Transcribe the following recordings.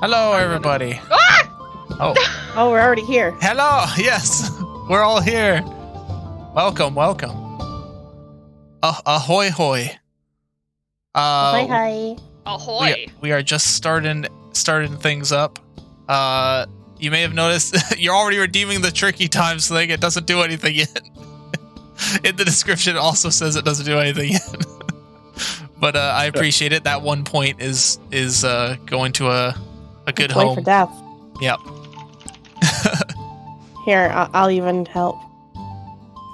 Hello, everybody. Ah! Oh. Oh, we're already here. Hello. Yes, we're all here. Welcome. Ahoy, hoy. Hi. Ahoy. We are just starting things up. You may have noticed you're already redeeming the tricky times thing. It doesn't do anything yet. In the description, it also says it doesn't do anything yet. But I appreciate it. That 1 point is going to a good Play home. for death. Yep. Here, I'll even help.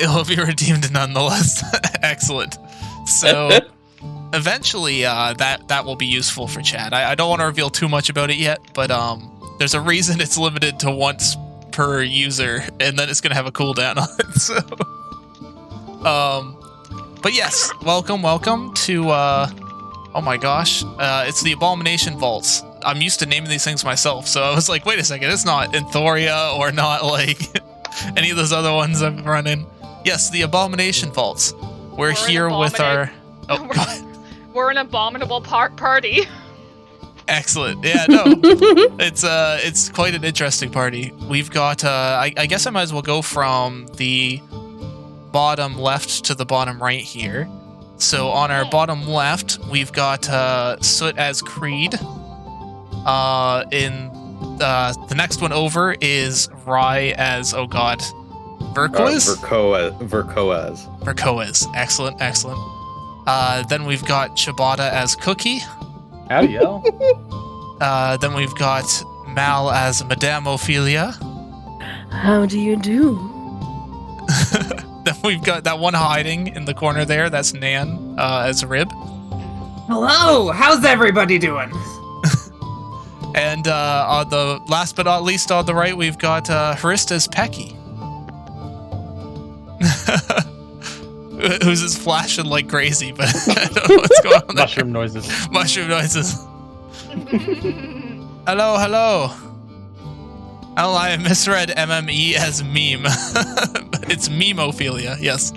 It will be redeemed nonetheless. Excellent. So eventually that will be useful for chat. I don't want to reveal too much about it yet, but there's a reason it's limited to once per user, and then it's going to have a cooldown on it. So but yes, welcome to oh my gosh, it's the Abomination Vaults. I'm used to naming these things myself, so I was like, wait a second, it's not Enthoria or not like any of those other ones I'm running. Yes, the Abomination Vaults. We're here with our... Oh, God. We're an abominable party. Excellent. Yeah, no. It's quite an interesting party. We've got... I guess I might as well go from the bottom left to the bottom right here. So on our bottom left, we've got Soot as Creed. The next one over is Rai as, oh god, Verkoaz? Verkoaz. Excellent. Then we've got Chibata as Cookie. Howdy, yo. Then we've got Mal as Madame Ophelia. How do you do? Then we've got that one hiding in the corner there. That's Nan as Rib. Hello, how's everybody doing? And on the last but not least on the right, we've got Harista as Pecky. Who's just flashing like crazy, but I don't know what's going on there. Mushroom noises. Hello. Oh, I misread MME as meme. It's Meme-ophilia, yes.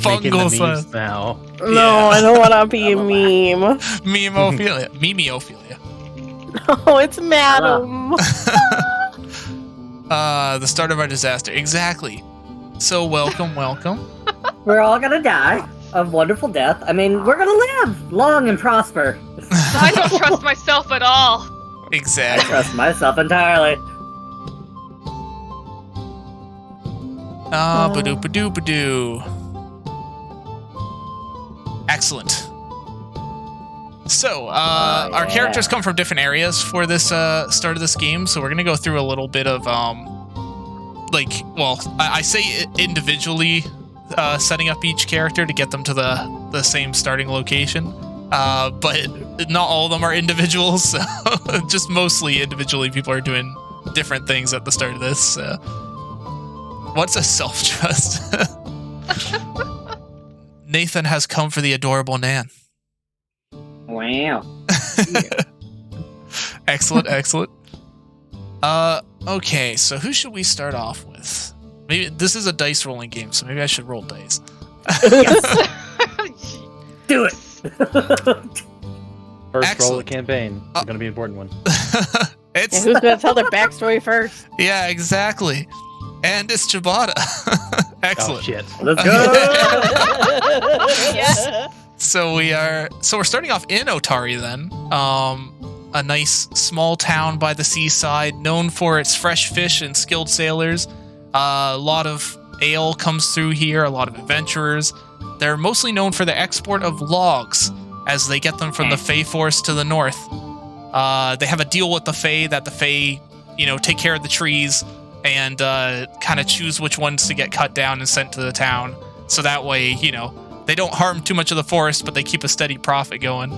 Fungal memes now. No, Yeah. I don't want to be a meme. Meme-ophilia. Meme-ophilia. Oh, it's Madam. The start of our disaster. Exactly. So welcome. We're all gonna die of wonderful death. I mean, we're gonna live long and prosper. I don't trust myself at all. I Exactly. trust myself entirely. Ba-doop-a-doop-a-doo. Excellent. So, our characters come from different areas for this start of this game, so we're gonna go through a little bit of I say individually setting up each character to get them to the same starting location, but not all of them are individuals. So just mostly individually, people are doing different things at the start of this. What's a self-trust? Nathan has come for the adorable Nan. Wow. Excellent. Okay, so who should we start off with? Maybe this is a dice rolling game, so maybe I should roll dice. Do it. First roll of the Excellent. campaign. It's going to be an important one. Yeah, who's gonna tell their backstory first? Yeah, exactly. And it's Chibata. Excellent. Oh, shit. Let's go. Yes. So we're starting off in Otari then. A nice small town by the seaside, known for its fresh fish and skilled sailors. A lot of ale comes through here, a lot of adventurers. They're mostly known for the export of logs, as they get them from the Fey Forest to the north. They have a deal with the Fey that the Fey, take care of the trees and kind of choose which ones to get cut down and sent to the town. So that way, they don't harm too much of the forest, but they keep a steady profit going.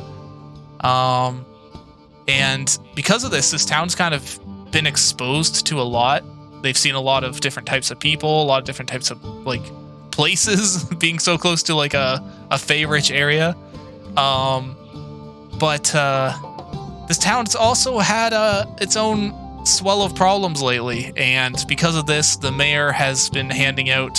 And because of this town's kind of been exposed to a lot. They've seen a lot of different types of people, a lot of different types of places, being so close to a Fey-rich area. But this town's also had its own swell of problems lately, and because of this, the mayor has been handing out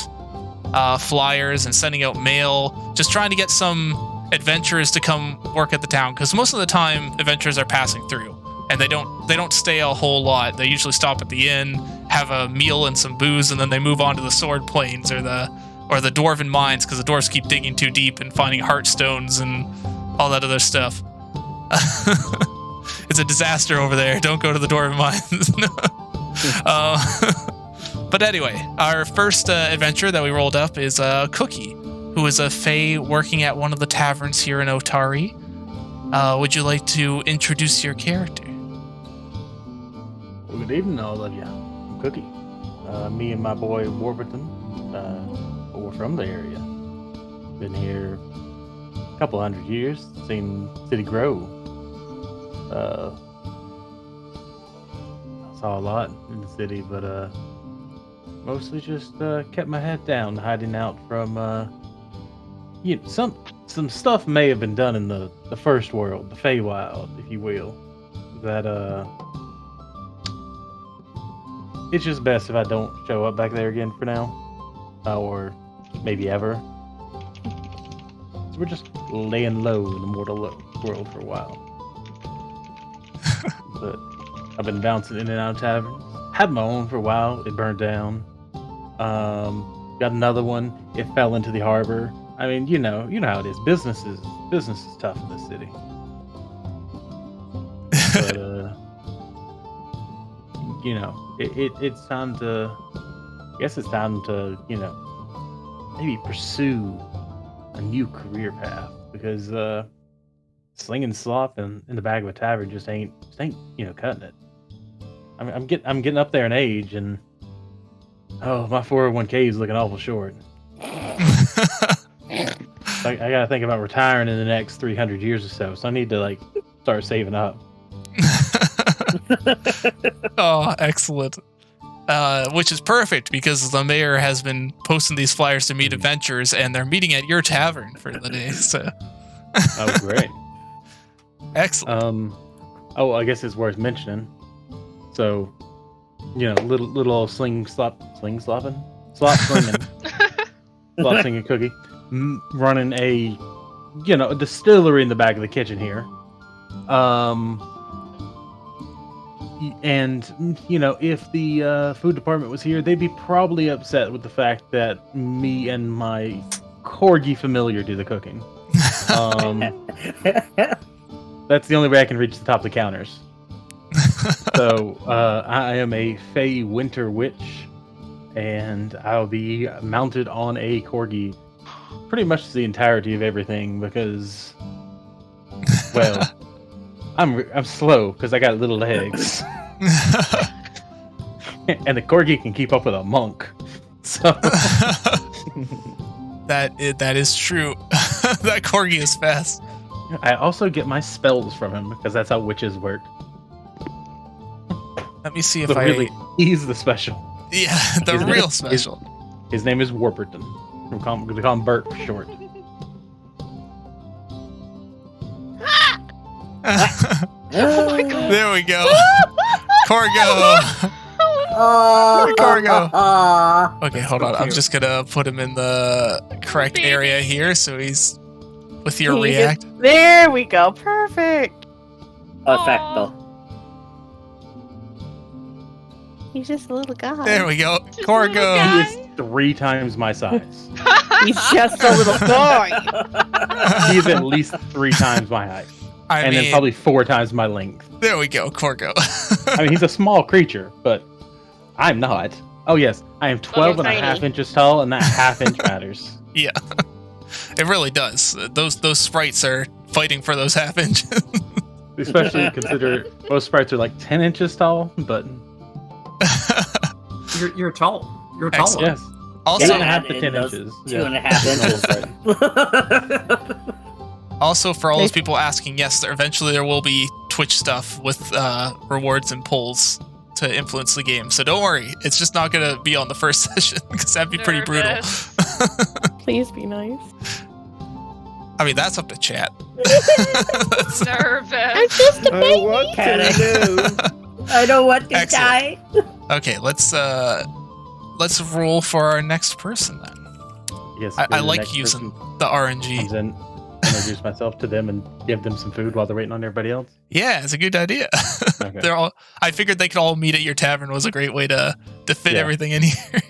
flyers and sending out mail, just trying to get some adventurers to come work at the town, because most of the time adventurers are passing through, and they don't stay a whole lot. They usually stop at the inn, have a meal and some booze, and then they move on to the sword plains or the dwarven mines, because the dwarves keep digging too deep and finding heartstones and all that other stuff. It's a disaster over there. Don't go to the dwarven mines. But anyway, our first adventure that we rolled up is Cookie, who is a fae working at one of the taverns here in Otari. Would you like to introduce your character? Well, good evening, all of you. I'm Cookie. Me and my boy Warburton, we're from the area. Been here a couple 100 years. Seen the city grow. I saw a lot in the city, but mostly just kept my head down, hiding out from some stuff may have been done in the first world, the Feywild, if you will. That it's just best if I don't show up back there again for now, or maybe ever. So we're just laying low in the mortal world for a while. But I've been bouncing in and out of taverns. Had my own for a while. It burned down. Got another one. It fell into the harbor. I mean, you know how it is. Business is tough in this city. But it's time to. I guess it's time to maybe pursue a new career path, because slinging slop in the back of a tavern just ain't cutting it. I mean, I'm getting up there in age, and my 401k is looking awful short. I gotta think about retiring in the next 300 years or so. So I need to start saving up. Oh, excellent. Which is perfect, because the mayor has been posting these flyers to meet adventurers, and they're meeting at your tavern for the day. So. Oh, great. Excellent. I guess it's worth mentioning. So, little old slop slinging Cookie, running a distillery in the back of the kitchen here. And if the food department was here, they'd be probably upset with the fact that me and my corgi familiar do the cooking. That's the only way I can reach the top of the counters. So I am a Fey Winter Witch, and I'll be mounted on a corgi pretty much the entirety of everything, because, well, I'm slow because I got little legs, and the corgi can keep up with a monk. So that is true. That corgi is fast. I also get my spells from him, because that's how witches work. Let me see if he's the special. Yeah, the real special. His name is Warburton. We're going to call him Bert for short. Oh my god. There we go. Corgo. Corgo. Okay, hold on. I'm just gonna put him in the correct area here, so he's with your react. There we go. Perfect. Perfecto. He's just a little guy. There we go. Just a Corgo. little guy. He is 3 times my size. He's just a little boy. He's at least 3 times my height. I mean, then probably 4 times my length. there we go, Corgo. I mean, he's a small creature, but I'm not. Oh, yes. I am 12 and a tiny. half inches tall, and that half inch matters. Yeah, it really does. Those sprites are fighting for those half inches. Especially consider most sprites are 10 inches tall, but... You're tall. You're Excellent. tall. Yes. Also, 8.5 to 10 inches. 2.5 inches. Also, for all those people asking, yes, eventually there will be Twitch stuff with rewards and polls to influence the game. So don't worry, it's just not going to be on the first session, because that'd be pretty brutal. Nervous. Please be nice. I mean, that's up to chat. Nervous. I'm just a baby. What can I do? I don't want to Excellent. die. Okay, let's roll for our next person then. Yes. I the like next using person the comes RNG. in, and introduce myself to them and give them some food while they're waiting on everybody else? Yeah, it's a good idea. Okay. They're all. I figured they could all meet at your tavern was a great way to fit Yeah. everything in here.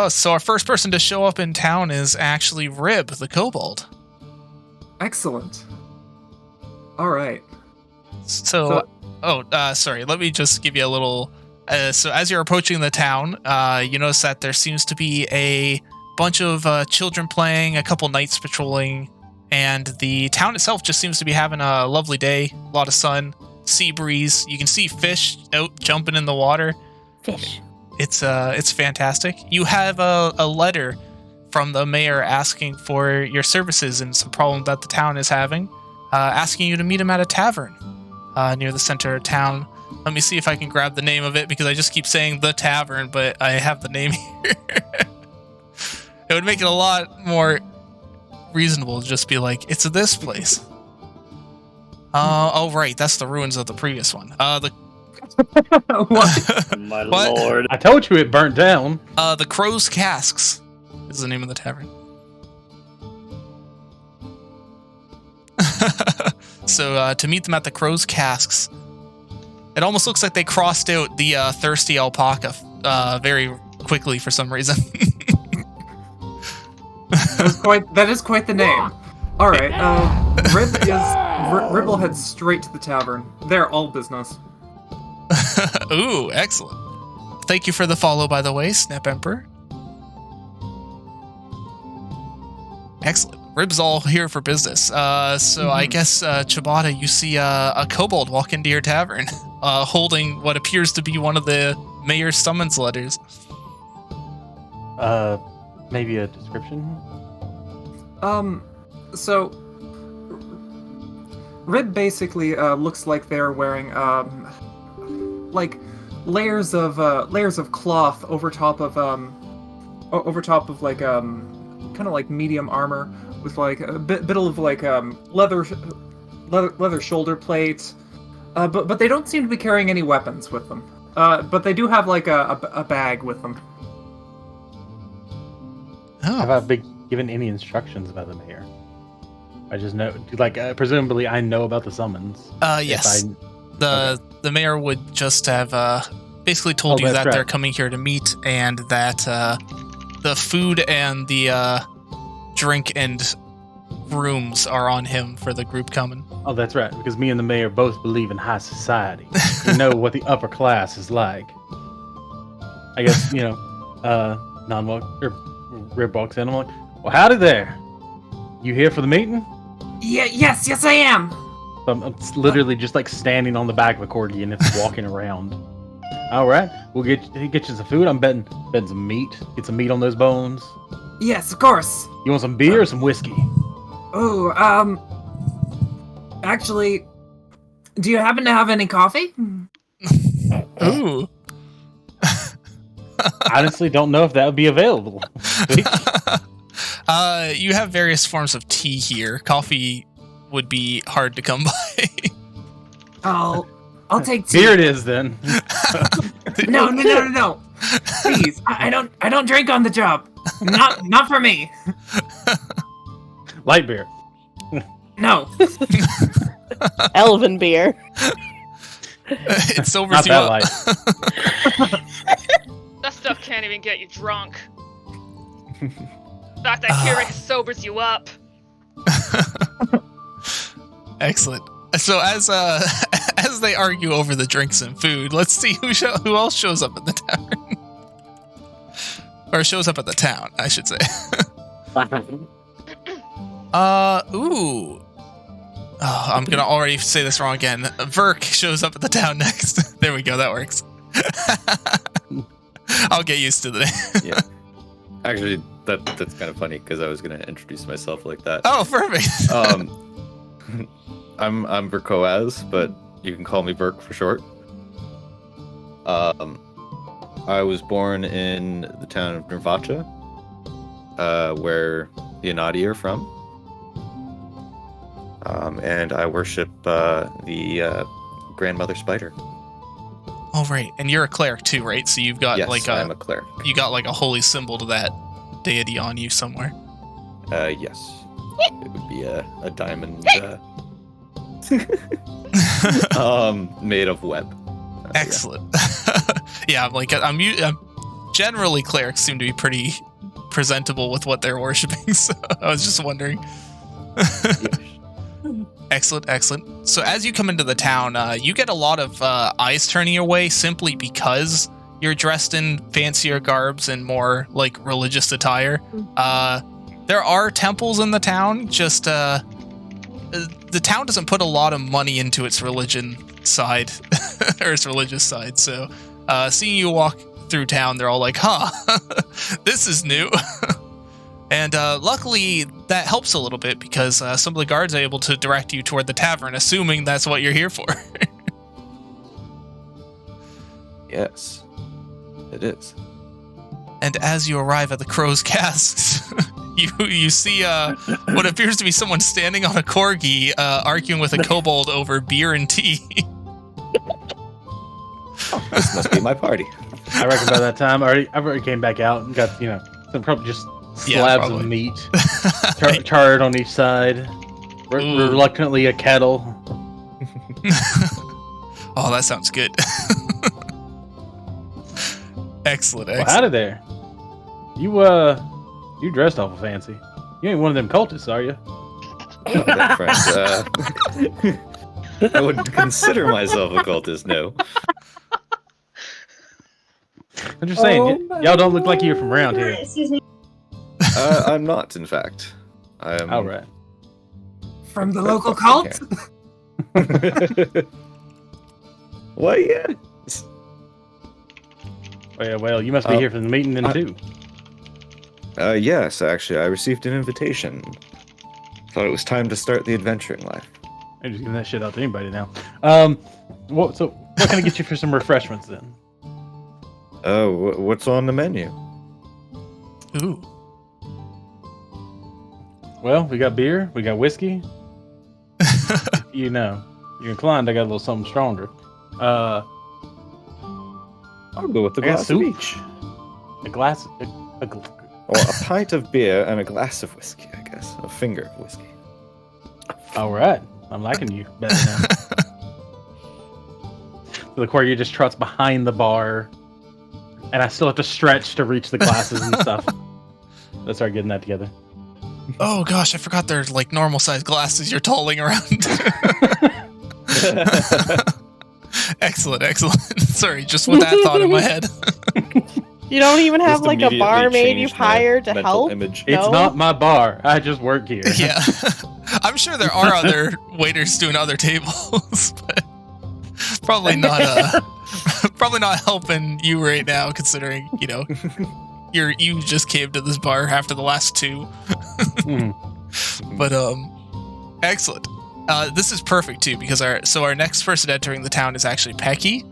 So our first person to show up in town is actually Rib, the kobold. Excellent. All right. So sorry. Let me just give you a little. So as you're approaching the town, you notice that there seems to be a bunch of children playing, a couple knights patrolling, and the town itself just seems to be having a lovely day. A lot of sun, sea breeze. You can see fish out jumping in the water. Fish. It's fantastic. You have a letter from the mayor asking for your services and some problem that the town is having, asking you to meet him at a tavern near the center of town. Let me see if I can grab the name of it because I just keep saying the tavern, but I have the name here. It would make it a lot more reasonable to just be like, it's this place. Oh, right. That's the ruins of the previous one. What? My What? lord. I told you it burnt down. The Crow's Casks is the name of the tavern. So to meet them at the Crow's Casks, it almost looks like they crossed out the thirsty alpaca very quickly for some reason. That is quite the name. All right. Rib will head straight to the tavern. They're all business. Ooh, excellent. Thank you for the follow, by the way, Snap Emperor. Excellent. Rib's all here for business. So I guess, Ciabatta, you see a kobold walk into your tavern, holding what appears to be one of the mayor's summons letters. Maybe a description? So Rib basically looks like they're wearing like layers of cloth over top of like kind of like medium armor with like a bit of like leather shoulder plates, but they don't seem to be carrying any weapons with them. But they do have like a bag with them. Have I been given any instructions about the mayor? I just know, like, presumably I know about the summons. Yes. The mayor would just have basically told you that's that right. they're coming here to meet and that the food and the drink and rooms are on him for the group coming. Oh, that's right, because me and the mayor both believe in high society. We know what the upper class is like. I guess, non-walk, or Rib walks in, I'm like, well, howdy there. You here for the meeting? Yes, I am. So I'm literally just like standing on the back of accordion and it's walking around. All right, we'll get you some food. I'm betting some meat. Get some meat on those bones. Yes, of course. You want some beer or some whiskey? Oh, actually, do you happen to have any coffee? Ooh. Honestly, don't know if that would be available. You have various forms of tea here. Coffee would be hard to come by. I'll take tea. Here it is then. No. Please, I don't drink on the job. Not for me. Light beer. No. Elven beer. It sobers Not you that up. light. That stuff can't even get you drunk. In fact, I hear it sobers you up. Excellent. So as they argue over the drinks and food, let's see who else shows up at the tavern. Or shows up at the town, I should say. Ooh. Oh, I'm gonna already say this wrong again. Verk shows up at the town next. There we go, that works. I'll get used to the name. Yeah. Actually, that's kind of funny because I was gonna introduce myself like that. Oh, perfect. I'm Verkoaz, but you can call me Verk for short. I was born in the town of Nervacha, where the Anadi are from. And I worship the grandmother spider. Oh, right. And you're a cleric too, right? So you've got Yes, like I'm a cleric. you got like a holy symbol to that deity on you somewhere. Yes. It would be a diamond made of web. Excellent. Yeah, I'm generally clerics seem to be pretty presentable with what they're worshiping, so I was just wondering. Excellent. So as you come into the town, you get a lot of eyes turning your way simply because you're dressed in fancier garbs and more like religious attire. There are temples in the town, just the town doesn't put a lot of money into its religion side or its religious side. So seeing you walk through town, they're all like, huh, this is new. And luckily that helps a little bit because some of the guards are able to direct you toward the tavern, assuming that's what you're here for. Yes, it is. And as you arrive at the Crow's Casks, you see what appears to be someone standing on a corgi arguing with a kobold over beer and tea. This must be my party. I reckon by that time, I already came back out and got, some probably just slabs of meat charred on each side. Reluctantly a kettle. Oh, that sounds good. Excellent. Well, out of there. You dressed awful fancy. You ain't one of them cultists, are you? That friend, I wouldn't consider myself a cultist, no. I'm just saying, y'all don't look like you're from around here. Excuse me. I'm not, in fact. I am. All right. From the local cult? Well, yeah. Well, you must be here for the meeting then too. Yes, actually, I received an invitation. Thought it was time to start the adventuring life. I'm just giving that shit out to anybody now. What can I get you for some refreshments then? Oh, what's on the menu? Ooh. Well, we got beer, we got whiskey. You're inclined, I got a little something stronger. I'll go with the glass of each. A glass. Or a pint of beer and a glass of whiskey, I guess. A finger of whiskey. All right. I'm liking you better now. So the Corey just trots behind the bar, and I still have to stretch to reach the glasses and stuff. Let's start getting that together. Oh gosh, I forgot they're like normal sized glasses you're tolling around. Excellent. Sorry, just with that thought in my head. You don't even have Just like a immediately barmaid you've changed my hired to mental help? image. It's not my bar. I just work here. Yeah. I'm sure there are other waiters doing other tables, but probably not helping you right now, considering, you just came to this bar after the last two. But excellent. This is perfect too, because our next person entering the town is actually Pecky.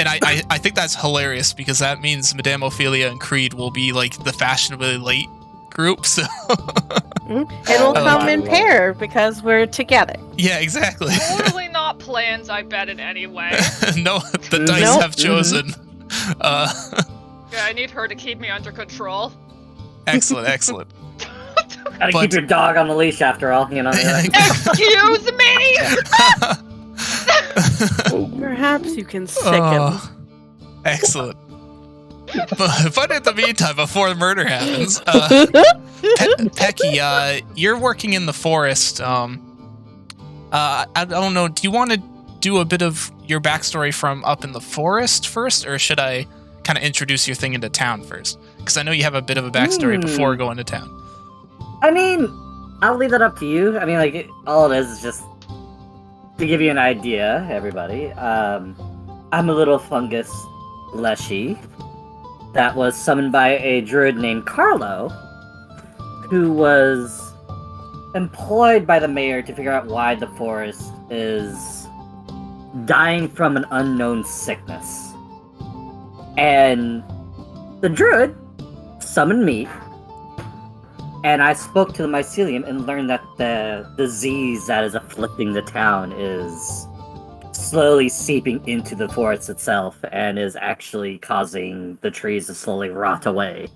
And I think that's hilarious because that means Madame Ophelia and Creed will be like the fashionably late group. So It'll come in pair because we're together. yeah, exactly. Totally not plans I bet in any way. No, the dice Nope. have chosen. Yeah, I need her to keep me under control. Excellent. Gotta But- keep your dog on the leash after all, Excuse me! Perhaps you can sick him. Excellent. But in the meantime, before the murder happens, Pecky, you're working in the forest. I don't know. Do you want to do a bit of your backstory from up in the forest first, or should I kind of introduce your thing into town first? Because I know you have a bit of a backstory before going to town. I mean, I'll leave that up to you. I mean, all it is just to give you an idea, everybody. I'm a little fungus leshy that was summoned by a druid named Carlo, who was employed by the mayor to figure out why the forest is dying from an unknown sickness. And the druid summoned me, and I spoke to the mycelium and learned that the disease that is afflicting the town is slowly seeping into the forest itself and is actually causing the trees to slowly rot away.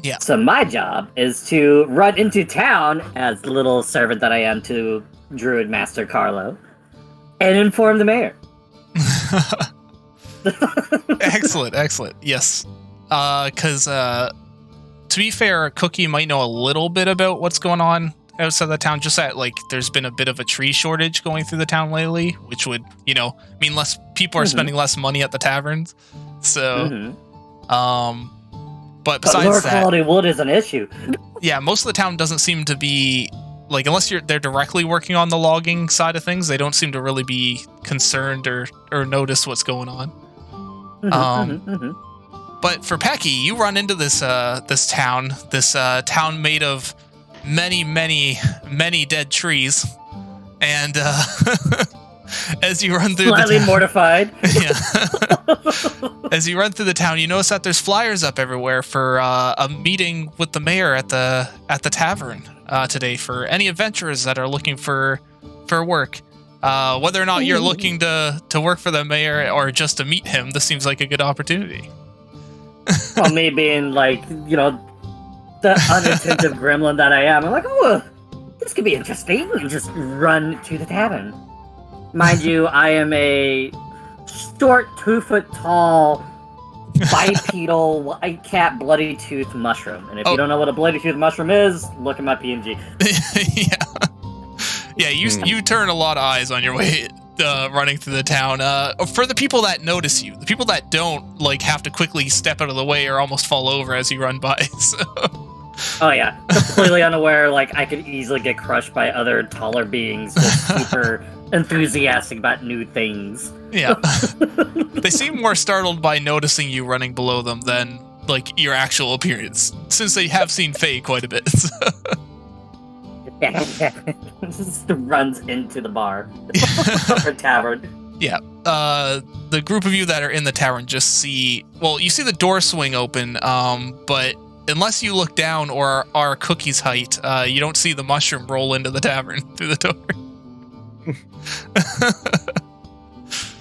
Yeah. So my job is to run into town as the little servant that I am to Druid Master Carlo, and inform the mayor. Excellent. Yes. Because to be fair, Cookie might know a little bit about what's going on outside the town. Just that, like, there's been a bit of a tree shortage going through the town lately, which would, mean less people are spending less money at the taverns. So, but besides lower that, quality wood is an issue. yeah, most of the town doesn't seem to be like, unless they're directly working on the logging side of things, they don't seem to really be concerned or notice what's going on. But for Pecky, you run into this town made of many dead trees, and as you run through Slightly the town, mortified. yeah. As you run through the town, you notice that there's flyers up everywhere for a meeting with the mayor at the tavern today for any adventurers that are looking for work. Whether or not you're looking to work for the mayor or just to meet him, this seems like a good opportunity. Well, me being like, the unattentive gremlin that I am, I'm like, oh, this could be interesting, and just run to the tavern. Mind you, I am a short, 2-foot tall, bipedal, white cat, bloody tooth mushroom. And if you don't know what a bloody tooth mushroom is, look at my PNG. Yeah, you turn a lot of eyes on your way running through the town. For the people that notice you, the people that don't, like, have to quickly step out of the way or almost fall over as you run by. So. Oh yeah, completely unaware, like, I could easily get crushed by other taller beings just super enthusiastic about new things. Yeah. They seem more startled by noticing you running below them than, like, your actual appearance, since they have seen Faye quite a bit. So. Just runs into the bar or tavern. Yeah. The group of you that are in the tavern just see the door swing open, but unless you look down or are Cookie's height, you don't see the mushroom roll into the tavern through the door.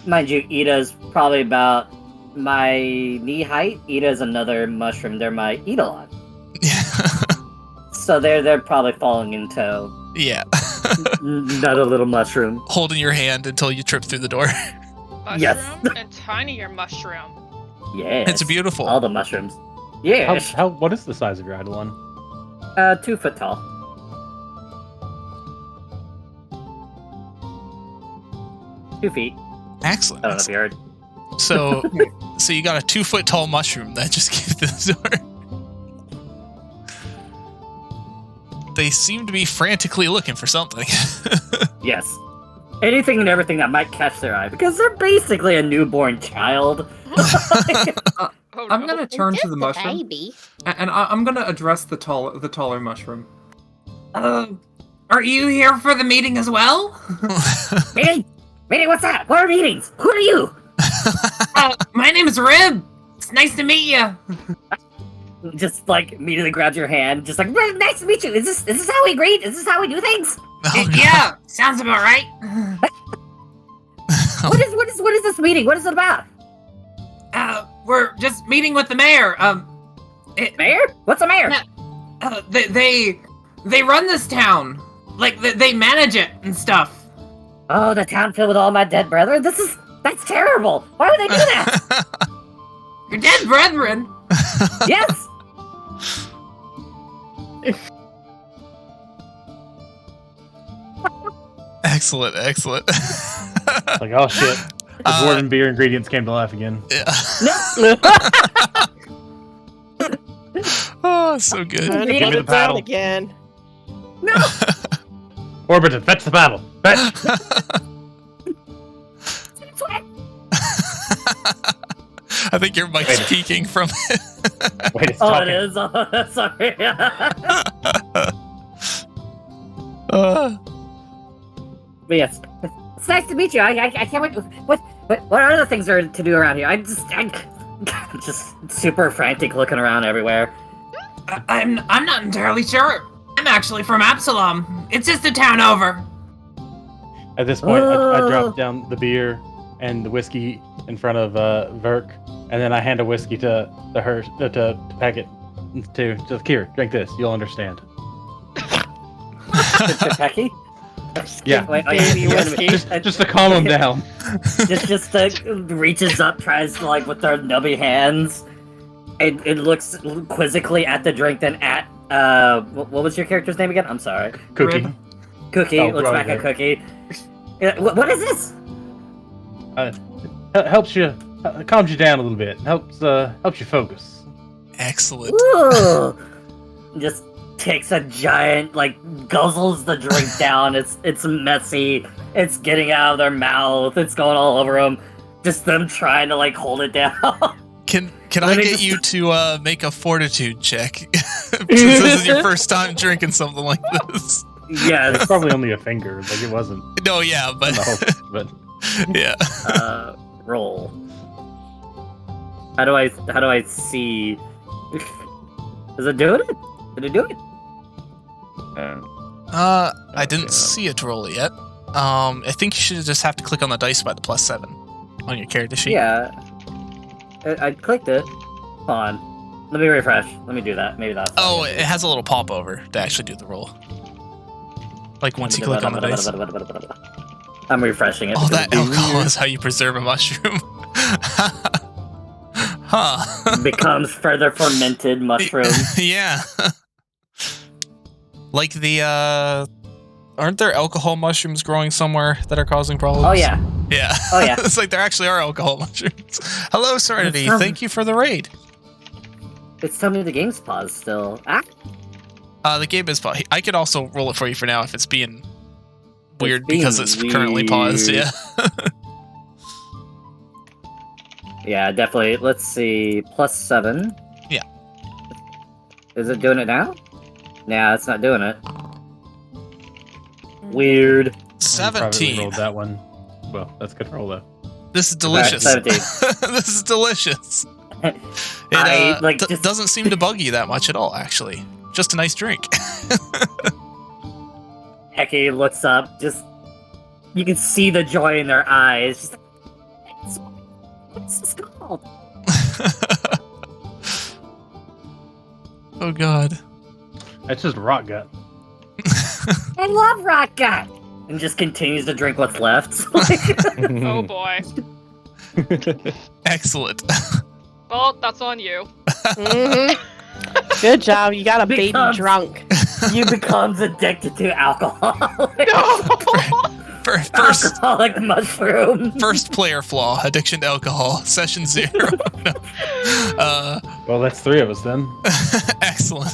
Mind you, Ida's probably about my knee height. Ida's another mushroom. They're my Eidolon. Yeah. So they're probably falling in tow. Yeah. Another little mushroom. Holding your hand until you trip through the door. Mushroom Yes. and tinier mushroom. Yeah. It's beautiful. All the mushrooms. Yeah. What is the size of your Eidolon? 2 foot tall. 2 feet. Excellent. I don't know if you heard. So you got a 2 foot tall mushroom that just came through the door. They seem to be frantically looking for something. Yes. Anything and everything that might catch their eye, because they're basically a newborn child. I'm gonna turn to the mushroom, Baby. and I'm gonna address the taller mushroom. Are you here for the meeting as well? Meeting, what's that? What are meetings? Who are you? My name is Rib. It's nice to meet you. Just like immediately grabs your hand, just like, "Well, nice to meet you. Is this how we greet? Is this how we do things? Oh, no. Yeah, sounds about right. What is this meeting? What is it about? We're just meeting with the mayor. Mayor? What's a mayor? They run this town. Like they manage it and stuff. Oh, the town filled with all my dead brethren? That's terrible. Why would they do that? Your dead brethren. Yes. Excellent. Like, oh shit. The Gordon beer ingredients came to life again. Yeah. No. Oh, so good. Trying to Give get me the it down paddle. again. No. Orbiton, fetch the paddle. Fetch. I think your mic's Wait. peaking from it. Wait, it's Oh, talking. it is. Oh, sorry. But yes, it's nice to meet you. I can't wait. What other things are to do around here? I'm just super frantic, looking around everywhere. I'm not entirely sure. I'm actually from Absalom. It's just a town over. At this point, I drop down the beer and the whiskey in front of Verk, and then I hand a whiskey to Peckett. Two. Just here, drink this. You'll understand. Pecky? Yeah. Wait, Baby whiskey. Just to calm him down. just reaches up, tries to, like, with their nubby hands. It looks quizzically at the drink, then at what was your character's name again? I'm sorry. Cookie. Rib. Cookie Oh, looks back right. at Cookie. What is this? Helps you, calms you down a little bit. Helps you focus. Excellent. Ooh. Just takes a giant, like, guzzles the drink down. It's messy. It's getting out of their mouth. It's going all over them. Just them trying to, like, hold it down. Can I Let me get just- you to make a fortitude check? Since this is your first time drinking something like this. Yes. It's probably only a finger. Like it wasn't. No, yeah, but No, but yeah. Roll. How do I see? Is it doing it? Did it do it? I didn't see it roll yet. I think you should just have to click on the dice by the +7 on your character sheet. Yeah. I clicked it. Hold on. Let me refresh. Let me do that. Maybe that's. Oh, it has a little pop over to actually do the roll. Like once you click on the dice. I'm refreshing it. Oh, that alcohol is how you preserve a mushroom. Huh. becomes further fermented mushroom. Yeah. Like the aren't there alcohol mushrooms growing somewhere that are causing problems? Oh yeah. Yeah. Oh yeah. It's like there actually are alcohol mushrooms. Hello, Serenity. It's, Thank you for the raid. It's telling me the game's paused still. Ah. The game is paused. I could also roll it for you for now if it's being weird being because it's currently paused. weird. Yeah. Yeah, definitely. Let's see. +7. Yeah. Is it doing it now? Nah, it's not doing it. Weird. I probably 17. rolled that one. Well, that's a good roll though. This is delicious. 17. This is delicious. It I, like, just- doesn't seem to bug you that much at all, actually. Just a nice drink. Heki looks up. Just you can see the joy in their eyes. Just, what's this called? Oh god. That's just rock gut. I love rock gut. And just continues to drink what's left. Oh boy. Excellent. Well, that's on you. Mhm. Good job. You got a baby Becomes- drunk. You becomes addicted to alcohol. First Alcoholic mushroom. first player flaw, addiction to alcohol, session 0. No. Well, that's 3 of us then. Excellent.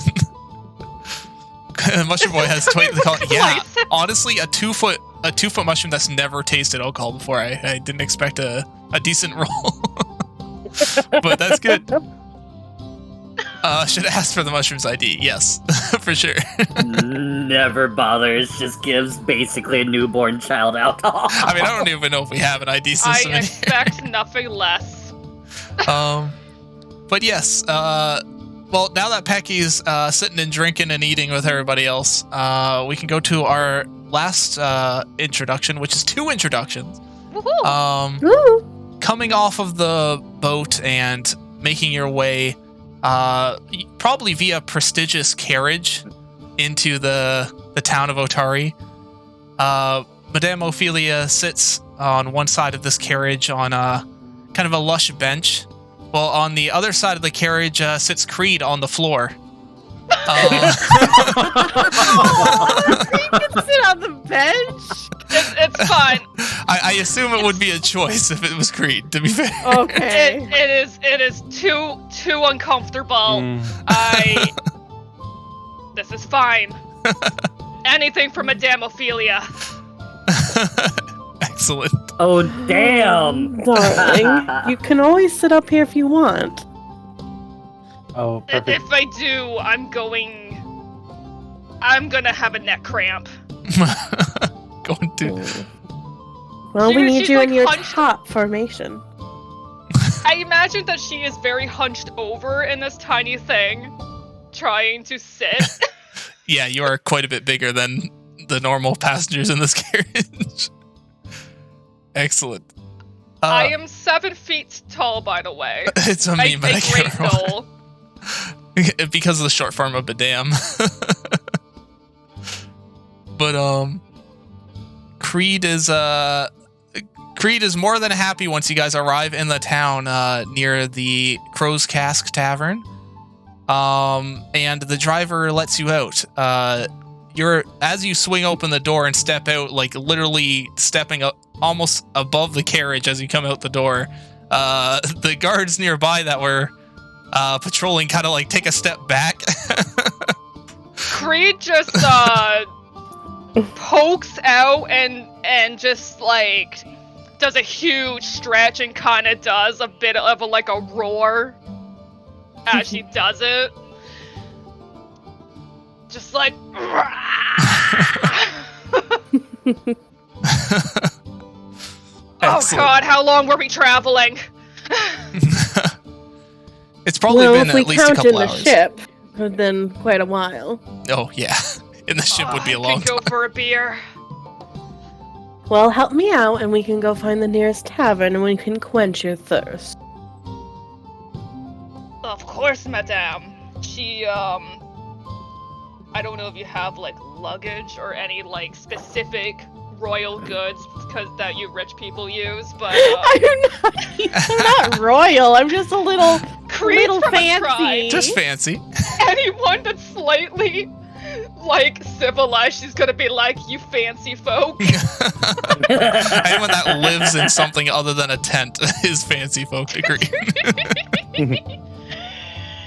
Mushroom Boy has tweeted the call. Yeah, Twice. honestly, a 2-foot mushroom that's never tasted alcohol before. I didn't expect a decent roll. But that's good. Should ask for the mushroom's ID. Yes, for sure. Never bothers. Just gives basically a newborn child alcohol. I mean, I don't even know if we have an ID I system in here. expect nothing less. But yes, well, now that Pecky's sitting and drinking and eating with everybody else, we can go to our last introduction, which is 2 introductions. Woohoo! Woo. Coming off of the boat and making your way, probably via prestigious carriage, into the town of Otari. Madame Ophelia sits on one side of this carriage on a kind of a lush bench, while on the other side of the carriage sits Creed on the floor. You can sit on the bench. It's fine. I assume it would be a choice if it was Creed, to be fair. Okay. It is too uncomfortable. Mm. This is fine. Anything for Madame Ophelia. Excellent. Oh damn! Darling, you can always sit up here if you want. Oh, perfect. If I do, I'm gonna have a neck cramp. Going to. Well, we need She's you like in your hunched- top formation. I imagine that she is very hunched over in this tiny thing, trying to sit. Yeah, you are quite a bit bigger than the normal passengers in this carriage. Excellent. I am 7 feet tall, by the way. It's a I meme, but I think can't Ray remember. Knoll. because of the short form of Badam. But Creed is more than happy once you guys arrive in the town near the Crow's Cask Tavern. And the driver lets you out. As you swing open the door and step out, like literally stepping up almost above the carriage as you come out the door, the guards nearby that were patrolling kind of like take a step back. Creed just pokes out and just like does a huge stretch and kind of does a bit of a roar as she does it. Just like oh god, how long were we traveling? It's probably been if we at least a count couple in the hours. ship, it's been quite a while. Oh yeah, in the ship would be a I long can go time. for a beer. Well, help me out, and we can go find the nearest tavern, and we can quench your thirst. Of course, madame. She, I don't know if you have, like, luggage or any, like, specific royal goods that you rich people use, but, I'm not royal. I'm just a little Creed from a fancy. tribe. Just fancy. Anyone that's slightly, like, civilized, she's gonna be like, you fancy folk. Anyone that lives in something other than a tent is fancy folk, agree.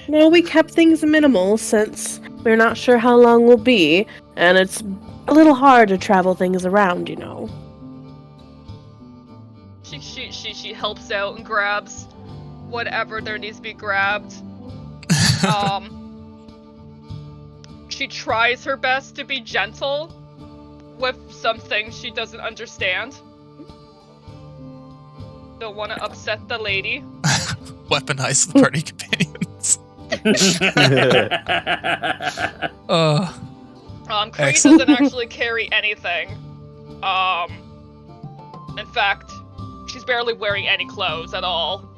No, we kept things minimal since we're not sure how long we'll be, and it's a little hard to travel things around, you know. She helps out and grabs whatever there needs to be grabbed. She tries her best to be gentle with some things she doesn't understand. Don't want to upset the lady. Weaponize the party companions. Creed Excellent. doesn't actually carry anything. In fact, she's barely wearing any clothes at all.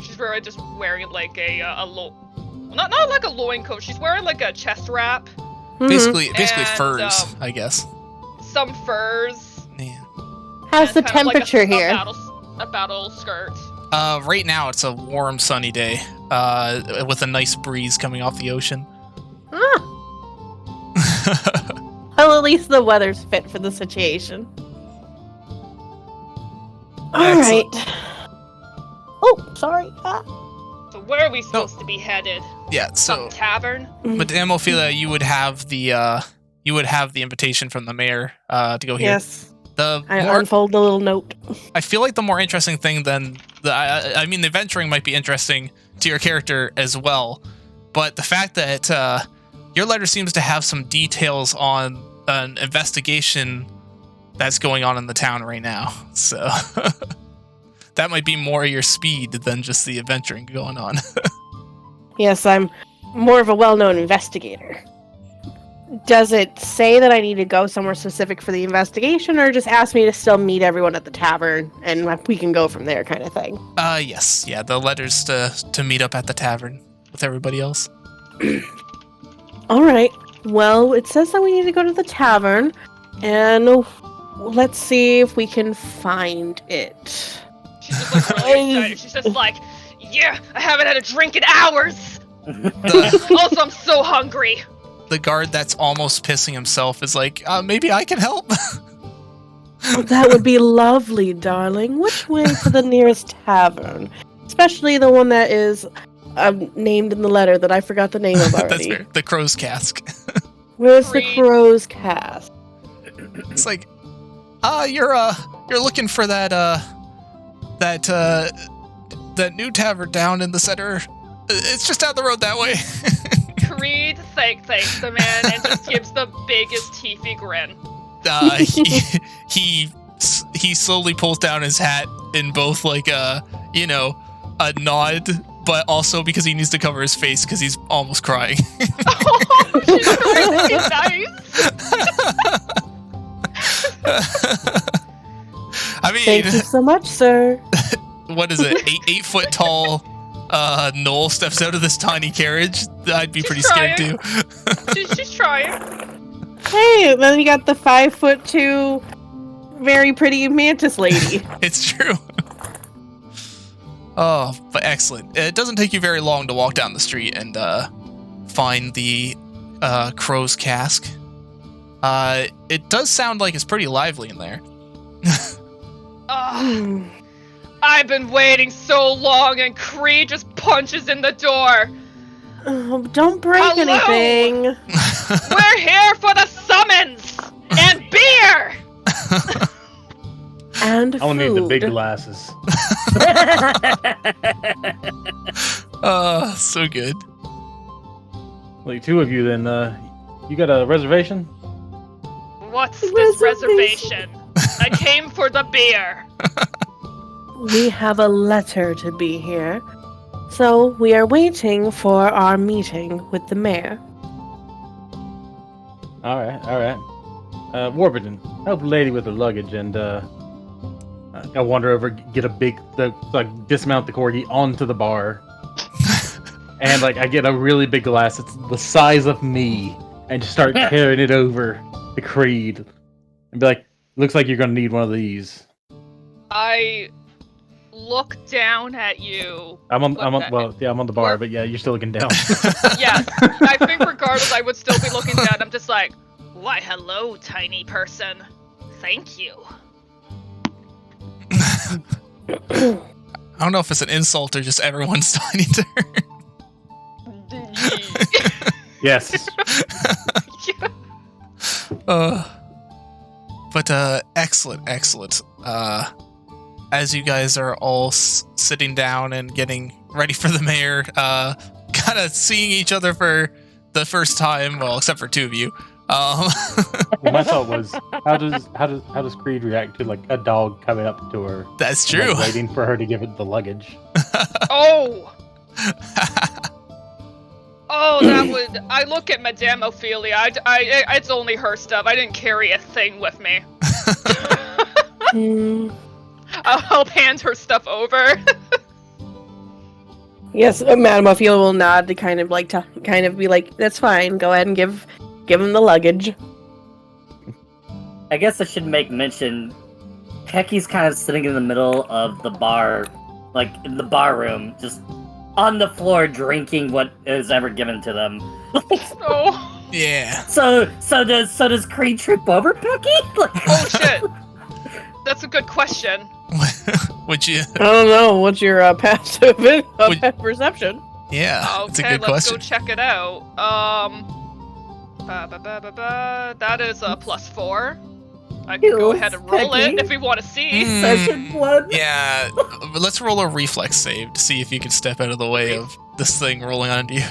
She's really just wearing like not like a loincloth. She's wearing like a chest wrap, Basically And, furs, I guess. some furs. Yeah. How's the and kind of like temperature here? A battle skirt. Right now it's a warm, sunny day, with a nice breeze coming off the ocean. Ah. Well, at least the weather's fit for the situation. All right. Oh, sorry. So where are we supposed to be headed? Yeah. Some So, tavern? Madame Ophelia, you would have the invitation from the mayor to go here. Yes. The I more, unfold the little note. I feel like the more interesting thing than I mean, the adventuring might be interesting to your character as well, but the fact that your letter seems to have some details on an investigation that's going on in the town right now, so that might be more your speed than just the adventuring going on. Yes, I'm more of a well-known investigator. Does it say that I need to go somewhere specific for the investigation, or just ask me to still meet everyone at the tavern and we can go from there, kind of thing? Yes, yeah, the letter's to meet up at the tavern with everybody else. All right. Well, it says that we need to go to the tavern, and let's see if we can find it. She's just like really excited. She's just like, yeah, I haven't had a drink in hours. Also, I'm so hungry. The guard that's almost pissing himself is like, maybe I can help. That would be lovely, darling. Which way to the nearest tavern? Especially the one that is named in the letter that I forgot the name of That's already. fair. The Crow's Cask. Where's the Creed. Crow's Cast? It's like, you're looking for that new tavern down in the center. It's just down the road that way. Creed thanks the man and just gives the biggest teethy grin. He slowly pulls down his hat in both like a nod, but also because he needs to cover his face because he's almost crying. Oh, she's really nice. I mean, Thank you so much, sir. what is it? 8 foot tall Noel steps out of this tiny carriage. I'd be She's pretty scared too. She's trying. Hey, then we got the 5'2", very pretty mantis lady. It's true. Oh, but excellent. It doesn't take you very long to walk down the street and find the crow's cask. It does sound like it's pretty lively in there. Ugh. I've been waiting so long, and Creed just punches in the door. Oh, don't break Hello? anything. We're here for the summons and beer. And I will need the big food. glasses. So good. Like 2 of you, then. You got a reservation? What's this reservation? I came for the beer. We have a letter to be here, so we are waiting for our meeting with the mayor. All right. Warburton, help the lady with her luggage, and I'll wander over, get a big, dismount the corgi onto the bar, and I get a really big glass. It's the size of me, and just start carrying it over the Creed, and be like, "Looks like you're gonna need one of these." I look down at you. I'm on the bar, Where- but yeah, you're still looking down. Yes, I think regardless, I would still be looking down. I'm just like, why, hello, tiny person. Thank you. I don't know if it's an insult or just everyone's tiny turn. Yes. But excellent. As you guys are all sitting down and getting ready for the mayor, kind of seeing each other for the first time, well, except for 2 of you. Well, my thought was, how does Creed react to a dog coming up to her? That's and, true. waiting for her to give it the luggage. Oh! Oh, that would. I look at Madame Ophelia. It's only her stuff. I didn't carry a thing with me. I'll help hand her stuff over. Yes, Madame Ophelia will nod to kind of be like, "That's fine. Go ahead and give him the luggage." I guess I should make mention, Pecky's kind of sitting in the middle of the bar, in the bar room, just on the floor drinking what is ever given to them. Oh. Yeah. So does Creed trip over Pecky? Oh shit. That's a good question. Would you? I don't know. What's your passive perception? Yeah. It's a Okay, good let's question. go check it out. That is a +4. I can go Ew, ahead and roll Peggy. it if we want to see. Session blood. Yeah. But let's roll a reflex save to see if you can step out of the way of this thing rolling onto you.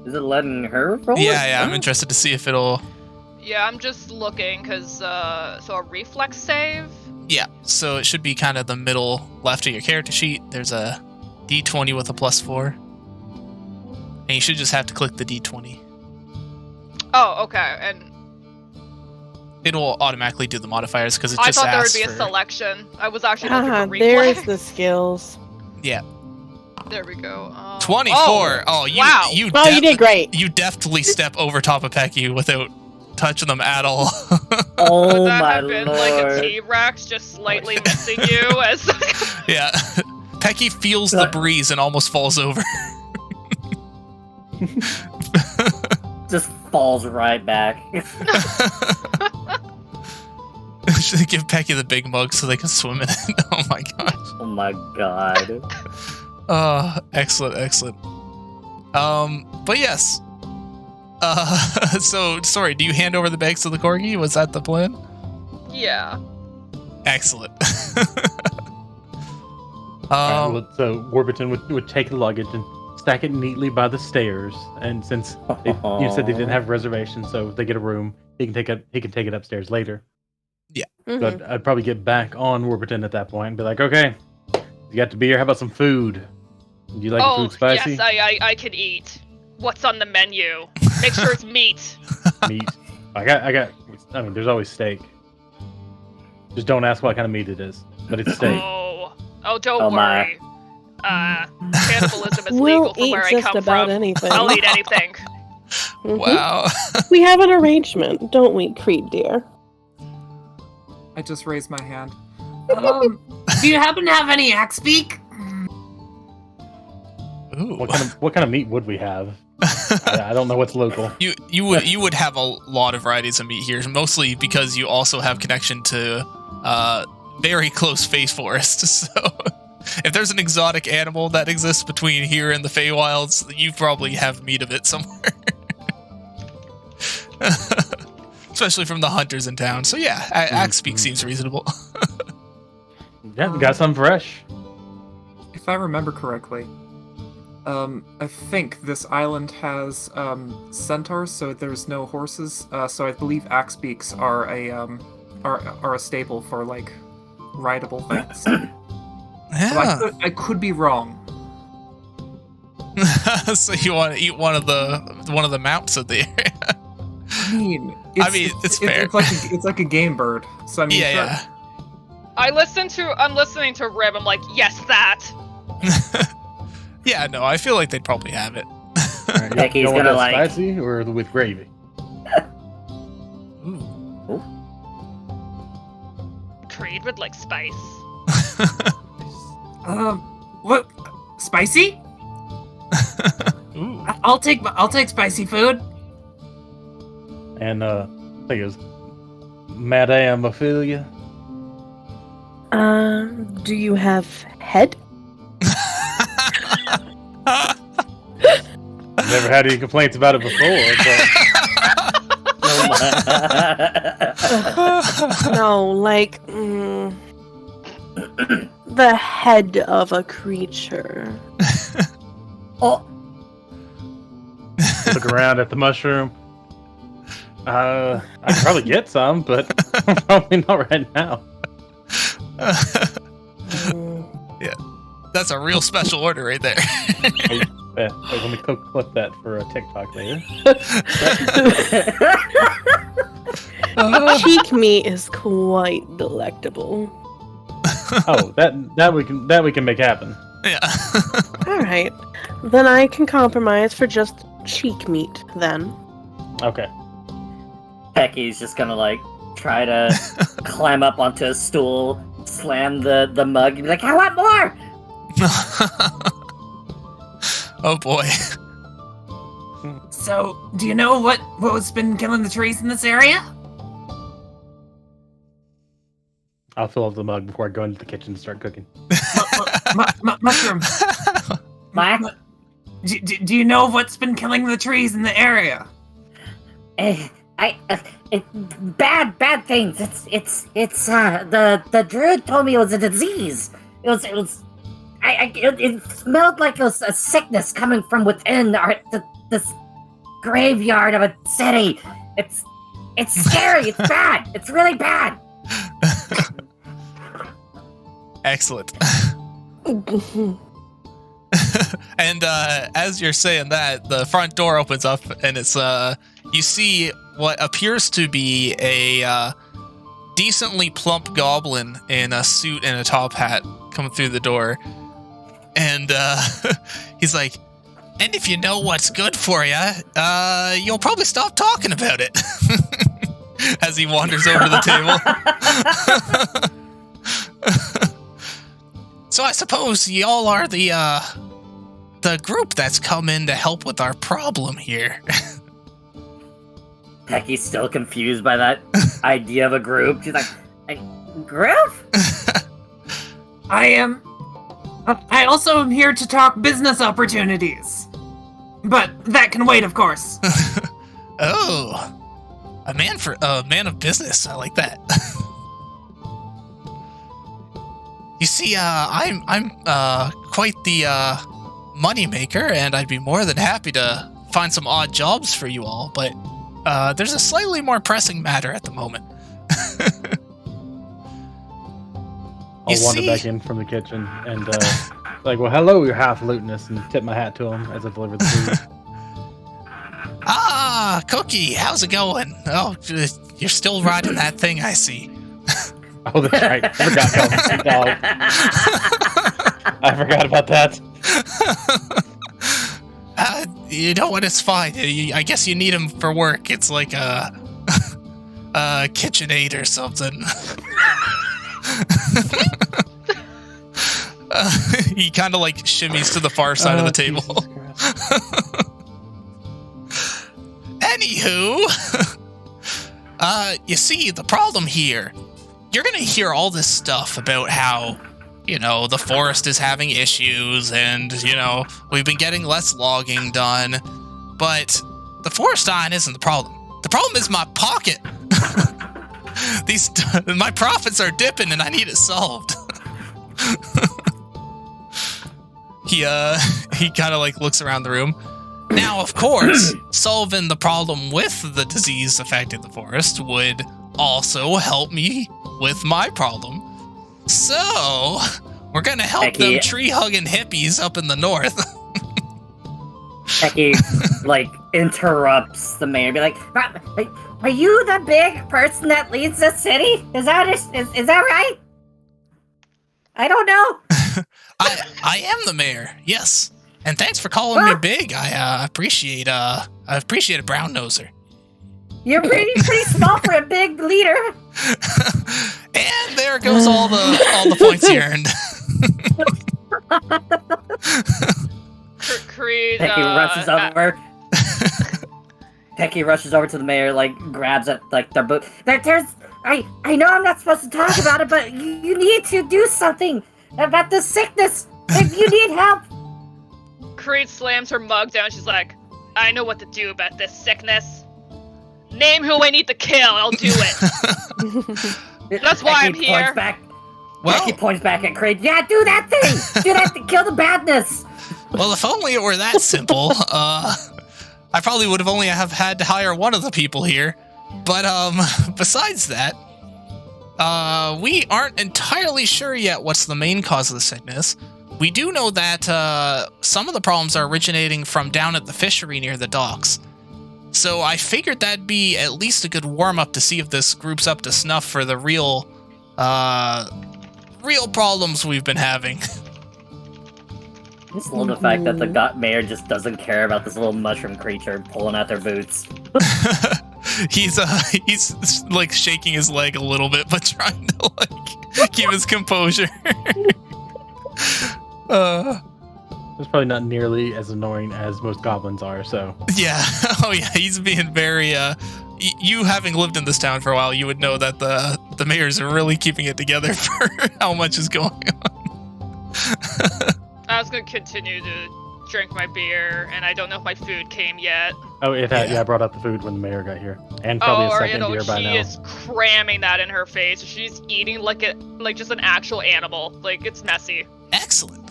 Is it letting her roll? Yeah. I'm interested to see if it'll. Yeah, I'm just looking because so a reflex save. Yeah. So it should be kind of the middle left of your character sheet. There's a D20 with a +4, and you should just have to click the D20. Oh, okay. And It'll automatically do the modifiers because it I just thought there would asks be a for. selection. I was actually looking for There's reflex. the skills. Yeah. There we go. 24. Oh, you wow. you Oh, you did great. You deftly step over top of Pecky without touching them at all. Oh Would that my have been lord. like a T-Rex just slightly missing you as Yeah. Pecky feels the breeze and almost falls over. Just falls right back. Should give Pecky the big mug so they can swim in it. Oh my gosh. Oh my god. Excellent. But yes. So sorry, do you hand over the bags to the corgi? Was that the plan? Yeah. Excellent. Alright, well, so Warburton would take the luggage and stack it neatly by the stairs. And since you said they didn't have reservations, so if they get a room, he can take it upstairs later. Mhm. But I'd probably get back on Warburton at that point and be like, okay, you got the beer. How about some food? Do you like the food spicy? Yes, I can eat. What's on the menu? Make sure it's meat. Meat. I mean, there's always steak. Just don't ask what kind of meat it is, but it's steak. Oh, Oh, don't Oh, my. worry. Cannibalism is We'll legal from eat where I just come about from. anything. I'll eat anything. Mhm. Wow. We have an arrangement, don't we, Creed dear? I just raised my hand. Do you happen to have any axe beak? Ooh. What kind of meat would we have? I don't know what's local. You would have a lot of varieties of meat here, mostly because you also have connection to very close face forests. So if there's an exotic animal that exists between here and the Feywilds, you probably have meat of it somewhere. Especially from the hunters in town. So yeah, axe beak seems reasonable. Yeah, we got some fresh. If I remember correctly, I think this island has centaurs, so there's no horses. So I believe axe beaks are a staple for like rideable things. Yeah. So I could be wrong. So you want to eat one of the mounts of the area? I mean, it's fair. It's like a game bird. So I mean, sure. Yeah. I'm listening to Rib. I'm like, yes, that. Yeah, no, I feel like they'd probably have it. Right, Like he's you want gonna, that like- spicy or with gravy? Ooh. Creed would like spice. What? Spicy? Ooh. I'll take spicy food. And I think it was Madame Ophelia. Do you have head? I've never had any complaints about it before, but No, like the head of a creature. Oh, look around at the mushroom. I could probably get some, but probably not right now. That's a real special order right there. Yeah, let me clip that for a TikTok later. Cheek meat is quite delectable. Oh, that we can make happen. Yeah. All right, then I can compromise for just cheek meat. Then Okay. Pecky's just gonna like try to climb up onto a stool, slam the mug, and be like, "I want more." Oh boy. So, do you know what's been killing the trees in this area? I'll fill up the mug before I go into the kitchen and start cooking. Mushroom. Mac? Do you know what's been killing the trees in the area? Bad things. It's the druid told me it was a disease. It smelled like it was a sickness coming from within this graveyard of a city. It's scary. It's bad. It's really bad. Excellent. And as you're saying that, the front door opens up, and it's you see what appears to be a decently plump goblin in a suit and a top hat coming through the door, and he's like, "And if you know what's good for you, you'll probably stop talking about it." As he wanders over to the table. So I suppose y'all are the group that's come in to help with our problem here. Pecky's still confused by that idea of a group. She's like, "A group?" I am. I also am here to talk business opportunities. But that can wait, of course. Oh, a man of business. I like that. You see, I'm quite the moneymaker, and I'd be more than happy to find some odd jobs for you all. But there's a slightly more pressing matter at the moment. I'll wander back in from the kitchen and like, "Well, hello, your half-luteness," and tip my hat to him as I deliver the food. Ah, Cookie, how's it going? Oh, you're still riding that thing, I see. Oh, that's right. I forgot about the dog. I forgot about that. You know what? It's fine. I guess you need him for work. It's like a KitchenAid or something. He kind of like shimmies to the far side of the table. Anywho, you see, the problem here, you're gonna hear all this stuff about how, the forest is having issues and, we've been getting less logging done, but the forest dying isn't the problem. The problem is my pocket. My profits are dipping and I need it solved. He kind of like looks around the room. Now, of course, solving the problem with the disease affecting the forest would also help me with my problem. So, we're gonna help them tree-hugging hippies up in the north. Becky, interrupts the mayor, be like, are you the big person that leads the city? Is that right? I don't know. I am the mayor, yes. And thanks for calling me big. I appreciate a brown noser. You're pretty small for a big leader. And there goes all the points he earned. Creed, Becky rushes over. Becky rushes over to the mayor, grabs at their boot. I know I'm not supposed to talk about it, but you need to do something about this sickness. If you need help. Creed slams her mug down. She's like, I know what to do about this sickness. Name who I need to kill. I'll do it. That's why I'm here. Becky points back at Creed. Yeah, do that thing. Do that to kill the badness. Well, if only it were that simple. I probably would have only have had to hire one of the people here. But besides that, we aren't entirely sure yet what's the main cause of the sickness. We do know that some of the problems are originating from down at the fishery near the docks. So I figured that'd be at least a good warm-up to see if this group's up to snuff for the real problems we've been having. Just love the fact that the mayor just doesn't care about this little mushroom creature pulling out their boots. He's like shaking his leg a little bit, but trying to keep his composure. It's probably not nearly as annoying as most goblins are, so. Yeah. Oh yeah, he's being very you having lived in this town for a while, you would know that the mayors are really keeping it together for how much is going on. I was gonna continue to drink my beer, and I don't know if my food came yet. Oh, it had. Yeah, I brought out the food when the mayor got here, and probably a second beer by now. She is cramming that in her face. She's eating like just an actual animal. Like, it's messy. Excellent.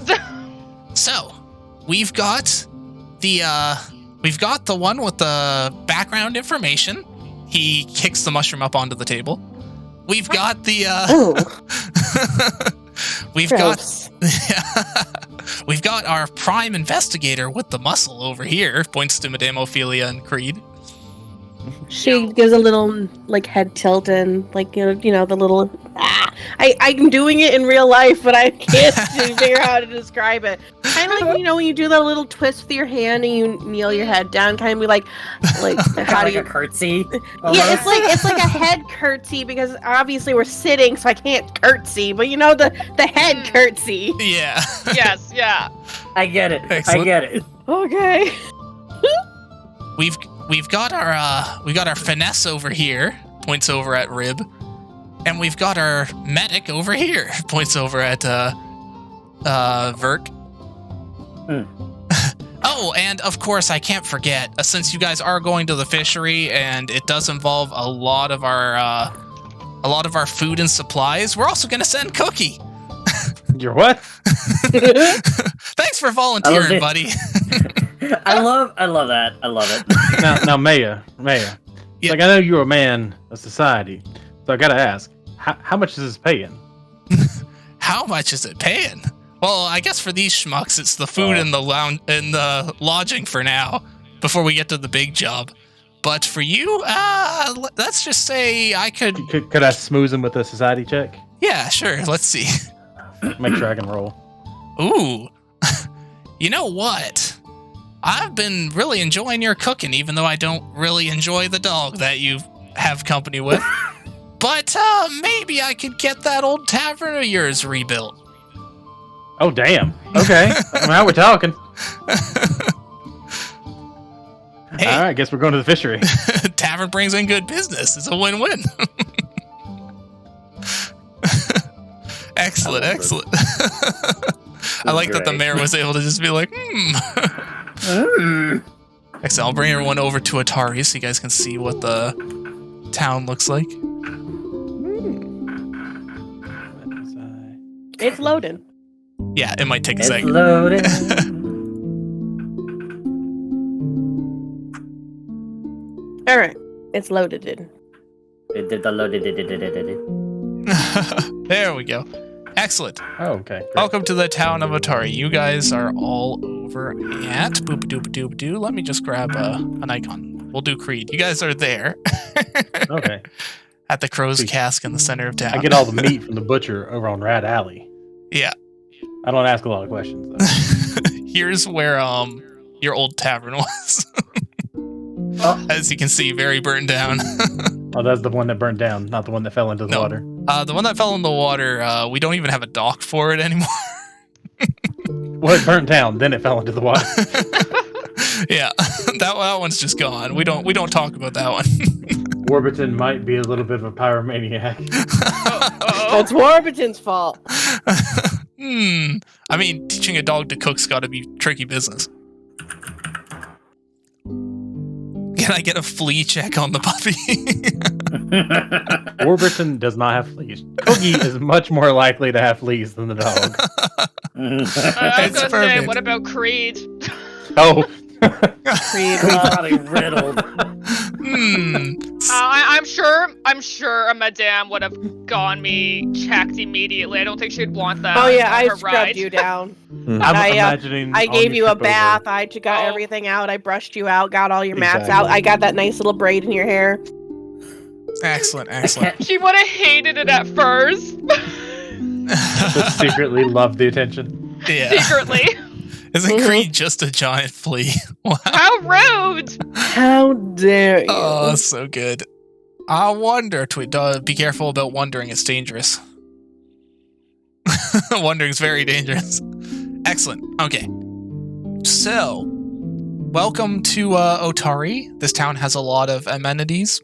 So, we've got the one with the background information. He kicks the mushroom up onto the table. We've got the we've got our prime investigator with the muscle over here. Points to Madame Ophelia and Creed. She gives a little head tilt and the little I'm doing it in real life, but I can't figure out how to describe it. Kind of like when you do that little twist with your hand and you kneel your head down, kind of be like how do you a curtsy? Yeah, it's like a head curtsy because obviously we're sitting, so I can't curtsy. But the head curtsy. Yeah. Yes. Yeah. I get it. Excellent. I get it. Okay. We've got our finesse over here. Points over at Rib. And we've got our medic over here. Points over at Verk. Oh, and of course I can't forget, since you guys are going to the fishery and it does involve a lot of our food and supplies, we're also gonna send Cookie. You're what? Thanks for volunteering, buddy. I love that. I love it. Now, Maya. Yeah. I know you're a man of society, so I gotta ask, how much is this paying? How much is it paying? Well, I guess for these schmucks, it's the food and the lounge and the lodging for now, before we get to the big job. But for you, let's just say I could. Could I smooth him with a society check? Yeah, sure. Let's see. Make sure I can roll. Ooh. You know what? I've been really enjoying your cooking, even though I don't really enjoy the dog that you have company with. But maybe I could get that old tavern of yours rebuilt. Oh, damn. Okay. Now we're talking. Hey. All right, guess we're going to the fishery. Tavern brings in good business. It's a win-win. Excellent, excellent. I like that the mayor was able to just be like, Excellent. I'll bring everyone over to Otari so you guys can see what the town looks like. It's loading. Yeah, it might take a It's second. loaded. All right, it's loaded. It did the loaded. There we go. Excellent. Oh, okay. Great. Welcome to the town of Otari. You guys are all over at boop-a-doop-a-doop-a-doo. Let me just grab an icon. We'll do Creed. You guys are there. Okay. At the Crow's Cask in the center of town. I get all the meat from the butcher over on Rat Alley. Yeah. I don't ask a lot of questions, though. Here's where your old tavern was. Oh. As you can see, very burnt down. Oh, that's the one that burned down, not the one that fell into the No. water. The one that fell in the water, we don't even have a dock for it anymore. Well, it burnt down, then it fell into the water. Yeah, that one's just gone. We don't talk about that one. Warburton might be a little bit of a pyromaniac. That's Warburton's fault. I mean, teaching a dog to cook's got to be tricky business. Can I get a flea check on the puppy? Warburton does not have fleas. Cookie is much more likely to have fleas than the dog. I was It's gonna say, perfect. what about Creed? Oh. Creed, Probably riddled. I'm sure a madame would have gone me checked immediately. I don't think she'd want that. Oh yeah, on I her scrubbed ride. you down. I'm I imagining. I on gave your you a trip over- bath. I got Oh. everything out. I brushed you out. Got all your mats Exactly. out. I got that nice little braid in your hair. Excellent, excellent. She would have hated it at first, But secretly loved the attention. Yeah. secretly. Isn't Creed just a giant flea? Wow. How rude! How dare you? Oh, so good. I wonder, be careful about wondering. It's dangerous. Wondering's very dangerous. Excellent. Okay. So, welcome to Otari. This town has a lot of amenities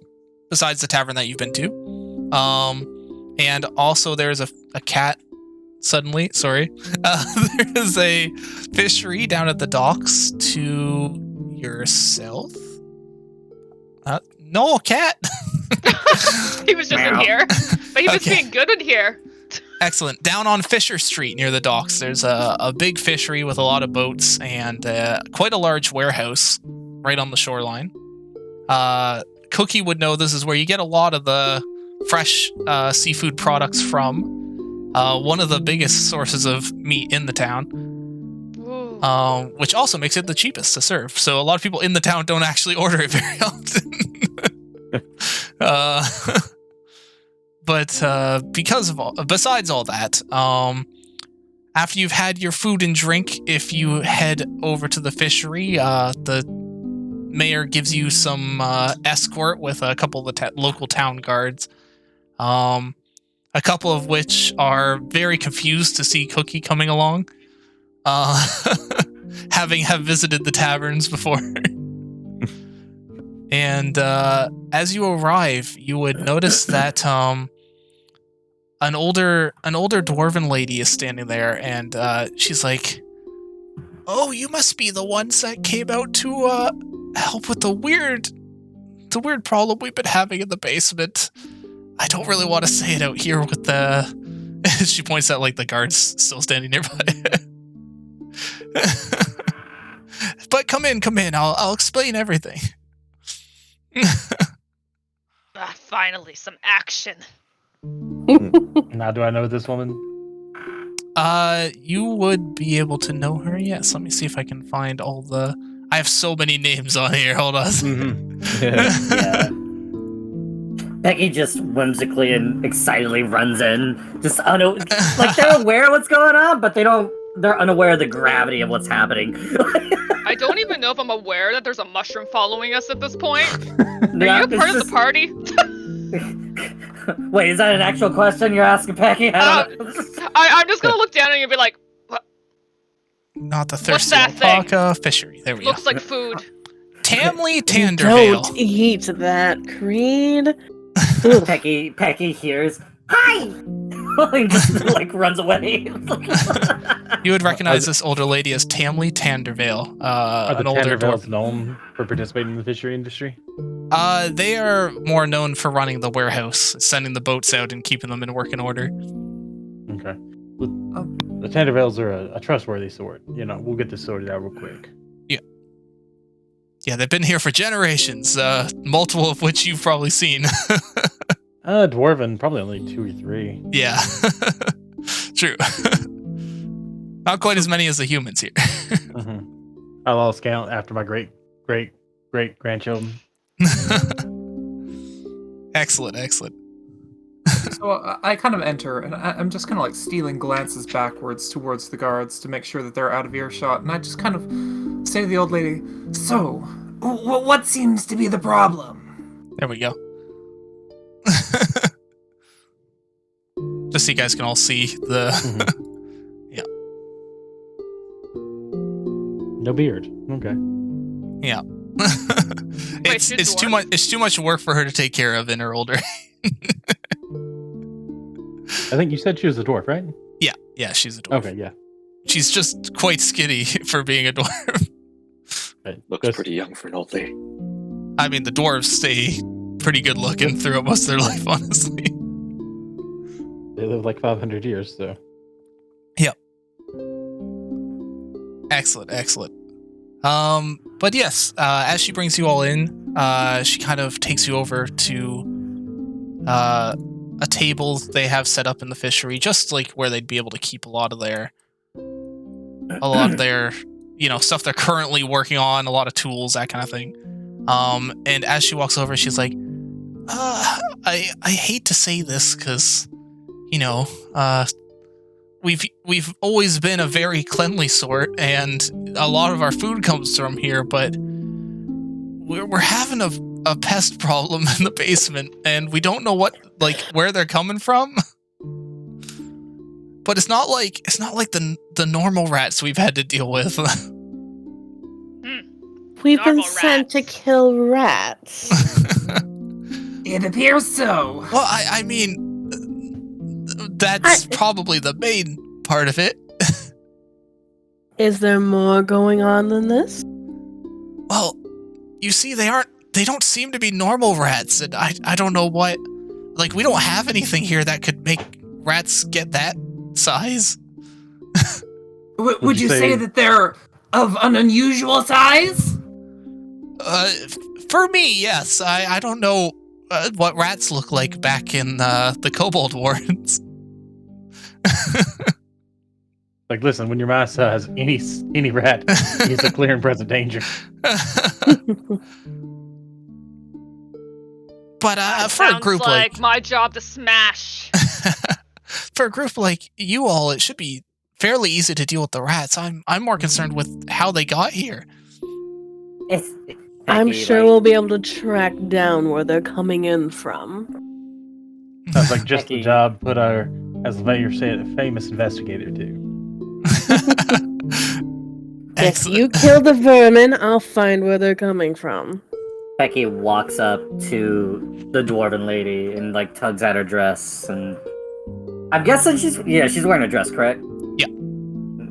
besides the tavern that you've been to. And also there's a cat. Suddenly, sorry. There is a fishery down at the docks to your south. No, a cat. He was just in Meow. here, but he was Okay. being good in here. Excellent. Down on Fisher Street near the docks, there's a big fishery with a lot of boats and quite a large warehouse right on the shoreline. Cookie would know this is where you get a lot of the fresh seafood products from. One of the biggest sources of meat in the town, Ooh. which also makes it the cheapest to serve. So a lot of people in the town don't actually order it very often. But besides all that, after you've had your food and drink, if you head over to the fishery, the mayor gives you some escort with a couple of the local town guards. A couple of which are very confused to see Cookie coming along, having visited the taverns before. And as you arrive, you would notice that an older dwarven lady is standing there, and she's like, "Oh, you must be the ones that came out to help with the weird problem we've been having in the basement. I don't really want to say it out here with the..." She points at like the guards still standing nearby. But come in. I'll explain everything. Finally, some action. Now, do I know this woman? You would be able to know her. Yes. Let me see if I can find all the. I have so many names on here. Hold on. Mm-hmm. Yeah. Becky just whimsically and excitedly runs in. Just, I don't know, like they're aware of what's going on, but they don't they're unaware of the gravity of what's happening. I don't even know if I'm aware that there's a mushroom following us at this point. Yeah, Are you a it's part of just- the party? Wait, is that an actual question you're asking, Pecky? I don't know. I'm just gonna look down at you and be like, Not the What's thirsty that thing? alpaca fishery. There we looks go. like food. Tamley You Tandervale. don't eat that, Creed. Ugh. Pecky hears, "Hi!" and just like runs away. You would recognize this older lady as Tamley Tandervale, Are the an older Tandervales dwarf. known for participating in the fishery industry? They are more known for running the warehouse, sending the boats out and keeping them in working order. Okay. The Tandervales are a trustworthy sort. You know, we'll get this sorted out real quick. Yeah, they've been here for generations, multiple of which you've probably seen. Dwarven, probably only 2 or 3. Yeah. True. Not quite as many as the humans here. Mm-hmm. I lost count after my great grandchildren. Excellent. So I kind of enter, and I'm just kind of like stealing glances backwards towards the guards to make sure that they're out of earshot, and I just kind of say to the old lady, So, what seems to be the problem? There we go. Just so you guys can all see the... No beard. Okay. Yeah. she's it's too dwarf? much. It's too much work for her to take care of in her older. I think you said she was a dwarf, right? Yeah, she's a dwarf. Okay, yeah. She's just quite skinny for being a dwarf. Okay. Looks pretty young for an old lady. I mean, the dwarves stay pretty good looking throughout most of their life, honestly. They live like 500 years, so. Excellent. But yes, as she brings you all in, she kind of takes you over to a table they have set up in the fishery, just like where they'd be able to keep a lot of their, stuff they're currently working on, a lot of tools, that kind of thing. And as she walks over, she's like, I hate to say this because, we've always been a very cleanly sort, and a lot of our food comes from here, but we're having a pest problem in the basement, and we don't know where they're coming from. But it's not like the normal rats we've had to deal with. We've been Normal sent to rats. kill rats. It appears so. Well, I mean, that's probably the main part of it. Is there more going on than this? Well, you see, they don't seem to be normal rats, and I don't know what, we don't have anything here that could make rats get that size. Would you say that they're of an unusual size? For me, yes. I don't know what rats look like back in the Kobold Wars. Listen, when your master has any rat, he's a clear and present danger. But for a Sounds group like my job to smash. for a group like you all, it should be fairly easy to deal with the rats. I'm more concerned with how they got here. I'm sure we'll be able to track down where they're coming in from. Sounds like just the Becky. job put our, as the mayor said, famous investigator to. If you kill the vermin, I'll find where they're coming from. Becky walks up to the dwarven lady and tugs at her dress, and I'm guessing she's wearing a dress, correct? Yeah.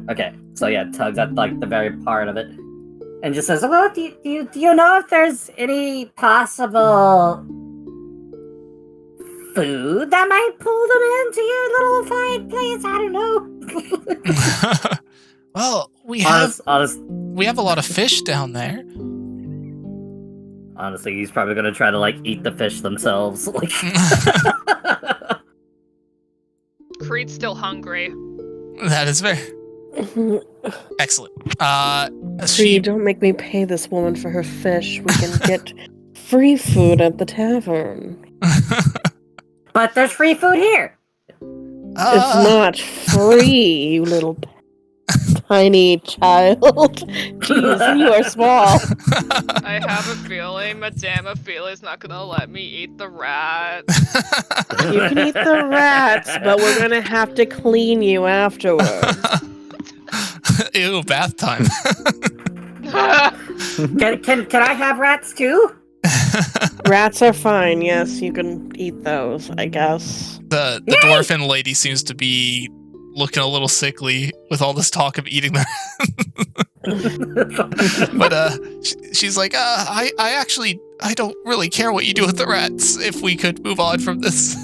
Okay, so tugs at the very part of it, and just says, "Well, do you know if there's any possible food that might pull them into your little fine place? I don't know." Well, we have Honest, a lot of fish down there. honestly, he's probably gonna try to eat the fish themselves. Creed's still hungry. That is very excellent. Creed, don't make me pay this woman for her fish. We can get free food at the tavern. But there's free food here. It's not free, you little... tiny child. Jeez, you are small. I have a feeling Madame Ophelia's not gonna let me eat the rats. You can eat the rats, but we're gonna have to clean you afterwards. Ew, bath time. Can I have rats too? Rats are fine, yes, you can eat those, I guess. The dwarfen lady seems to be looking a little sickly with all this talk of eating them. But she's like, I actually don't really care what you do with the rats. If we could move on from this.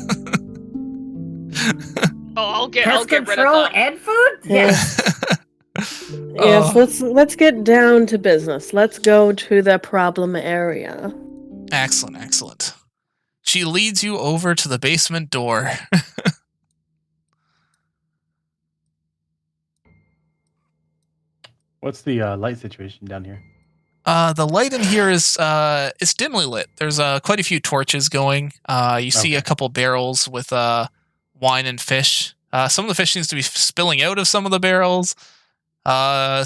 I'll get Pest rid of control them. and food? Yes. Yes, let's get down to business. Let's go to the problem area. Excellent. She leads you over to the basement door. What's the light situation down here? The light in here is it's dimly lit. There's quite a few torches going. You see a couple barrels with wine and fish. Some of the fish seems to be spilling out of some of the barrels.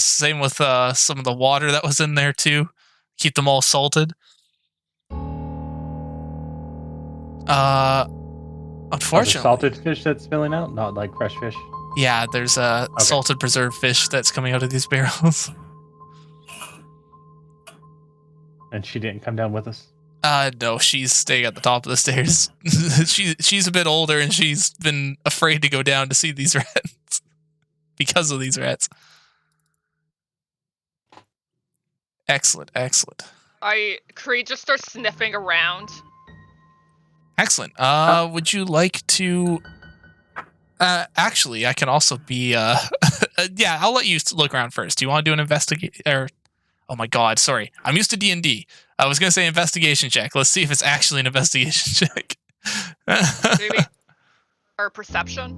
Same with some of the water that was in there too. Keep them all salted. Unfortunately, Salted fish that's spilling out, not like fresh fish. yeah, there's salted preserved fish that's coming out of these barrels. And she didn't come down with us. No, she's staying at the top of the stairs. She's a bit older and she's been afraid to go down to see these rats because of these rats. Excellent. Creed just starts sniffing around. Excellent. Would you like to? Actually, I can also be. Yeah, I'll let you look around first. Do you want to do an investigate? Or, oh my God, sorry. I'm used to D&D. I was gonna say investigation check. Let's see if it's actually an investigation check. Maybe. Or perception.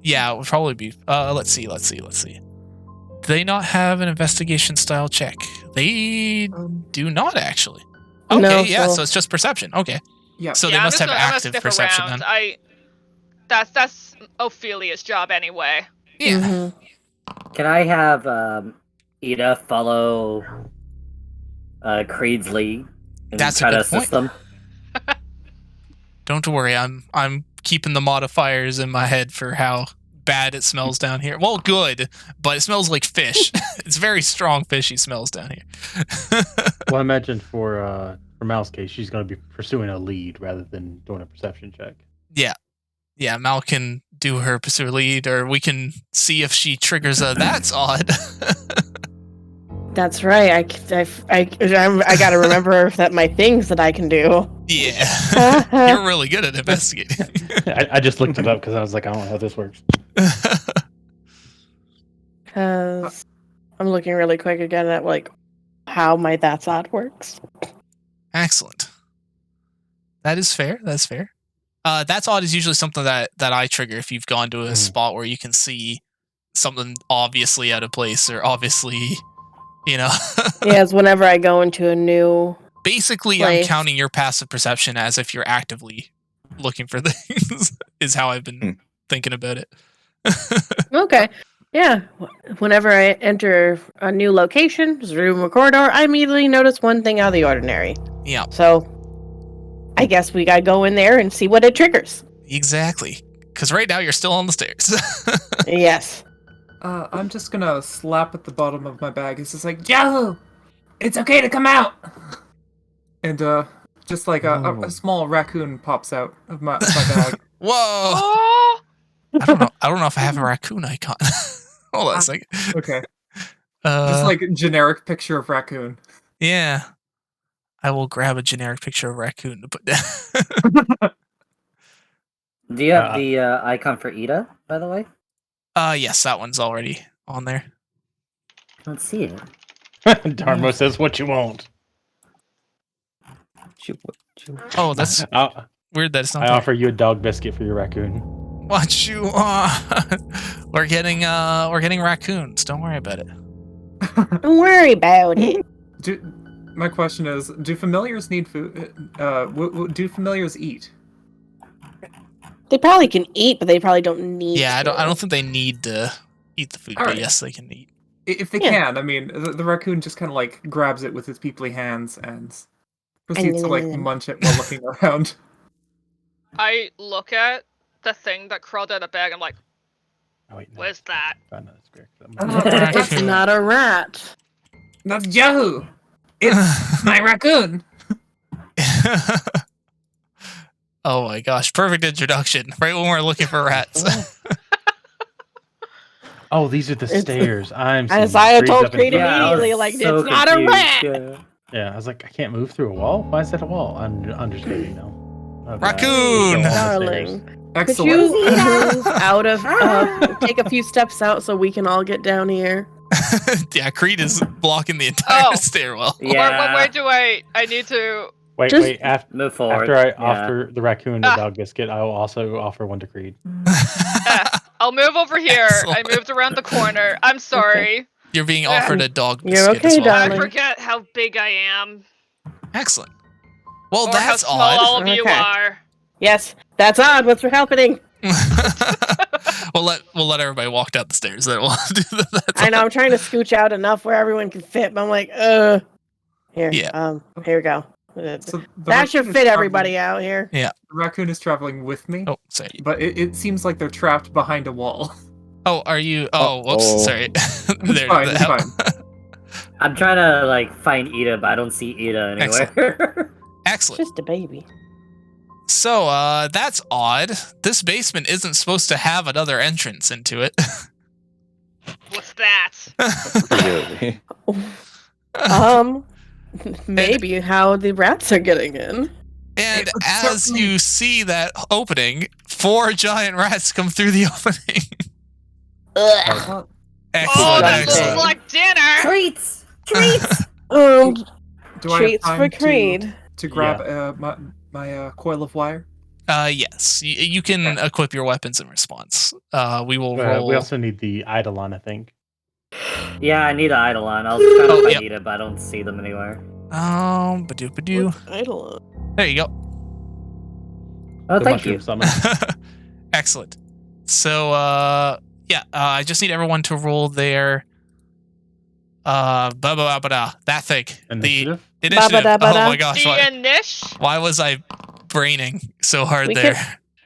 Yeah, it would probably be. Let's see. Do they not have an investigation style check? They do not actually. Okay, No, yeah, so- so it's just perception. Okay. Yeah. So they I'm must just have gonna active sniff perception around. then. That's Ophelia's job anyway. Yeah. Mhm. Can I have Ida follow Creed's lead and That's a try to good assist point. them? Don't worry, I'm keeping the modifiers in my head for how bad it smells down here. Well, good, but it smells like fish. It's very strong fishy smells down here. Well, I imagine for Mal's case, she's going to be pursuing a lead rather than doing a perception check. Yeah, Mal can do her pursue lead, or we can see if she triggers a that's odd. That's right. I gotta remember that my things that I can do. Yeah. You're really good at investigating. I just looked it up because I was like, I don't know how this works. Because I'm looking really quick again at like how my that's odd works. Excellent. That is fair. That's fair. That's odd is usually something that I trigger if you've gone to a spot where you can see something obviously out of place or obviously, Yes, whenever I go into a new Basically, place. I'm counting your passive perception as if you're actively looking for things, is how I've been thinking about it. Okay. Yeah. Whenever I enter a new location, just a room or corridor, I immediately notice one thing out of the ordinary. Yeah, So I guess we gotta go in there and see what it triggers. exactly. Because right now you're still on the stairs. Yes. I'm just gonna slap at the bottom of my bag. It's just like, Yahoo! It's okay to come out. and just like a small raccoon pops out of my bag. Whoa! Oh! I don't know if I have a raccoon icon. Hold on a second. Okay, just like generic picture of raccoon. Yeah. I will grab a generic picture of raccoon to put down. Do you have the icon for Ida, by the way? Yes, that one's already on there. Let's see it. Darmo says, "What you want?" Oh, that's weird that it's not I there. offer you a dog biscuit for your raccoon. What you want? We're getting raccoons. Don't worry about it. Don't worry about it. My question is, do familiars need food? Do familiars eat? They probably can eat, but they probably don't need Yeah, I to. don't think they need to eat the food, All but right. yes, they can eat. If they Yeah. can, I mean, the raccoon just kind of like grabs it with his peeply hands and proceeds to like munch it while looking around. I look at the thing that crawled out of the bag. I'm like, Oh, wait, no, what is that? found another square, 'cause I'm Oh, gonna- It's not a rat. That's Yahoo! It's my raccoon! Oh my gosh, perfect introduction. Right when we're looking for rats. Oh, these are the It's- stairs. I'm As seeing I had trees told up in Creed front. Yeah, I was immediately, like, so it's not a confused, rat! yeah. Yeah, I was like, I can't move through a wall? Why is that a wall? I'm understanding now. Okay. Raccoon! Go on the stairs. Darling. Could Excellent. you move out of, take a few steps out so we can all get down here? Yeah, Creed is blocking the entire Oh. stairwell. Yeah. Where do I need to? Wait, Just- wait. Move forward. After I yeah. offer the raccoon a Ah. dog biscuit, I will also offer one to Creed. I'll move over here. Excellent. I moved around the corner. I'm sorry. You're being offered a dog You're biscuit as okay, well. I darling. forget how big I am. Excellent. Well, Or that's how small all odd. of you Okay. are. Yes, that's odd. What's happening? we'll let everybody walk down the stairs. Then we'll do that. I know, I'm trying to scooch out enough where everyone can fit, but I'm like, Here, Yeah. here we go. So the That should raccoon is fit traveling- everybody out here. The raccoon is traveling with me, Oh, sorry. but it seems like they're trapped behind a wall. Oh, are you? Oh, whoops. Oh. Sorry. It's fine. It's fine. I'm trying to like find Ida, but I don't see Ida anywhere. It's Excellent. just a baby. So, that's odd. This basement isn't supposed to have another entrance into it. What's that? Really? Maybe how the rats are getting in. And It would as certainly- you see that opening, 4 giant rats come through the opening. Ugh. Excellent, Oh, that excellent. looks like dinner. Treats! Treats! Do I have Treats time for Creed. to grab my coil of wire? Yes, you can equip your weapons in response. We will roll. We also need the Eidolon, I think. Yeah, I need an Eidolon. I was trying to find yep. Ida, but I don't see them anywhere. Badoo. Idle. There you go. Oh, The thank mushroom you. summon. Excellent. So, I just need everyone to roll their that thing. Initiative? The initiative. Ba-ba-da-ba-da. Oh my gosh, The why, Inish. why was I braining so hard We there?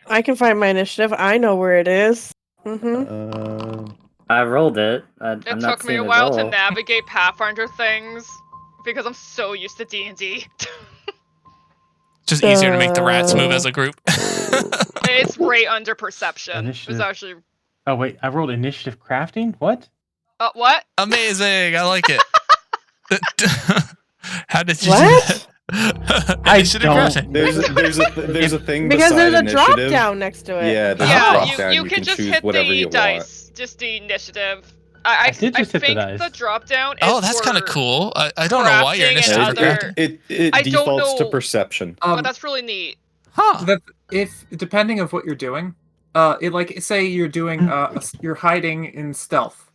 I can find my initiative. I know where it is. Mm-hmm. I rolled it. I'm It not took me seeing a it while to roll. navigate Pathfinder things because I'm so used to D&D. Just easier to make the rats move as a group. It's right under perception. Initiative. It's actually Oh, wait. I rolled initiative crafting? What? what? Amazing. I like it. How did you What? do that? I Initiative don't- crafting. There's a thing Because beside there's a drop initiative. down next to it. Yeah, there's Yeah, a drop down. you can just choose hit whatever the you dice. Just the initiative. I did just hit the think dice. the drop down. Oh, that's kind of cool. I don't know why your crafting and initiative. want. other- It I don't defaults to know- perception. but that's really neat. Huh. That if depending of what you're doing, it like say you're doing you're hiding in stealth.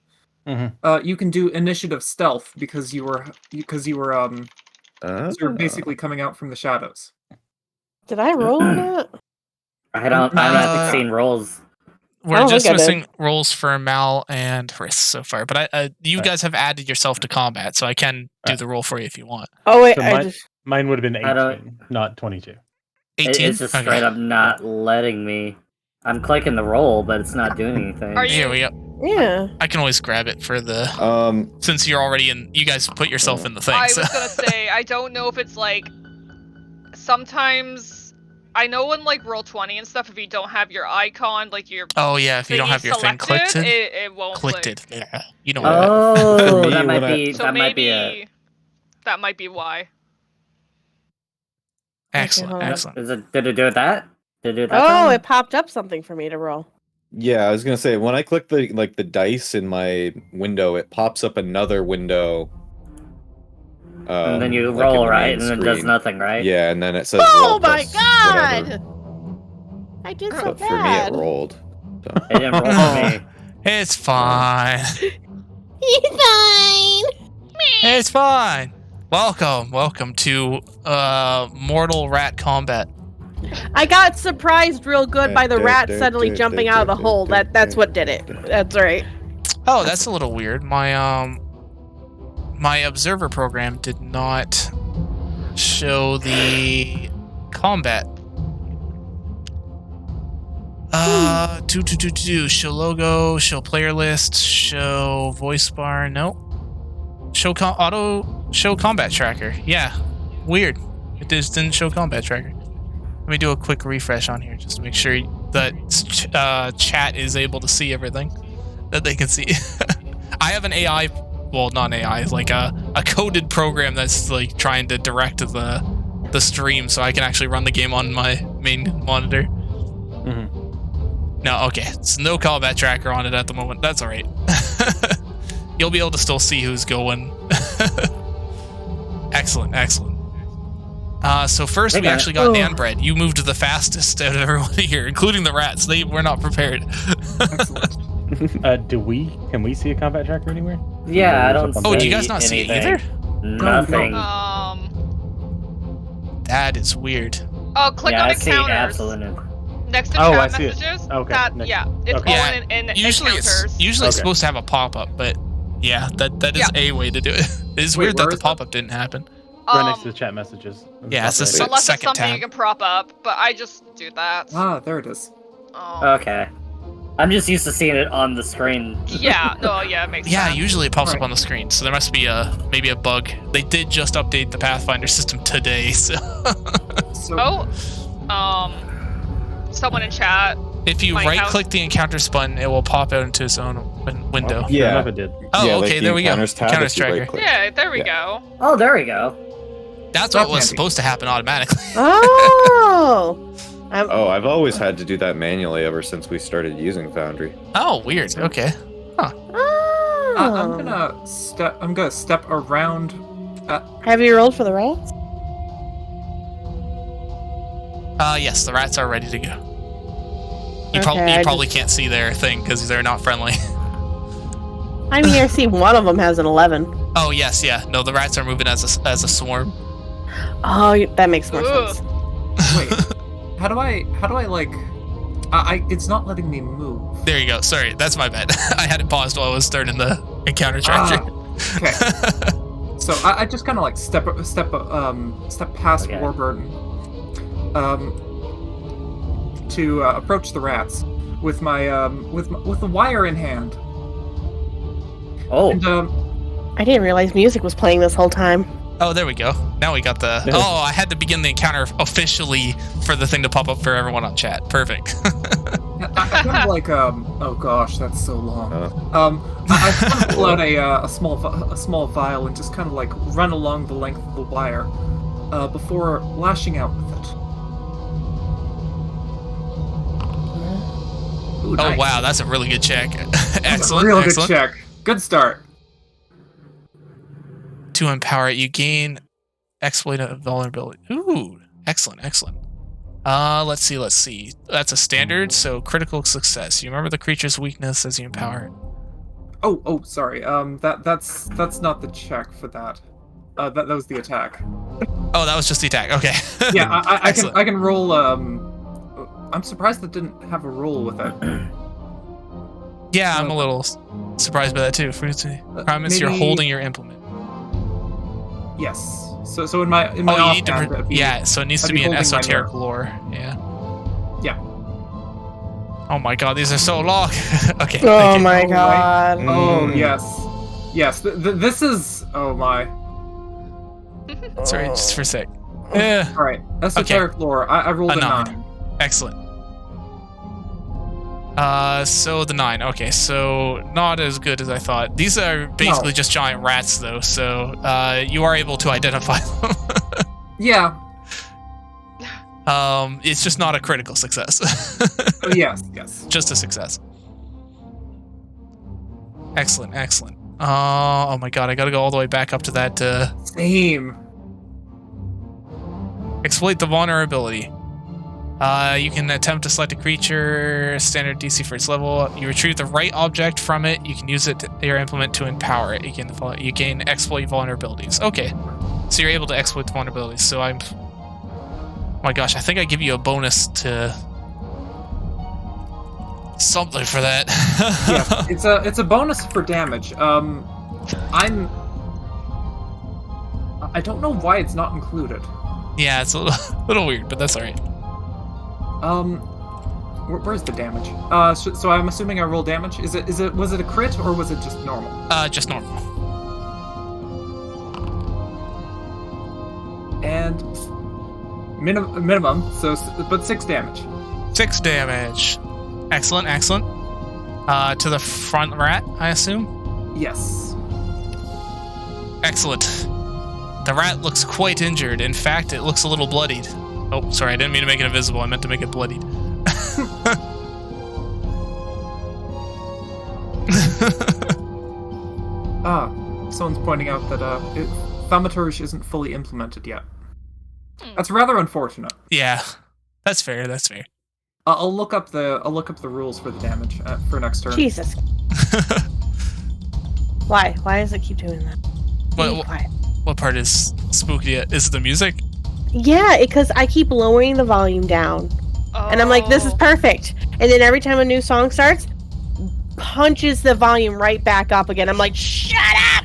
Mhm. You can do initiative stealth because you were you're basically coming out from the shadows. Did I roll on it? I'm not seeing rolls. We're don't just think I did. missing rolls for Mal and Riss so far, but you guys have added yourself to combat, so I can do the roll for you if you want. Oh wait, So I my- just Mine would have been I don't- 18, not 22. 18. It's just Okay. straight up not letting me. I'm clicking the roll, but it's not doing anything. Are you- Here we go. yeah. I can always grab it for the Um, since you're already in. You guys put yourself in the thing. I So. was gonna say I don't know if it's like sometimes I know in like Roll20 and stuff if you don't have your icon like your Oh yeah, if you don't thingy have your thing selected, clicked, it won't clicked click. it. Yeah, you know what? Oh, me, that might when I- be. So that might maybe be it. that might be why. Excellent, hold on. excellent. Did it do that? Did it do that? Oh, time? it popped up something for me to roll. yeah, I was gonna say when I click the dice in my window, it pops up another window. And then you like in roll the right, main and it does screen. nothing, right? Yeah, and then it says. Oh roll my plus god! whatever. I did so But for me, bad. it rolled. So. It didn't roll for me. It's fine. He's fine. It's fine. Welcome to Mortal Rat Combat. I got surprised real good by the rat suddenly jumping out of the hole. That's what did it. That's right. Oh, that's a little weird. My observer program did not show the combat. Show logo, show player list, show voice bar. Nope. Show show combat tracker. Yeah, weird. It just didn't show combat tracker. Let me do a quick refresh on here just to make sure that chat is able to see everything that they can see. I have an AI, well, not an AI, like a coded program that's like trying to direct the stream so I can actually run the game on my main monitor. Mm-hmm. No, okay. It's no combat tracker on it at the moment. That's all right. You'll be able to still see who's going. Excellent, excellent. So first we actually got Nanbread. You moved the fastest out of everyone here, including the rats. They were not prepared. Excellent. Can we see a combat tracker anywhere? Yeah, I don't see Oh, do you guys not see it either? Nothing. That is weird. Oh, click Yeah, on I see encounters. absolutely. Next to Oh, I chat see it. messages. Okay, That, next- yeah, it's okay. all Yeah, in usually encounters. it's Okay. supposed to have a pop-up, but yeah, that is a way to do it. It is Wait, weird that where the is that? pop-up didn't happen. Right next to the chat messages. Yeah, it's the Top right. Unless it's second something tab. you can prop up, but I just do that. There it is. Okay. I'm just used to seeing it on the screen. Yeah, no, yeah, it makes Yeah, sense. usually it pops up Right. on the screen, so there must be maybe a bug. They did just update the Pathfinder system today, so So, Someone in chat. if you My right-click the encounters button, it will pop out into its own window. Sure enough, it did. Oh, Yeah, okay, like there we go. Encounters tab, Encounters if you tracker. right-click. Yeah, there we Yeah. go. Oh, there we go. That's That's what was handy. supposed to happen automatically. Oh. Oh, I've always had to do that manually ever since we started using Foundry. Oh, weird. Okay. Oh. I'm gonna step around. Have you rolled for the rats? Yes, the rats are ready to go. You, Okay, you I probably can't see their thing because they're not friendly. I mean, I see one of them has an 11. Oh, yes, yeah. No, the rats are moving as a swarm. Oh, that makes more Ugh. sense. Wait, how do I like? It's not letting me move. There you go. Sorry, that's my bad. I had it paused while I was starting the encounter tracker. Okay. So I just kind of like step past Okay. Warburton, to approach the rats with my with the wire in hand. Oh, And I didn't realize music was playing this whole time. Oh, there we go. Now we got the... Oh, I had to begin the encounter officially for the thing to pop up for everyone on chat. Perfect. I kind of like oh gosh, that's so long. Oh. I kind of pull out a small vial and just kind of like run along the length of the wire, before lashing out with it. Ooh, Oh, nice. wow. That's a really good check. That's Excellent. a real excellent. good check. Good start. To empower it, you gain exploit of vulnerability. Ooh, excellent, excellent. Let's see. That's a standard, so critical success. You remember the creature's weakness as you empower it. Oh, sorry. That's not the check for that. That was the attack. Oh, that was just the attack. Okay. Yeah, I Excellent. can roll. I'm surprised that didn't have a roll with it. Yeah, I'm a little surprised by that too. Promise you're maybe- holding your implement. Yes. So in my Oh, you off need to. hand, it'd be- Yeah, so it needs I'd to be be an holding my esoteric lore. Yeah. Yeah. Oh my god, these are so long. Okay. Oh thank you. my Oh, god. Oh Mm. yes. This is. Oh my. Sorry, just for a sec. Yeah. All right. Esoteric lore. I rolled A a nine. 9. Excellent. So the 9. Okay, so not as good as I thought. These are basically just giant rats, though. So you are able to identify them. Yeah. It's just not a critical success. Oh, yes. Just a success. Excellent. Oh my god, I gotta go all the way back up to that. Same. Exploit the vulnerability. You can attempt to select a creature, standard DC for its level. You retrieve the right object from it. You can use it your implement to empower it. You gain exploit vulnerabilities. Okay, so you're able to exploit the vulnerabilities. So I'm. Oh my gosh, I think I give you a bonus to Something for that. Yes, it's a bonus for damage. I don't know why it's not included. Yeah, it's a little weird, but that's all right. Where's the damage? So I'm assuming I roll damage. Was it a crit or was it just normal? Just normal. And minimum. But 6 damage. 6 damage. Excellent. To the front rat, I assume. Yes. Excellent. The rat looks quite injured. In fact, it looks a little bloodied. Oh, sorry, I didn't mean to make it invisible. I meant to make it bloodied. Someone's pointing out that Thaumaturge isn't fully implemented yet. That's rather unfortunate. Yeah, that's fair. I'll look up the rules for the damage for next turn. Jesus. Why? Why does it keep doing that? Be quiet. What part is spooky? Is it the music? Yeah, because I keep lowering the volume down. And I'm like, this is perfect. And then every time a new song starts, punches the volume right back up again. I'm like, shut up!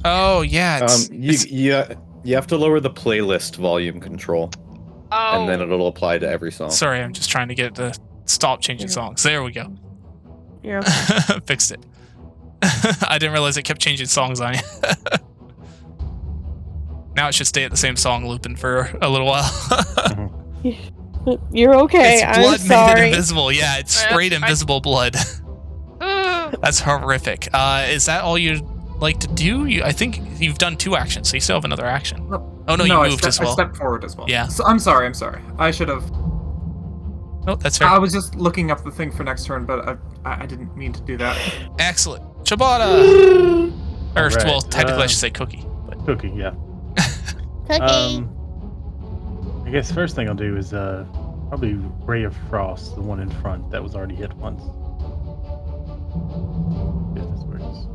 Oh, yeah. You have to lower the playlist volume control. Oh. And then it'll apply to every song. Sorry, I'm just trying to get it to stop changing songs. There we go. Yeah. Fixed it. I didn't realize it kept changing songs on you. Now it should stay at the same song looping for a little while. You're okay. It's blood I'm made it sorry. invisible. Yeah, it's straight invisible blood. That's horrific. Is that all you'd like to do? I think you've done 2 actions, so you still have another action. Oh no, you moved as well. I stepped forward as well. Yeah. So, I'm sorry. I should have. Oh, that's fair. I was just looking up the thing for next turn, but I didn't mean to do that. Excellent. Ciabatta! Or, All right, well, technically I should say cookie. But... Cookie, yeah. Cookie. I guess first thing I'll do is probably Ray of Frost, the one in front that was already hit once. If this works.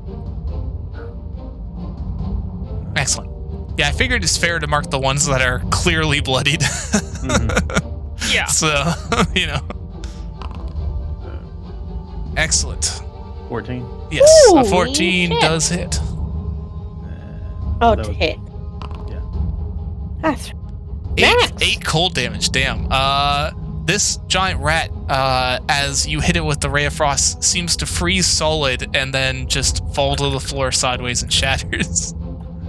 Excellent. Yeah, I figured it's fair to mark the ones that are clearly bloodied. Mm-hmm. Yeah. So, you know. Excellent. 14. Yes, a Ooh, 14 shit. does hit. Oh, that to was- hit. Yeah. That's 8 Max. cold damage, damn. This giant rat, as you hit it with the Ray of Frost, seems to freeze solid and then just fall to the floor sideways and shatters.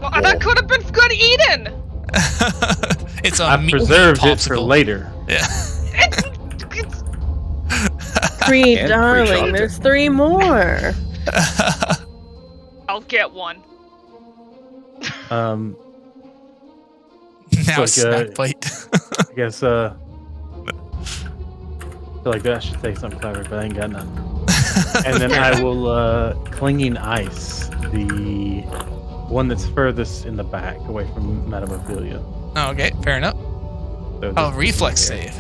Well, that could have been good eating. It's a I meat preserved it for popsicle. later. Yeah. It's 3, And darling. pre-chopped There's 3 more. I'll get one. Now like, snack bite. I guess feel like that should say something clever, but I ain't got none. And then I will clinging ice, the one that's furthest in the back, away from Madame Ophelia. Oh, okay, fair enough. So Oh, this- reflex yeah. save.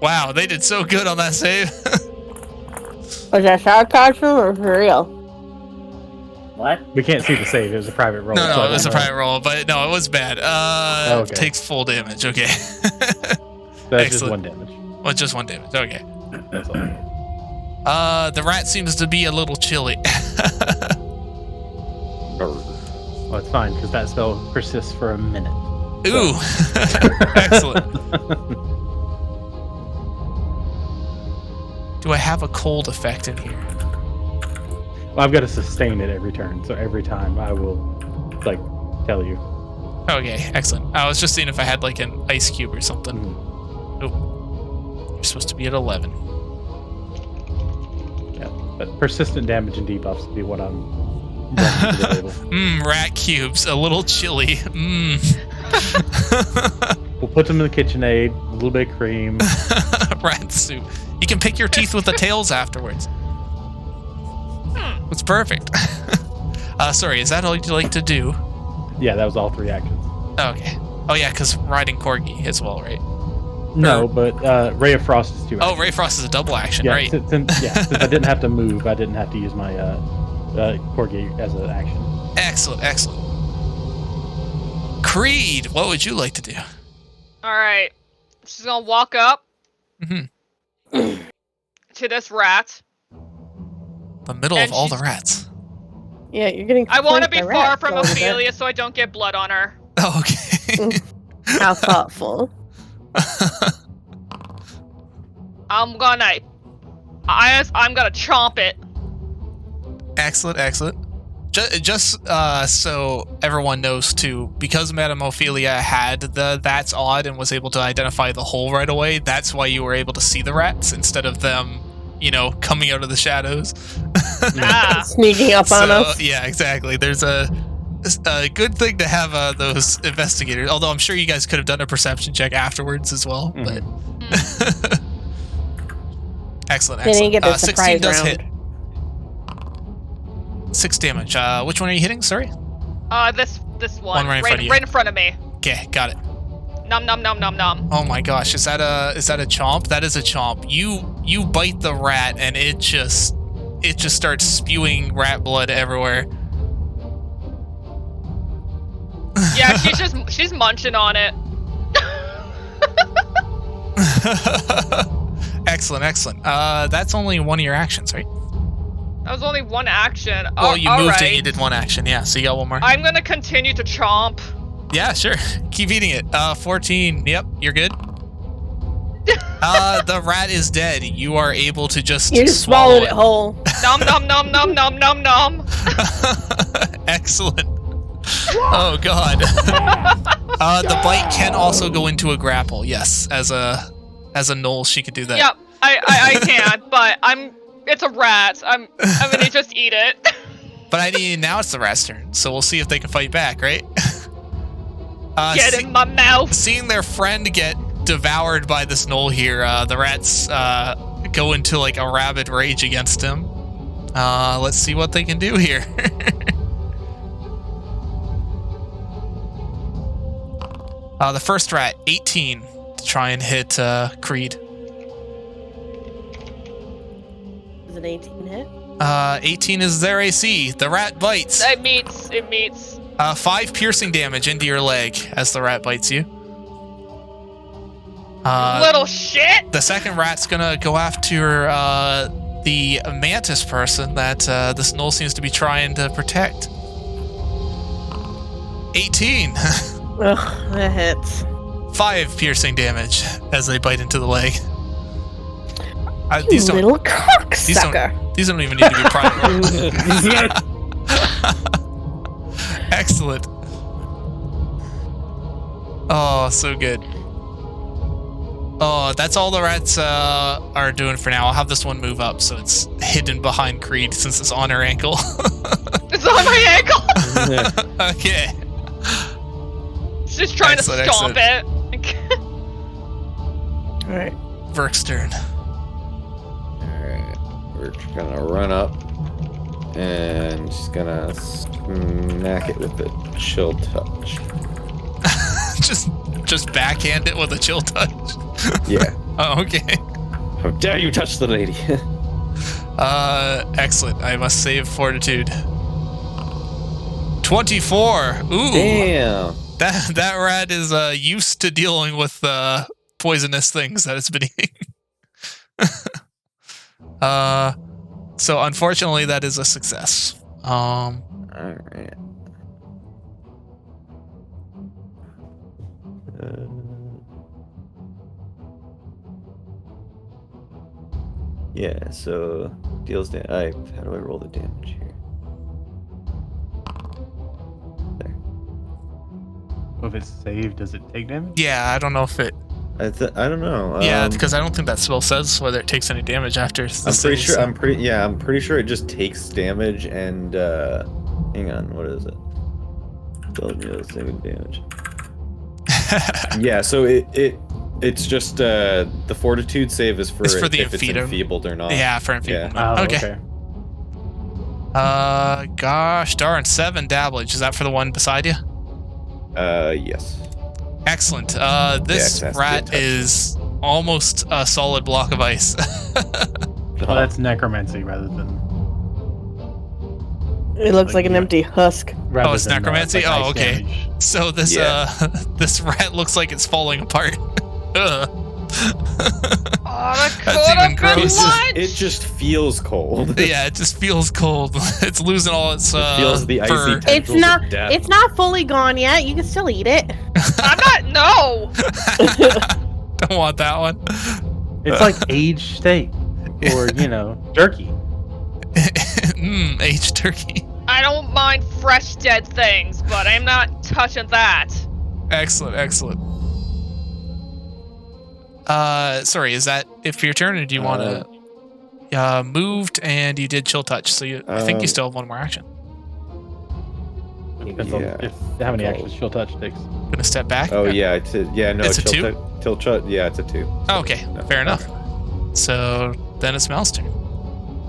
Wow, they did so good on that save. Was that sarcasm or for real? What? We can't see the save. It was a private roll. so No, I it was a don't know. private roll, but no, it was bad. Okay. Takes full damage. Okay. That's just Excellent. 1 damage. Well, just 1 damage. Okay. That's all. The rat seems to be a little chilly. Well, it's fine because that spell persists for a minute. Ooh, excellent. Do I have a cold effect in here? Well, I've got to sustain it every turn, so every time I will, like, tell you. Okay, excellent. I was just seeing if I had like an ice cube or something. Mhm. Oh, you're supposed to be at 11. Yeah, but persistent damage and debuffs will be what I'm bringing to the table. Rat cubes, a little chilly. We'll put them in the KitchenAid, a little bit of cream. Rat soup. You can pick your teeth with the tails afterwards. It's perfect. Sorry, is that all you'd like to do? Yeah, that was all 3 actions. Okay. Oh yeah, because riding corgi as well, right? No, but Ray of Frost is 2 Oh, actions. Ray Frost is a double action, Yeah, right? since I didn't have to move, I didn't have to use my Corgi as an action. Excellent, excellent. Creed, what would you like to do? Alright. She's gonna walk up Mm-hmm. to this rat. The middle And of all the she's- rats. Yeah, you're getting. I want to flanked be by far rats from a little bit. Ophelia so I don't get blood on her. Oh, okay. How thoughtful. I'm gonna chomp it. Excellent, excellent. Just so everyone knows too, because Madame Ophelia had the "that's odd" and was able to identify the hole right away, that's why you were able to see the rats instead of them, coming out of the shadows. Ah. Sneaking up on us. Yeah, exactly. There's a good thing to have those investigators. Although I'm sure you guys could have done a perception check afterwards as well. But excellent, They didn't excellent. get their 16 surprise does round. hit. 6 damage. Which one are you hitting? Sorry. This one. One right in front of you. Right in front of me. Okay, got it. Nom nom nom nom nom. Oh my gosh, is that a chomp? That is a chomp. You bite the rat and it just starts spewing rat blood everywhere. Yeah, she's munching on it. Excellent, excellent. That's only one of your actions, right? That was only one action. Well, you moved alright. and you did one action, yeah. So you got one more. I'm gonna continue to chomp. Yeah, sure. Keep eating it. 14. Yep, you're good. The rat is dead. You are able to just You just swallowed it whole. Nom nom nom nom nom nom nom. Excellent. Oh god. The bite can also go into a grapple. Yes, as a knoll, she could do that. Yep, I can, but it's a rat. I'm gonna just eat it. But I mean, now it's the rat's turn, so we'll see if they can fight back, right? Get in my mouth. Seeing their friend get devoured by this knoll here, the rats go into like a rabid rage against him. Let's see what they can do here. The first rat, 18, to try and hit Creed. Is it 18 hit? 18 is their AC. The rat bites. It meets. 5 piercing damage into your leg as the rat bites you. Little shit. The second rat's gonna go after the mantis person that this knoll seems to be trying to protect. 18. Ugh, that hits. 5 piercing damage as they bite into the leg. You little cocksucker. These don't even need to be private. Excellent. Oh, so good. Oh, that's all the rats are doing for now. I'll have this one move up so it's hidden behind Creed since it's on her ankle. It's on my ankle. Okay. She's just trying to stomp it. Alright. Verk's turn. Alright. We're gonna run up and just gonna smack it with a chill touch. just backhand it with a chill touch. Yeah. Oh, okay. How dare you touch the lady? Excellent. I must save fortitude. 24. Ooh. Damn. That rat is used to dealing with poisonous things that it's been eating. So unfortunately, that is a success. All right. Yeah, so deals damage. How do I roll the damage here? There. If it's saved, does it take damage? Yeah, I don't know if it. I don't know. Yeah, because I don't think that spell says whether it takes any damage after. I'm pretty sure. I'm pretty sure it just takes damage and hang on, what is it? Saving damage. Yeah, so it's just the fortitude save is for, it's for the if it's enfeebled or not. Yeah, for enfeeblement. Yeah. Oh, okay. Gosh darn, 7 dabblage. Is that for the one beside you? Yes. Excellent. This Yeah, rat is almost a solid block of ice. Well, that's necromancy rather than. It looks like an yeah. empty husk. rather it's than, necromancy? like Oh, ice okay. damage. So this Yeah. this rat looks like it's falling apart. Ugh. Oh, that That's could even have been gross. lunch. It just feels cold. Yeah, it just feels cold. It's losing all its It feels the icy fur. tendrils of death. It's not fully gone yet. You can still eat it. I'm not. No. Don't want that one. It's like aged steak or jerky. Aged turkey. I don't mind fresh dead things, but I'm not touching that. Excellent, excellent. Sorry, is that it for your turn, or do you want to? Moved, and you did chill touch, so I think you still have one more action. Depends on how many actions she'll touch takes. Gonna step back. Oh yeah, it's a It's a two? Yeah, it's a 2. Oh, okay, No. fair enough. So then it's Mel's turn.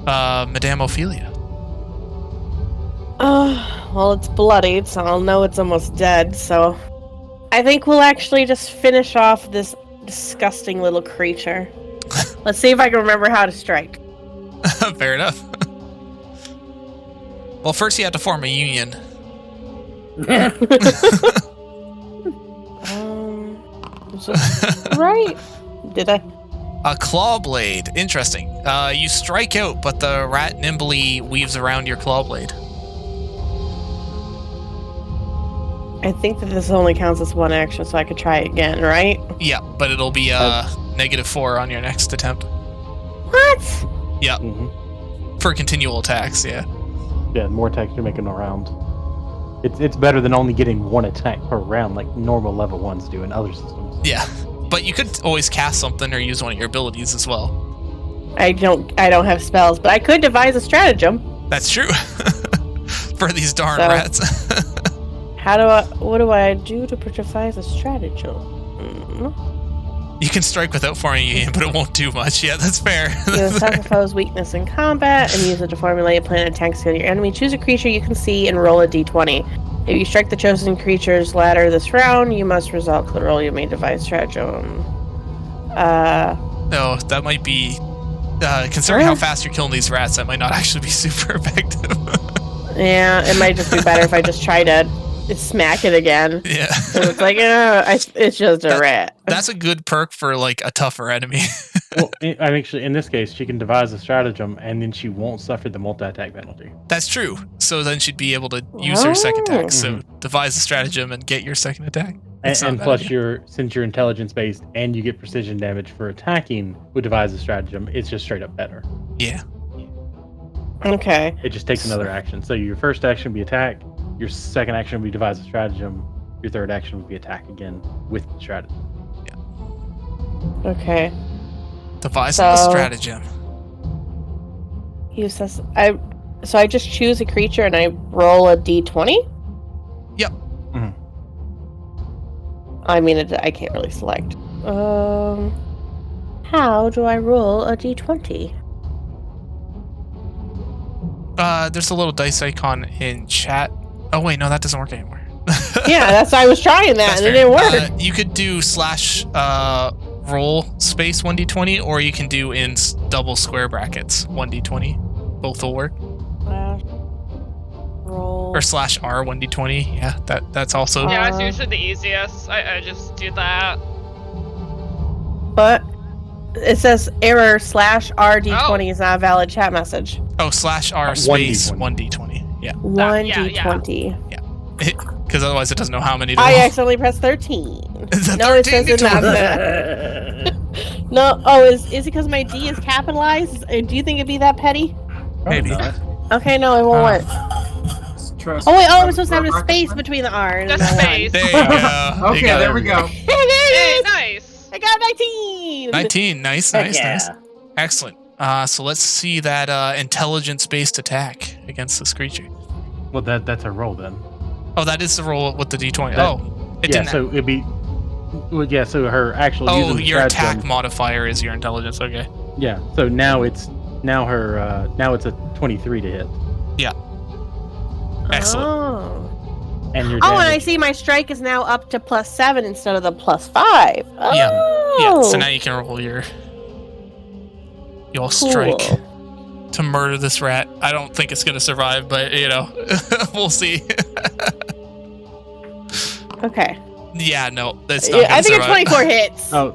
Madame Ophelia. Well, it's bloodied, so I'll know it's almost dead. So I think we'll actually just finish off this disgusting little creature. Let's see if I can remember how to strike. Fair enough. Well, first you have to form a union. Is this right? Did I? A claw blade. Interesting. You strike out, but the rat nimbly weaves around your claw blade. I think that this only counts as one action, so I could try again, right? Yeah, but it'll be -4 on your next attempt. What? Mm-hmm. For continual attacks, yeah. Yeah, more attacks you're making around. It's better than only getting one attack per round like normal level ones do in other systems. Yeah. But you could always cast something or use one of your abilities as well. I don't have spells, but I could devise a stratagem. That's true. For these darn So- rats. What do I do to devise a stratagem? You can strike without forming a union, but it won't do much. Yeah, that's fair. Use a foe's weakness in combat and use it to formulate a plan of attack skill your enemy. Choose a creature you can see and roll a d20. If you strike the chosen creature's ladder this round, you must resolve the roll you may devise stratagem. No, that might be... considering how fast you're killing these rats, that might not actually be super effective. Yeah, it might just be better if I just try to smack it again. Yeah. So it's like, it's just a rat. That's a good perk for, like, a tougher enemy. Well, actually, in this case, she can devise a stratagem, and then she won't suffer the multi-attack penalty. That's true. So then she'd be able to use her second attack. So Mhm. devise a stratagem and get your second attack. It's not And a bad plus, idea. since you're intelligence based and you get precision damage for attacking with devise a stratagem, it's just straight up better. Yeah. Okay. It just takes another action. So your first action would be attack. Your second action would be devise a stratagem. Your third action would be attack again with the stratagem. Okay. Devising a So- stratagem. Use this. So I just choose a creature and I roll a d20? Yep. Mhm. I mean, I can't really select. How do I roll a d20? There's a little dice icon in chat. Oh wait, no, that doesn't work anymore. Yeah, I was trying that That's and it fair. didn't work. You could do / roll space 1d20, or you can do in double square brackets 1d20. Both will work. Roll. Or / R 1d20. Yeah, that's also. Yeah, it's usually the easiest. I just do that. But it says error / RD20 is not a valid chat message. Oh, / R space 1d20. 1d20. Yeah. 1d20. Because otherwise it doesn't know how many to I roll. accidentally pressed 13. Is it No, it 13 says it to not. 12? No. Oh, is it because my D is capitalized? Do you think it'd be that petty? Maybe. Not. Okay, no, it won't work. Trust. Oh wait, I'm supposed to have a space between the R and The the space. There you go. Okay, there we go. There Hey, it is! nice. I got 19! 19. Nice, Heck nice, nice. yeah. Excellent. So let's see that intelligence-based attack against this creature. Well, that's a roll then. Oh, that is the roll with the d20. That- Oh, it Yeah, didn't. so it'd be. Well, yeah, so her actual. Oh, using the your stratagem- attack modifier is your intelligence. Okay. Yeah, so now it's a 23 to hit, Excellent. Oh. and your Oh, and I damage. see my strike is now up to +7 instead of the +5. Oh. Yeah. So now you can roll your strike. Cool. to murder this rat. I don't think it's gonna survive, but we'll see. Okay. Yeah, no, that's not. I think survive. it's 24 hits. Oh,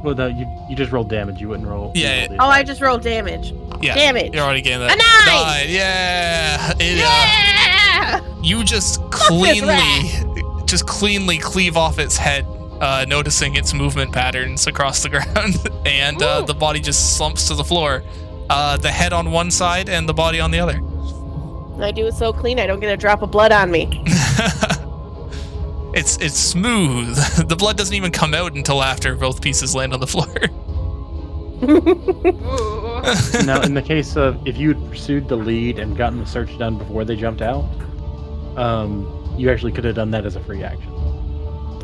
well, no, you just rolled damage. You wouldn't roll. Yeah, you roll Oh, the I attack. just rolled damage. Yeah, Damage. you're already getting that. A 9! Yeah. Yeah! You just cleanly cleave off its head, noticing its movement patterns across the ground, and the body just slumps to the floor. The head on one side and the body on the other. I do it so clean, I don't get a drop of blood on me. It's smooth. The blood doesn't even come out until after both pieces land on the floor. Ooh. Now, in the case of if you had pursued the lead and gotten the search done before they jumped out, you actually could have done that as a free action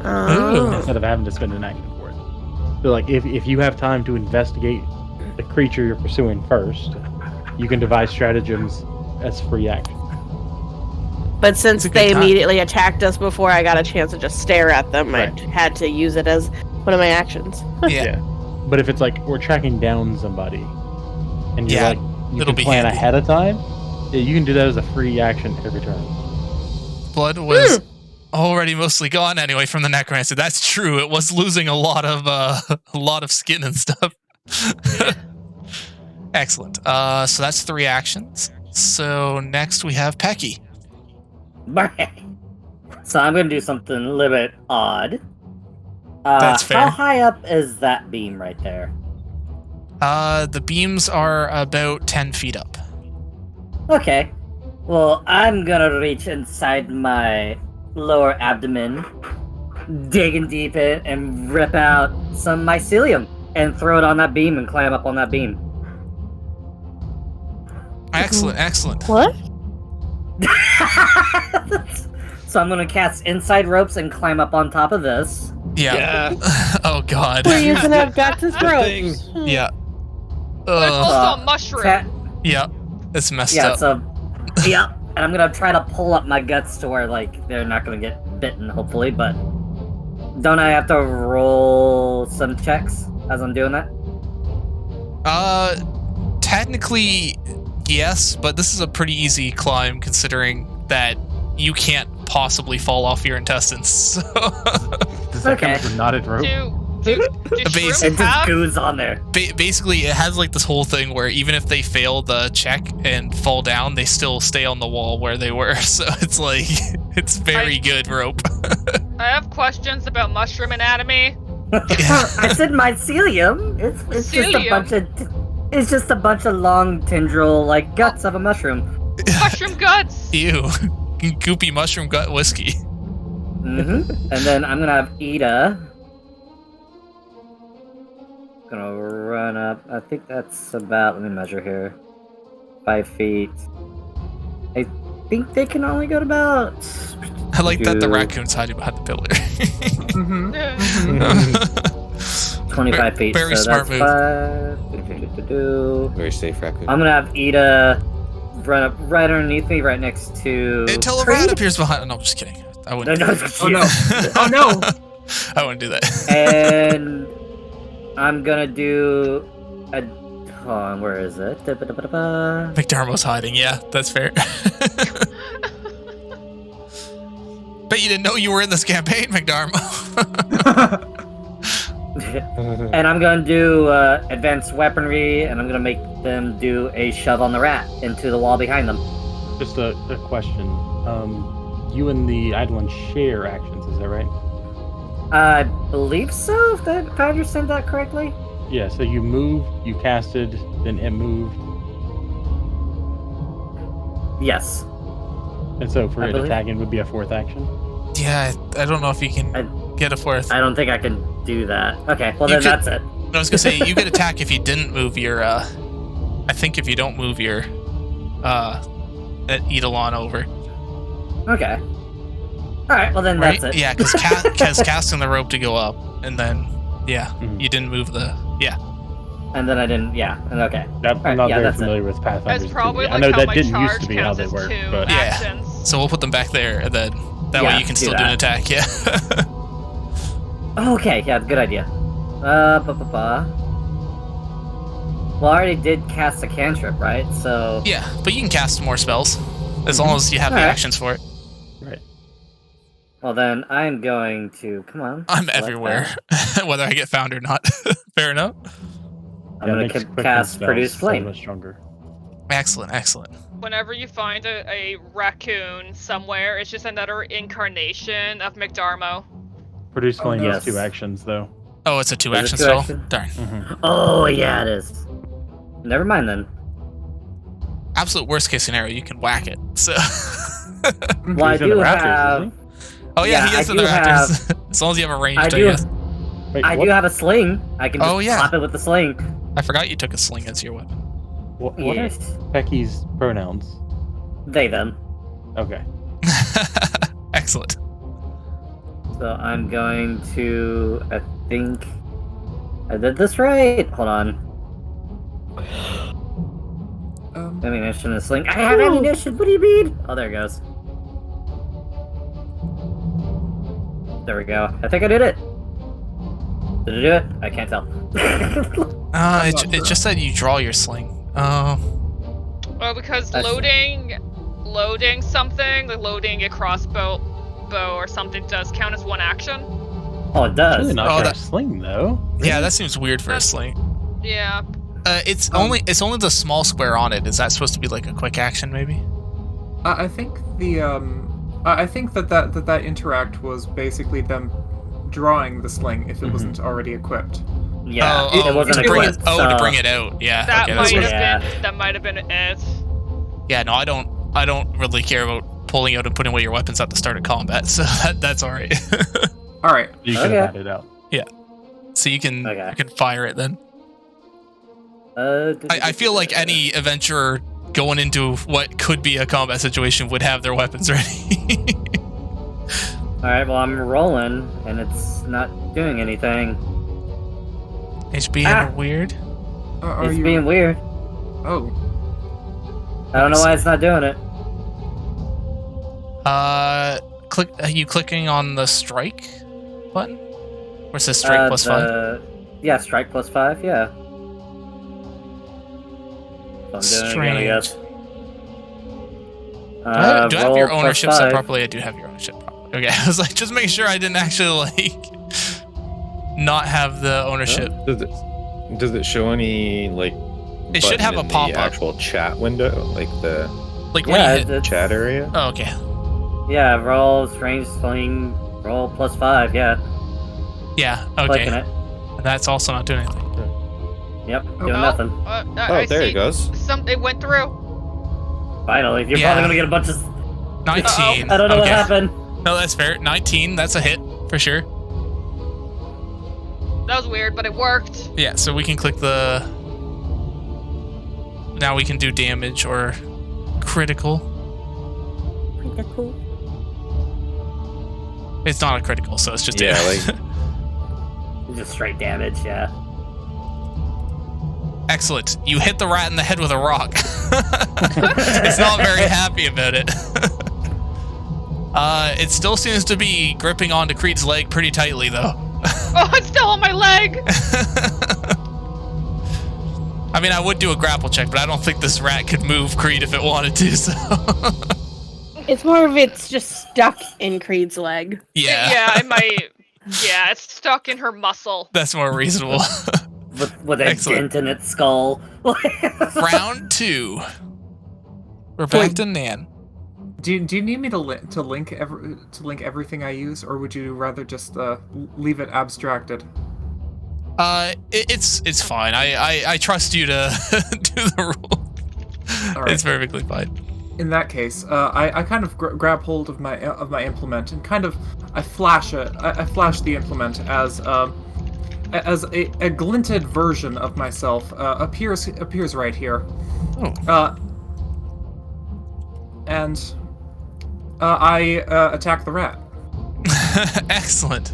Oh. instead of having to spend an action for it. So, like, if you have time to investigate the creature you're pursuing first, you can devise stratagems as free action. But since It's a good they time. immediately attacked us before I got a chance to just stare at them, Right. I had to use it as one of my actions. Yeah. But if it's like we're tracking down somebody, and you're Yeah, like you it'll can be plan handy. ahead of time, yeah, you can do that as a free action every turn. Blood was already mostly gone anyway from the necromancer. That's true. It was losing a lot of skin and stuff. Excellent. So that's 3 actions. So next we have Pecky. So I'm gonna do something a little bit odd. That's fair. How high up is that beam right there? The beams are about 10 feet up. Okay. Well, I'm gonna reach inside my lower abdomen, digging deep in, and rip out some mycelium and throw it on that beam and climb up on that beam. Excellent, excellent. What? So I'm gonna cast inside ropes and climb up on top of this. Yeah. Oh god. We're using our guts as thing. ropes. Yeah. But it's Ugh. also a mushroom. Yeah. It's messed Yeah, up. so yeah, and I'm gonna try to pull up my guts to where like they're not gonna get bitten, hopefully. But don't I have to roll some checks as I'm doing that? Technically, yes, but this is a pretty easy climb considering that you can't possibly fall off your intestines. So Does that Okay. count as a knotted rope? Do Basic- It shrooms just have? goes on there. basically, it has like this whole thing where even if they fail the check and fall down, they still stay on the wall where they were. So it's like it's very good rope. I have questions about mushroom anatomy. I said mycelium. It's just a Mycelium? bunch of it's just a bunch of long tendril like guts of a mushroom. Mushroom guts. Ew, goopy mushroom gut whiskey. And then I'm gonna have Ida. Gonna run up. I think that's about. Let me measure here. 5 feet. I think they can only go to about. I like that the Two. raccoon's hiding behind the pillar. Mm-hmm. 25 feet. Very so smart that's move. 5. Very safe raccoon. I'm gonna have Ida run up right underneath me, right next to. Until a rat appears behind. No, I'm just kidding. I No, wouldn't. no, do that. Oh no! Oh no! I wouldn't do that. And I'm gonna do a. Hold on, where is it? Da-ba-da-ba-da-ba. McDermott's hiding. Yeah, that's fair. Bet you didn't know you were in this campaign, McDermott. And I'm gonna do advanced weaponry, and I'm gonna make them do a shove on the rat into the wall behind them. Just a question. You and the Eidolon share actions, is that right? I believe so, if I understand that correctly. Yeah, so you moved, you casted, then it moved, Yes. and so for I it believe- attacking would be a 4th action. Yeah, I don't know if you can get a 4th. I don't think I can do that. Okay, well You then could- that's it. I was gonna say you could attack if you didn't move your. I think if you don't move your, Eidolon over. Okay. Alright, well then Right? that's it. Yeah, because casting the rope to go up, and then Mhm. you didn't move the. Yeah, And then I didn't, yeah, and okay. I'm Alright, not yeah, very that's it. familiar with Pathfinder's. That's probably D&D. like I know how that my didn't charge used to be how counts they as work, 2 but Yeah. actions. so we'll put them back there, and then that way Yeah, you can do still do an that. attack. Yeah. Okay, yeah, good idea. Ba-ba-ba. Well, I already did cast a cantrip, right? So Yeah, but you can cast more spells as long as you have the Alright. actions for it. Right. well then I'm going to come on. I'm select everywhere, that. whether I get found or not. Fair enough. I'm Yeah, gonna makes quick cast spells produce so flame. much stronger. Excellent, excellent. Whenever you find a raccoon somewhere, it's just another incarnation of McDarmo. Produce Oh, flame no. is 2 Yes. actions though. Oh, it's a 2 Is it action 2 spell? action? Darn. Mm-hmm. Oh yeah, it is. Never mind then. Absolute worst case scenario, you can whack it. So. Well, I He's in the do rafters, have. isn't Oh yeah, Yeah, he is I in the do rafters. As long as you have a ranged, I I do. guess. he? Wait, I what? do have a sling. I can just Oh, yeah. pop it with the sling. I forgot you took a sling as your weapon. What Yes. are Becky's pronouns? They them. Okay. Excellent. So I'm going to. I think I did this right. Hold on. Ammunition and sling. I have Ooh. ammunition. What do you mean? Oh, there it goes. There we go. I think I did it. Did I do it? I can't tell. It just said you draw your sling. Well, because That's- loading something, like loading a crossbow or something does count as one action. Oh, it does. Really not Oh, for that- a sling though. yeah, that seems weird for a sling. Yeah. It's only the small square on it. Is that supposed to be like a quick action, maybe? I think the I think that interact was basically them drawing the sling if it wasn't already equipped. Yeah, oh, it wasn't to bring equipped, it. Oh, so- to bring it out. Yeah. That okay, might that's have right. Yeah. been that might have been it. Yeah, no, I don't really care about pulling out and putting away your weapons at the start of combat, so that's all right. All right. You could Okay. have had it out. So you can Okay. fire it then. I feel like any adventurer going into what could be a combat situation would have their weapons ready. Alright, well, I'm rolling, and it's not doing anything. It's being weird. Are It's you? being weird. Oh, I don't know why it's not doing it. Are you clicking on the strike button? Or it says strike plus 5? Yeah, strike plus 5, yeah. So I'm doing it again, I guess. Do I have roll your plus ownership set 5. properly? I do have your ownership properly. Okay, I was like, just make sure I didn't actually, like, not have the ownership. Does it show any like? It should button have a in the pop-up. actual chat window, like the Like, Yeah, when you hit... it's- chat area. Oh, okay. Yeah, roll, range, sling, roll plus 5, yeah. Yeah, Clicking okay. it. And that's also not doing anything. Yep, doing Oh. nothing. Oh, I there see it goes. It went through. Finally, you're Yeah. probably gonna get a bunch of... 19. I don't know what Okay. happened. No, that's fair. 19, that's a hit, for sure. That was weird, but it worked. Yeah, so we can click the... Now we can do damage or critical. Critical. It's not a critical, so it's just Yeah, damage. Just straight damage, yeah. Excellent. You hit the rat in the head with a rock. It's not very happy about it. It still seems to be gripping onto Creed's leg pretty tightly, though. Oh, it's still on my leg. I mean, I would do a grapple check, but I don't think this rat could move Creed if it wanted to, so... It's more of it's just stuck in Creed's leg. yeah. I might. Yeah, it's stuck in her muscle. That's more reasonable. With a Excellent. dent in its skull. Round 2. We're back to Nan. do you need me to link everything I use, or would you rather just leave it abstracted? It's fine. I trust you to do the rule. All right. It's perfectly fine. In that case, I kind of grab hold of my implement and kind of I flash the implement as a glinted version of myself appears right here. Oh. And I attack the rat. Excellent.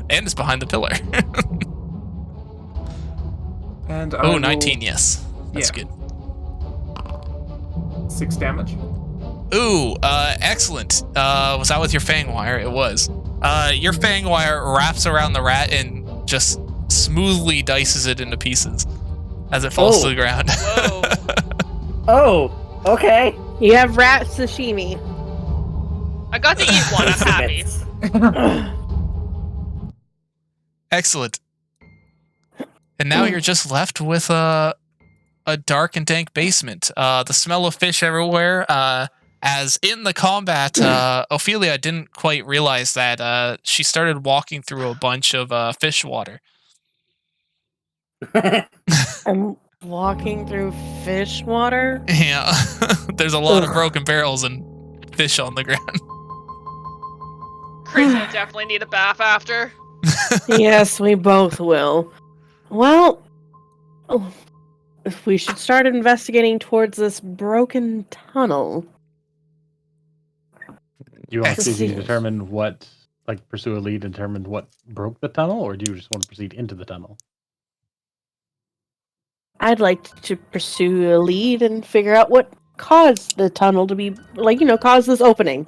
And it's behind the pillar. And I Oh, roll 19, yes. That's Yeah. good. 6 damage. Ooh, excellent. Was that with your fang wire? It was. Your fang wire wraps around the rat and just smoothly dices it into pieces as it falls to the ground. Whoa. Oh, okay. You have rat sashimi. I got to eat one. I'm happy. Excellent. And now you're just left with a dark and dank basement. The smell of fish everywhere. As in the combat, Ophelia didn't quite realize that she started walking through a bunch of Fishwater. I'm walking through fish water. Yeah, there's a lot of broken barrels and fish on the ground. Crazy will definitely need a bath after. Yes, we both will. Well, we should start investigating towards this broken tunnel. Do you want to see if you can Excellent. determine what, like, pursue a lead and determine what broke the tunnel, or do you just want to proceed into the tunnel? I'd like to pursue a lead and figure out what caused the tunnel to be, like, caused this opening.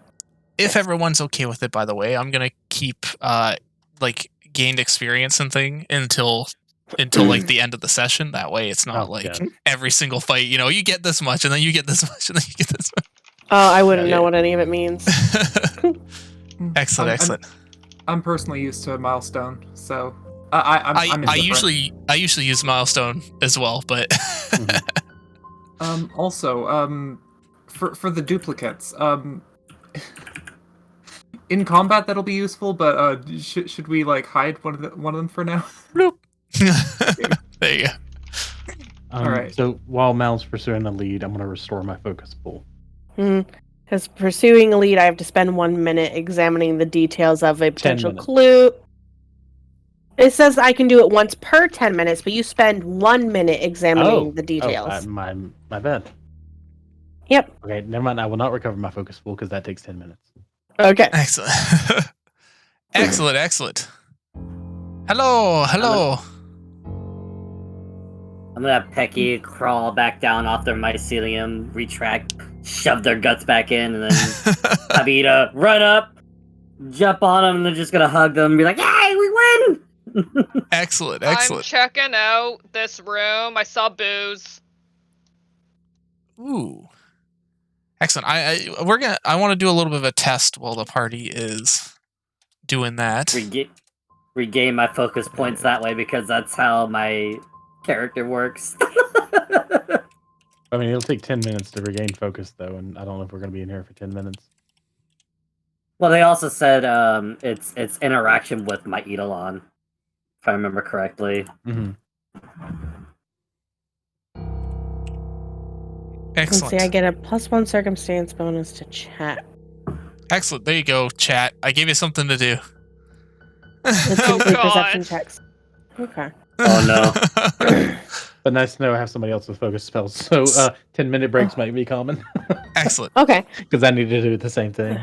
If everyone's okay with it, by the way, I'm gonna keep like gained experience and thing until like the end of the session. That way, it's not every single fight. You get this much, and then you get this much, and then you get this much. Oh, I wouldn't know what any of it means. Excellent. I'm personally used to a milestone, so I'm I usually use milestone as well, but also for the duplicates, in combat that'll be useful, but should we like hide one of them for now? Bloop. There you go. All right. So while Mal's pursuing the lead, I'm going to restore my focus pool. Because pursuing a lead, I have to spend 1 minute examining the details of a potential 10 minutes. clue. It says I can do it once per 10 minutes, but you spend 1 minute examining the details. My bad. Yep. Okay, never mind. I will not recover my focus pool because that takes 10 minutes. Okay. Excellent. Excellent. Hello. I'm gonna have Pecky crawl back down off their mycelium, retract, shove their guts back in, and then have Ida run up, jump on them, and they're just gonna hug them and be like, "Yay, we win!" Excellent. I'm checking out this room. I saw booze. Ooh. Excellent. I want to do a little bit of a test while the party is doing that. Regain my focus points that way because that's how my character works. I mean, it'll take 10 minutes to regain focus, though, and I don't know if we're going to be in here for 10 minutes. Well, they also said it's interaction with my Eidolon, if I remember correctly. Mm-hmm. Excellent. Let's see, I get a +1 circumstance bonus to chat. Excellent. There you go, chat. I gave you something to do. Let's Oh, complete God. perception checks. Okay. Oh no. But nice to know I have somebody else with focus spells, so 10-minute breaks might be common. Excellent. Okay. Because I need to do the same thing.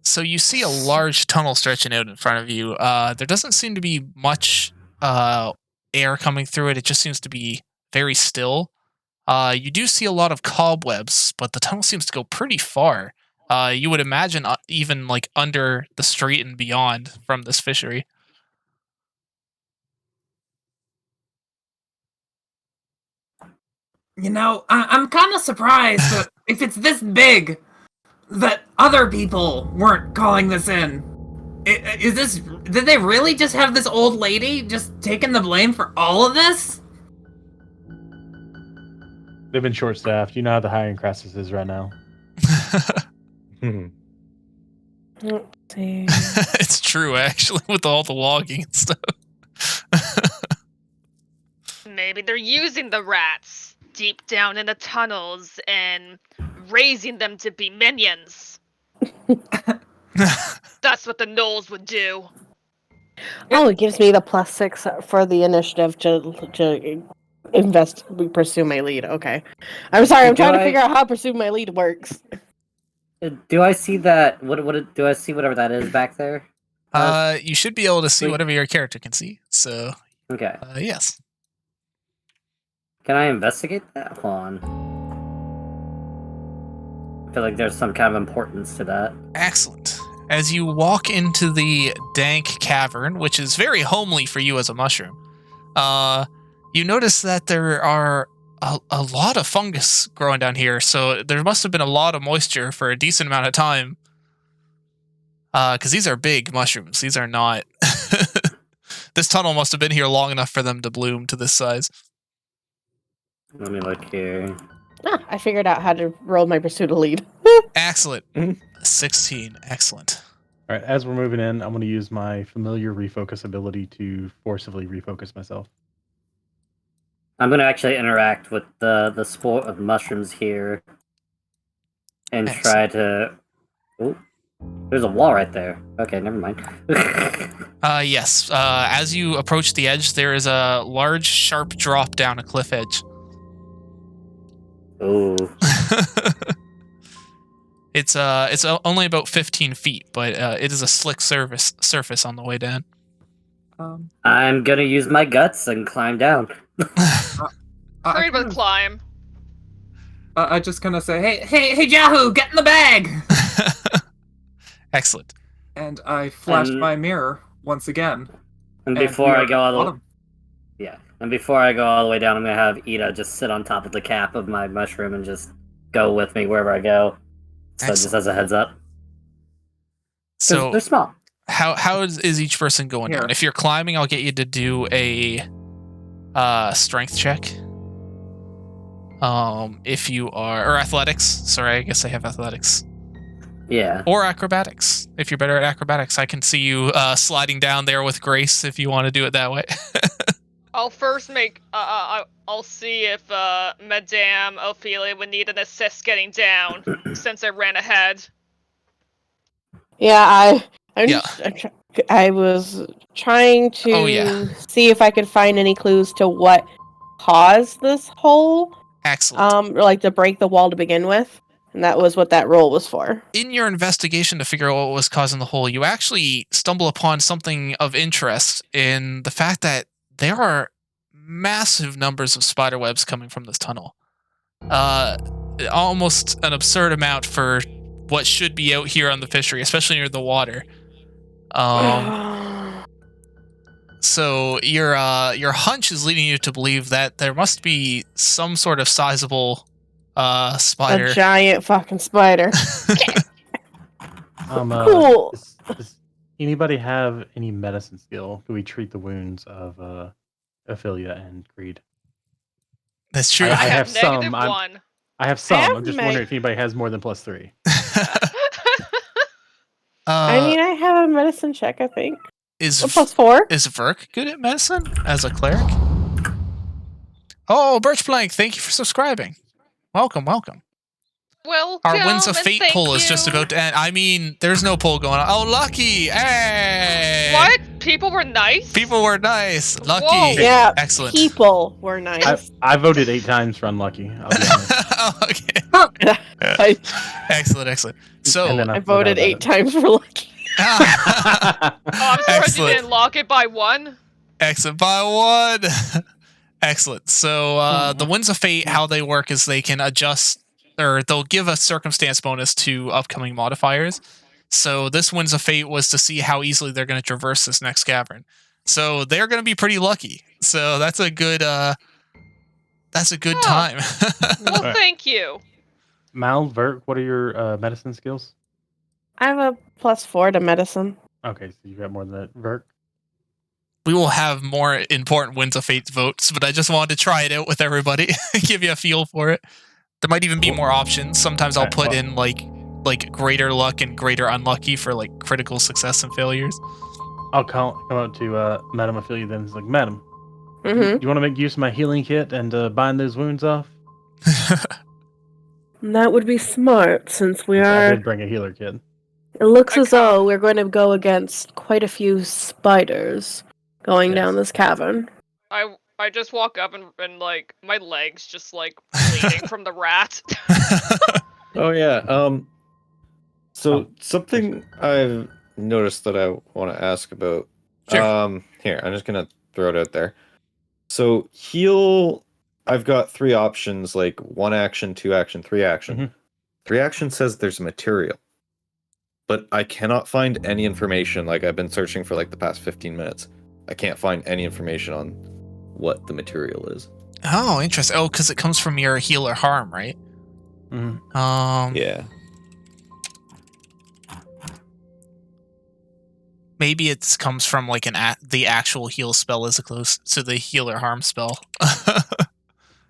So you see a large tunnel stretching out in front of you. There doesn't seem to be much air coming through it. It just seems to be very still. You do see a lot of cobwebs, but the tunnel seems to go pretty far. You would imagine even like under the street and beyond from this fishery. You know, I'm kind of surprised that if it's this big, that other people weren't calling this in. Is this? Did they really just have this old lady just taking the blame for all of this? They've been short-staffed. You know how the hiring crisis is right now. Let's see. It's true, actually, with all the logging and stuff. Maybe they're using the rats deep down in the tunnels and raising them to be minions. That's what the gnolls would do. Oh, it gives me the +6 for the initiative to pursue my lead. Okay. I'm sorry, I'm trying to figure out how pursue my lead works. Do I see that? Do I see whatever that is back there? You should be able to see whatever your character can see. So, Okay. yes. Can I investigate that? Hold on. I feel like there's some kind of importance to that. Excellent. as you walk into the dank cavern, which is very homely for you as a mushroom, you notice that there are a lot of fungus growing down here, so there must have been a lot of moisture for a decent amount of time. Because these are big mushrooms. These are not... This tunnel must have been here long enough for them to bloom to this size. Let me look here. I figured out how to roll my pursuit of lead. Excellent. 16. Excellent. All right, as we're moving in, I'm going to use my familiar refocus ability to forcibly refocus myself. I'm gonna actually interact with the sport of mushrooms here, and try to. Oh, there's a wall right there. Okay, never mind. Yes. As you approach the edge, there is a large, sharp drop down a cliff edge. Ooh. It's only about 15 feet, but it is a slick surface on the way down. I'm gonna use my guts and climb down. Great with climb. I just kind of say, Hey, Yahoo! Get in the bag! Excellent. and I flash my mirror once again. And And before we I are go all the bottom. and before I go all the way down, I'm gonna have Ida just sit on top of the cap of my mushroom and just go with me wherever I go. So just Excellent. as a heads up. 'Cause So they're small. how is each person going Here. down? If you're climbing, I'll get you to do a strength check. If you are, or athletics. Sorry, I guess I have athletics. Yeah. Or acrobatics. If you're better at acrobatics, I can see you sliding down there with grace if you want to do it that way. I'll first make. I'll see if Madame Ophelia would need an assist getting down, since I ran ahead. Yeah, Yeah. I was trying to Oh, yeah. see if I could find any clues to what caused this hole, Excellent. or like to break the wall to begin with, and that was what that roll was for. In your investigation to figure out what was causing the hole, you actually stumble upon something of interest in the fact that there are massive numbers of spider webs coming from this tunnel. Almost an absurd amount for what should be out here on the fishery, especially near the water. So your hunch is leading you to believe that there must be some sort of sizable spider. A giant fucking spider. Cool. Does anybody have any medicine skill? Do we treat the wounds of Ophelia and Creed? That's true. I I have have some. negative one. I have some. have I'm just med- wondering if anybody has more than +3. I mean, I have a medicine check, I think. is A +4. is Verk good at medicine as a cleric? Oh, Birchblank, thank you for subscribing. Welcome. Welcome. Our Winds of and Fate thank poll is just you. about to end. I mean, there's no poll going on. Oh, Lucky! Hey! What? People were nice. People were nice. Lucky. Whoa. Yeah, Excellent. people were nice. I voted 8 times for unlucky. I'll be honest. Oh, okay. I Excellent. So, And then I forgot voted about 8 times for lucky. Oh, I'm surprised Excellent. you didn't lock it by one. Excellent by 1. Excellent. So the Winds of Fate, how they work is they can adjust, or they'll give a circumstance bonus to upcoming modifiers. So this Winds of Fate was to see how easily they're going to traverse this next cavern. So they're going to be pretty lucky. So that's a good Oh. time. Well, Alright. thank you. Mal, Vert, what are your medicine skills? I have a +4 to medicine. Okay, so you got more than that. Vert? We will have more important Winds of Fate votes, but I just wanted to try it out with everybody, give you a feel for it. There might even be more options. Sometimes I'll Alright, put well- in like greater luck and greater unlucky for like critical success and failures. I'll come up to Madam Ophelia then. It's like, Madam, Mm-hmm. you want to make use of my healing kit and bind those wounds off? That would be smart, since we I are. did bring a healer kit. It looks I as though we're going to go against quite a few spiders going Yes. down this cavern. I just walk up and like my legs just like bleeding from the rat. Oh yeah. So Oh, something I've noticed that I want to ask about. Sure. Here, I'm just gonna throw it out there. So heal, I've got 3 options, like 1 action, 2 action, 3 action. Mhm. 3 action says there's material. but I cannot find any information. Like, I've been searching for like the past 15 minutes. I can't find any information on what the material is. Oh, interesting. Oh, because it comes from your healer harm, right? Mhm. Yeah. Maybe it comes from like the actual heal spell as opposed to the healer harm spell.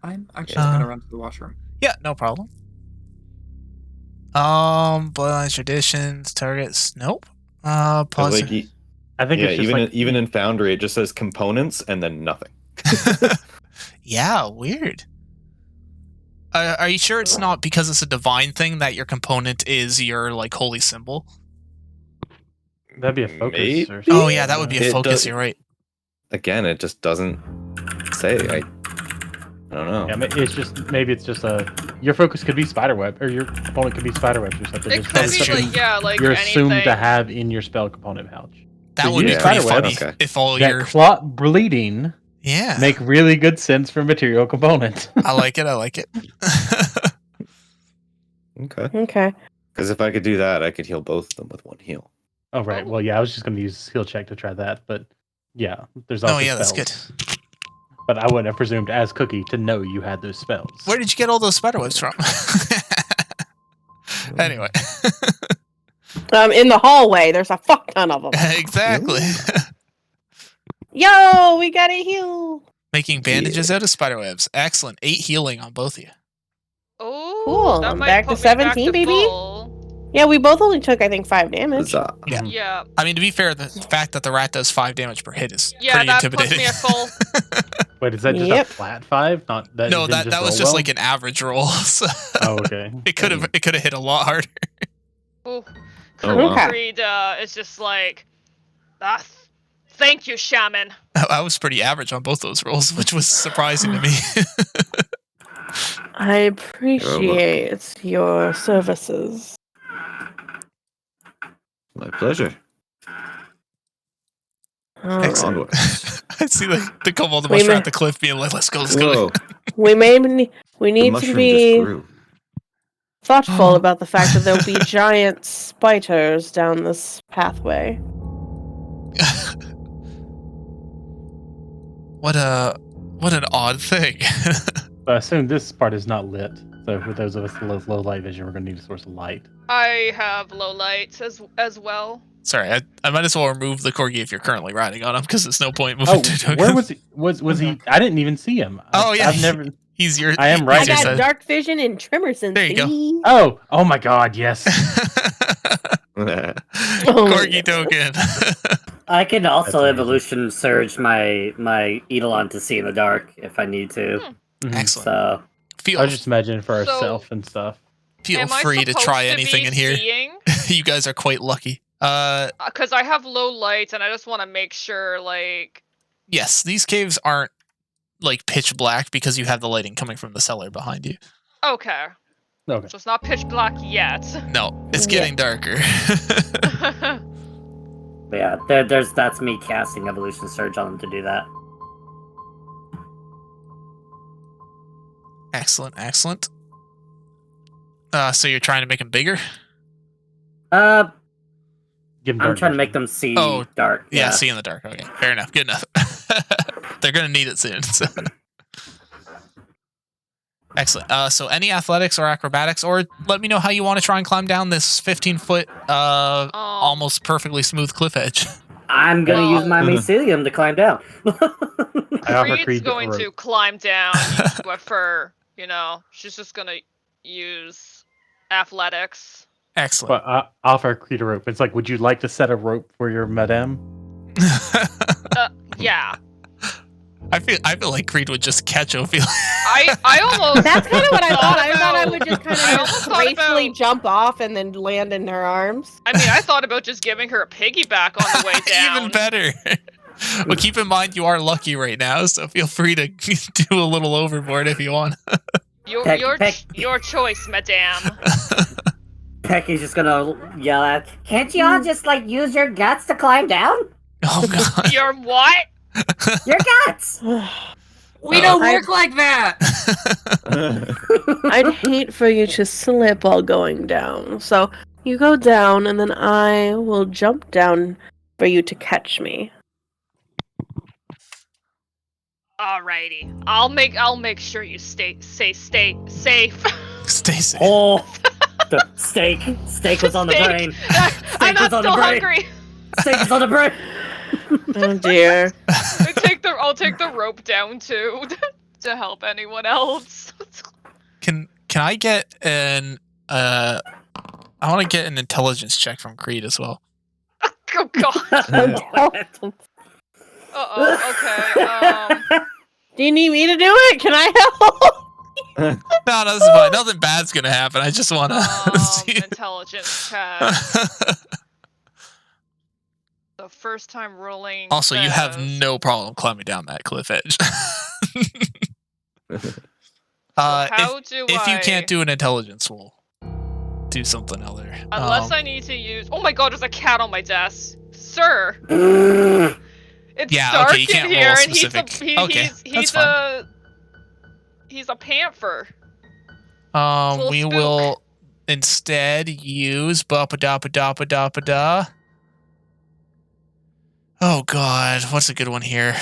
I'm actually gonna run to the washroom. Yeah, no problem. Bloodline traditions, targets. Nope. Pause. Like, I think it's just even in Foundry, it just says components and then nothing. Yeah, weird. Are you sure it's not because it's a divine thing that your component is your like holy symbol? that'd be a focus. Maybe? Or Oh yeah, that would be a It focus. does- You're right. Again, it just doesn't say. I don't know. Yeah, maybe it's just your focus could be spiderweb, or your component could be spiderwebs or something. It It's could probably be something like, yeah, like you're anything. assumed to have in your spell component pouch. That So would be yeah. pretty Spiderweb, funny okay. if all That your clot bleeding yeah. make really good sense for material component. I like it. I like it. Okay. Okay. Because if I could do that, I could heal both of them with one heal. Oh right. Well, yeah, I was just going to use skill check to try that, but yeah, there's also Oh yeah, that's spells. good. But I wouldn't have presumed as Cookie to know you had those spells. Where did you get all those spiderwebs from? Anyway, In the hallway, there's a fuck ton of them. exactly. Yo, we got a heal. Making bandages out of spiderwebs. Excellent. 8 healing on both of you. Oh, Cool, that I'm might back to put me back 17, to baby. full. Yeah, we both only took, I think, 5 damage. Huzzah. Yeah. Yeah, I mean, to be fair, the fact that the rat does 5 damage per hit is yeah, pretty that intimidating. puts me at full. Wait, is that just Yep. a flat 5? Not that. No, it didn't that was roll just well? like an average roll. So Oh, okay. it could have hit a lot harder. Ooh. Oh, wow. Okay. Creed is just like, thank you, shaman. I was pretty average on both those rolls, which was surprising to me. I appreciate your services. My pleasure. Excellent. Onward. I see the kobold the We mushroom may- at the cliff being like, let's go, let's go. Whoa. We need The to mushroom just be grew. thoughtful about the fact that there'll be giant spiders down this pathway. What an odd thing. But I assume this part is not lit. So for those of us with low light vision, we're going to need a source of light. I have low lights as well. Sorry, I might as well remove the corgi if you're currently riding on him because there's no point moving Oh, to where was he? Was he? I didn't even see him. Oh, yeah. I've never. He's your. I am he's right I your got side. dark vision and tremor sense. There you go. baby. Oh my God! Yes. Oh my Corgi goodness. token. I can also amazing. evolution surge my Eidolon to see in the dark if I need to. Mhm. Excellent. So Feel I was just imagining for So- ourselves and stuff. feel Am I free to supposed try to anything be in here. seeing? You guys are quite lucky. Because I have low lights and I just want to make sure, like, Yes, these caves aren't like pitch black because you have the lighting coming from the cellar behind you. okay. Okay. So it's not pitch black yet. No, it's Yeah. getting darker. but yeah, that's me casting evolution surge on them to do that. Excellent, excellent. So you're trying to make them bigger? Give him I'm dark trying to vision. make them see Oh, dark. Yeah, see in the dark. Okay, fair enough. Good enough. They're gonna need it soon. So. Excellent. So any athletics or acrobatics, or let me know how you want to try and climb down this 15-foot, almost perfectly smooth cliff edge. I'm gonna Well- use my mycelium to climb down. I offer Creed's Creed going a to rope. climb down, but she's just gonna use athletics. Excellent. But I offer Creed a rope. It's like, would you like to set a rope for your madame? Yeah. I feel like Creed would just catch Ophelia. I almost. That's kind of what I thought. I thought I about- would just kind I of almost thought gracefully about- jump off and then land in her arms. I mean, I thought about just giving her a piggyback on the way down. Even better. Well, keep in mind you are lucky right now, so feel free to do a little overboard if you want. Your choice, madame. Pecky's just gonna yell out, "Can't you all just use your guts to climb down? Oh god. Your what? Your guts!" We don't work like that. I'd hate for you to slip while going down. So you go down, and then I will jump down for you to catch me. Alrighty. I'll make sure you stay safe. Stay safe. Oh, the steak. Steak was on the Steak. brain. I'm not was on the still brain. hungry. Steak was on the brain. Oh dear. I'll take the rope down too to help anyone else. Can I get an I want to get an intelligence check from Creed as well. Oh god. Okay. Do you need me to do it? Can I help? No, this is fine. Nothing bad's gonna happen. I just want to see. Intelligence check. The first time rolling. Also, you have says- no problem climbing down that cliff edge. how do if you I- can't do an intelligence, we'll do something other. Unless I need to use. Oh my god, there's a cat on my desk, sir. It's Yeah, dark okay, you can't in roll here, and specific. Okay, he's that's he's a panther. little We spook. will instead use ba-ba-da-ba-da-ba-da-ba-da. Oh god, what's a good one here?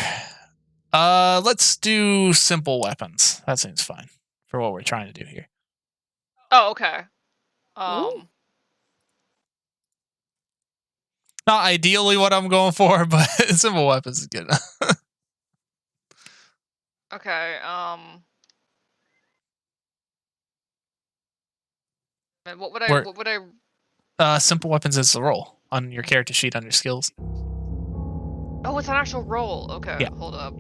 Let's do simple weapons. That seems fine for what we're trying to do here. Oh, okay. Not ideally what I'm going for, but simple weapons is good. Okay. And what would I? Simple weapons is the roll on your character sheet under skills. Oh, it's an actual roll. Okay. Yeah. Hold up.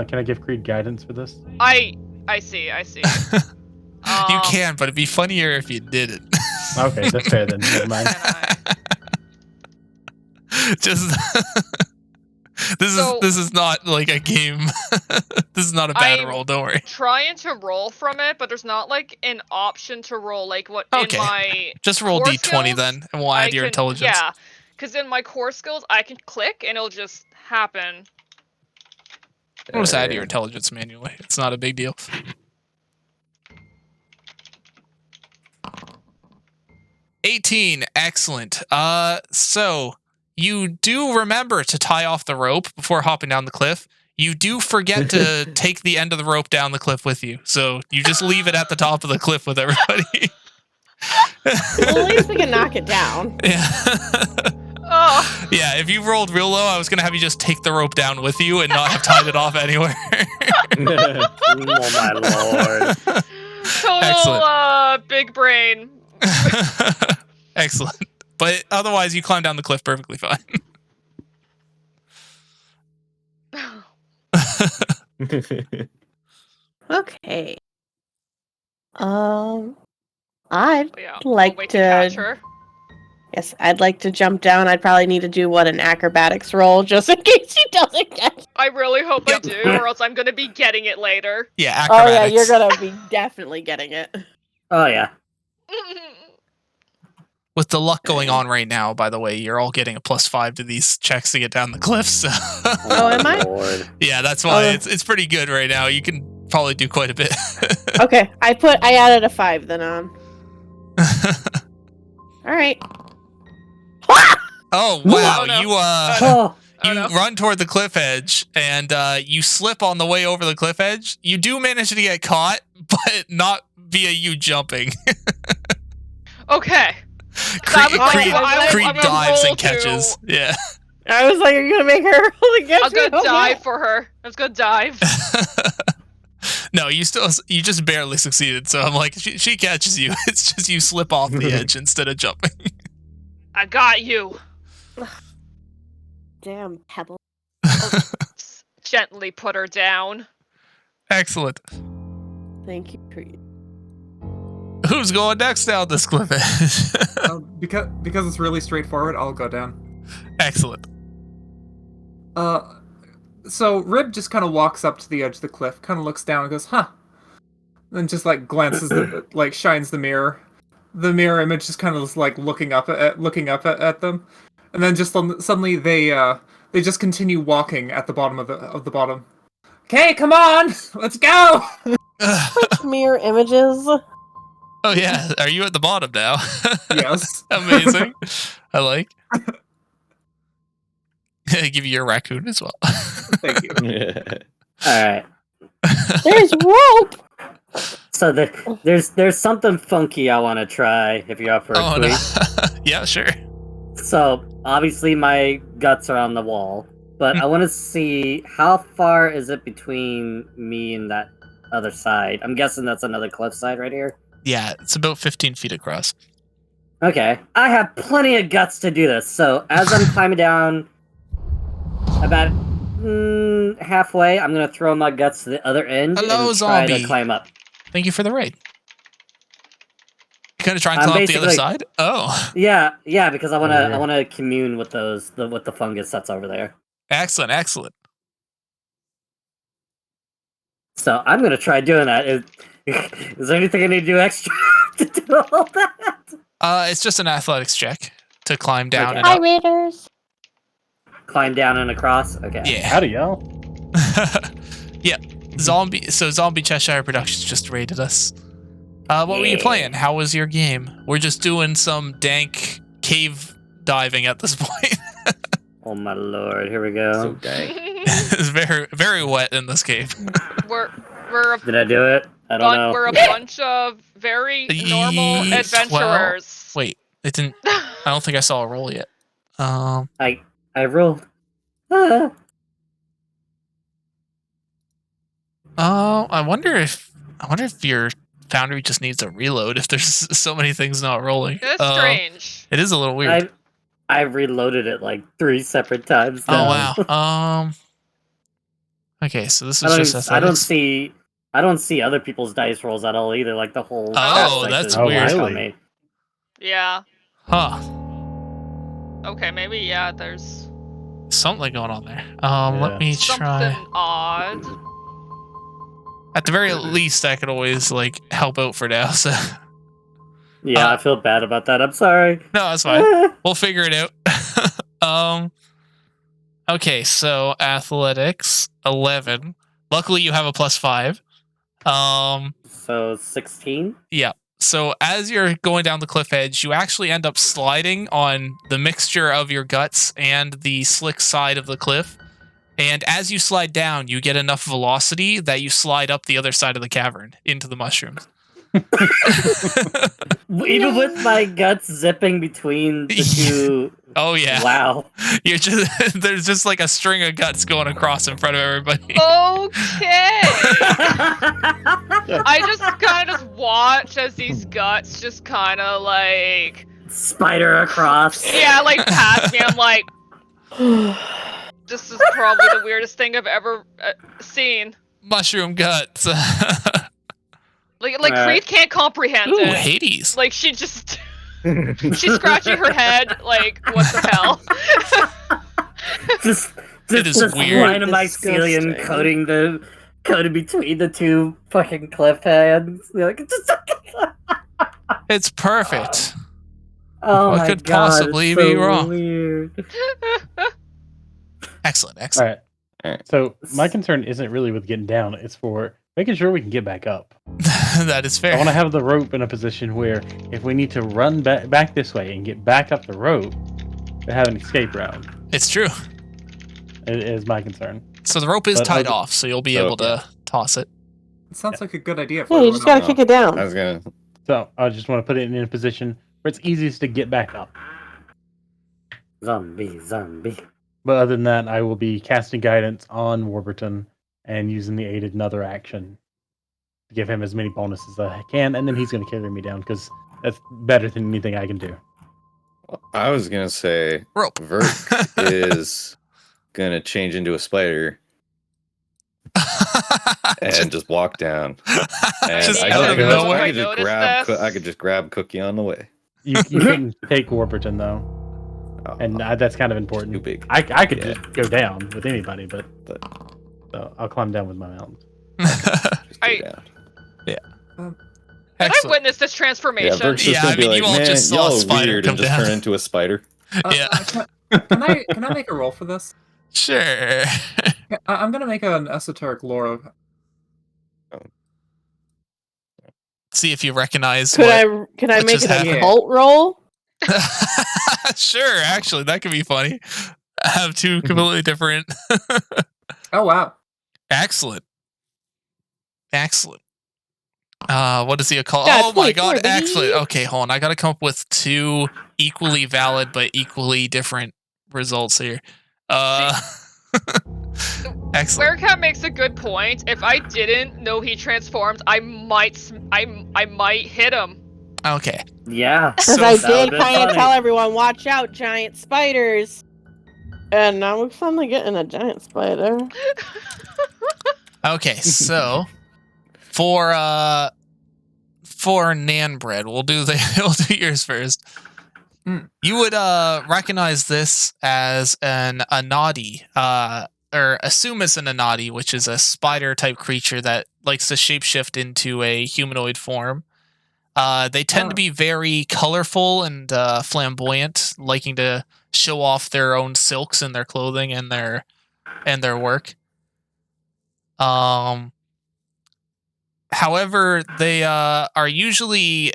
Can I give Creed guidance for this? I see. You can, but it'd be funnier if you didn't. Okay, that's fair then. Never mind. Just this is not like a game. This is not a bad I'm roll. Don't worry. Trying to roll from it, but there's not like an option to roll like what Okay. in my Just roll core d20 skills, then, and we'll add I your can- intelligence. Yeah, because in my core skills, I can click and it'll just happen. We'll just add your intelligence manually. It's not a big deal. $18, excellent. So you do remember to tie off the rope before hopping down the cliff. You do forget to take the end of the rope down the cliff with you, so you just leave it at the top of the cliff with everybody. Well, at least we can knock it down. Yeah. Oh, Yeah, if you rolled real low, I was gonna have you just take the rope down with you and not have tied it off anywhere. Oh my lord. total big brain. Excellent. But otherwise, you climb down the cliff perfectly fine. Okay. I'd Yeah, like wait to. catch her. Yes, I'd like to jump down. I'd probably need to do an acrobatics roll just in case she doesn't catch. I really hope Yep. I do, or else I'm gonna be getting it later. Yeah, Oh acrobatics. yeah, you're gonna be definitely getting it. Oh yeah. With the luck going on right now, by the way, you're all getting a +5 to these checks to get down the cliff. So Oh, am I? Lord. yeah, that's why Oh. it's pretty good right now. You can probably do quite a bit. Okay, I added a 5 then on. All right. Oh wow, Oh, no. you Oh. Oh, you no. run toward the cliff edge and you slip on the way over the cliff edge. You do manage to get caught, but not via you jumping. Okay. Creed, was like, Creed, I'm Creed gonna dives roll and catches. Yeah. I was like, are you gonna make her roll again? I was gonna dive for her. I was gonna dive. No, you just barely succeeded. So I'm like, she catches you. It's just you slip off the edge instead of jumping. I got you. Damn pebble. Gently put her down. Excellent. Thank you, Creed. Who's going next down this cliff edge? Because it's really straightforward, I'll go down. Excellent. So Rib just kind of walks up to the edge of the cliff, kind of looks down and goes, "Huh." Then just like glances, like shines the mirror. The mirror image just kind of like looking up at them, and then just suddenly they just continue walking at the bottom of the bottom, Okay, come on, let's go. Which mirror images? Oh yeah, are you at the bottom now? Yes. Amazing. I like. Give you your raccoon as well. Thank you. All right. There's rope. So there's something funky I want to try. If you're up for a Oh no. quiz. Yeah, sure. So obviously my guts are on the wall, but I want to see how far is it between me and that other side. I'm guessing that's another cliff side right here. Yeah, it's about 15 feet across. Okay, I have plenty of guts to do this. So as I'm climbing down, about halfway, I'm gonna throw my guts to the other end Hello, and try zombie. to climb up. Thank you for the raid. You gonna try and I'm climb up the other basically- side? Oh, Yeah, because I wanna Yeah. I wanna commune with with the fungus that's over there. excellent, excellent. So I'm gonna try doing that. Is there anything I need to do extra to do all that? It's just an athletics check to climb down Okay. and Hi, up. Raiders. Climb down and across. Okay. Yeah. Howdy, y'all. Yeah. Zombie Cheshire Productions just raided us. What were you Yeah. playing? How was your game? We're just doing some dank cave diving at this point. Oh my lord! Here we So go. dank. It's very, very wet in this cave. we're a Did I do it? I don't know. we're a bunch of very normal Ye- adventurers. Wait, it didn't. I don't think I saw a roll yet. I rolled. Ah. I wonder if your foundry just needs a reload. If there's so many things not rolling, It's strange. it is a little weird. I reloaded it like 3 separate times. Oh now. wow. Okay, so this is just I don't athletics. see other people's dice rolls at all either. Like the whole. Oh, aspect that's is weird. on Really? me. Yeah. Huh? Okay, maybe yeah. There's Something going on there. Yeah. Let me something try. odd. At the very least, I could always like help out for now. So Yeah, I feel bad about that. I'm sorry. no, that's fine. We'll figure it out. Okay, so athletics 11. Luckily, you have a +5. So 16. Yeah. So as you're going down the cliff edge, you actually end up sliding on the mixture of your guts and the slick side of the cliff. And as you slide down, you get enough velocity that you slide up the other side of the cavern into the mushrooms. Even with my guts zipping between the two. Oh yeah. Wow. You're just there's just like a string of guts going across in front of everybody. Okay. I just kind of watch as these guts just kind of like Spider across. yeah, like pass me. I'm like, this is probably the weirdest thing I've ever seen. Mushroom guts. Like Alright. Creed can't comprehend Ooh, it. Hades. Like she just she's scratching her head. Like what the hell? just It is this weird. line of mycelium Disgusting. coated between the two fucking cliff heads. Like, It's perfect. oh What my could God, possibly it's be so wrong? Weird. Excellent, All excellent. right. So my concern isn't really with getting down; it's for making sure we can get back up. That is I fair. want to have the rope in a position where, if we need to run back this way and get back up the rope, we have an escape route. It's true. Is my concern. So the rope is But tied other- off, so you'll be So- able to toss it. It sounds like a good idea. For Yeah, you just gotta kick it down. I was gonna. So I just want to put it in a position where it's easiest to get back up. Zombie. But other than that, I will be casting guidance on Warburton and using the aided another action to give him as many bonuses as I can, and then he's going to carry me down because that's better than anything I can do. I was gonna say Rope. Vert is gonna change into a spider and just walk down. And Just I, out I of could, nowhere. I could just Notice grab. this? I could just grab Cookie on the way. You couldn't take Warburton though, Oh, and that's kind of important. too big. I could Yeah. just go down with anybody, but But so I'll climb down with my mount. just go I- down. Can I Excellent. witness this Yeah, transformation? Vert's just Yeah, gonna I be mean, like, you all man, just saw y'all a are spider weird, come and just down. turn into a spider. Yeah. Can I make a roll for this? Sure. Yeah, I'm gonna make an esoteric lore. See if you recognize Could what. I what make just it a happened. cult roll? Sure, actually, that could be funny. I have two completely different. Oh wow. Excellent. What is the occult? Yeah, Oh my 24, god, baby. excellent. Okay, hold on. I gotta come up with two equally valid but equally different results here. Excellent. Werecat makes a good point. If I didn't know he transformed, I might hit him. Okay. Yeah. Because So I that did would've been kind of funny. tell everyone, watch out, giant spiders. And now we're finally getting a giant spider. Okay, so for Nanbread, we'll do yours first. You would recognize this as an Anadi, or assume it's an Anadi, which is a spider type creature that likes to shapeshift into a humanoid form. They tend to be very colorful and flamboyant, liking to show off their own silks in their clothing and their work. However, they are usually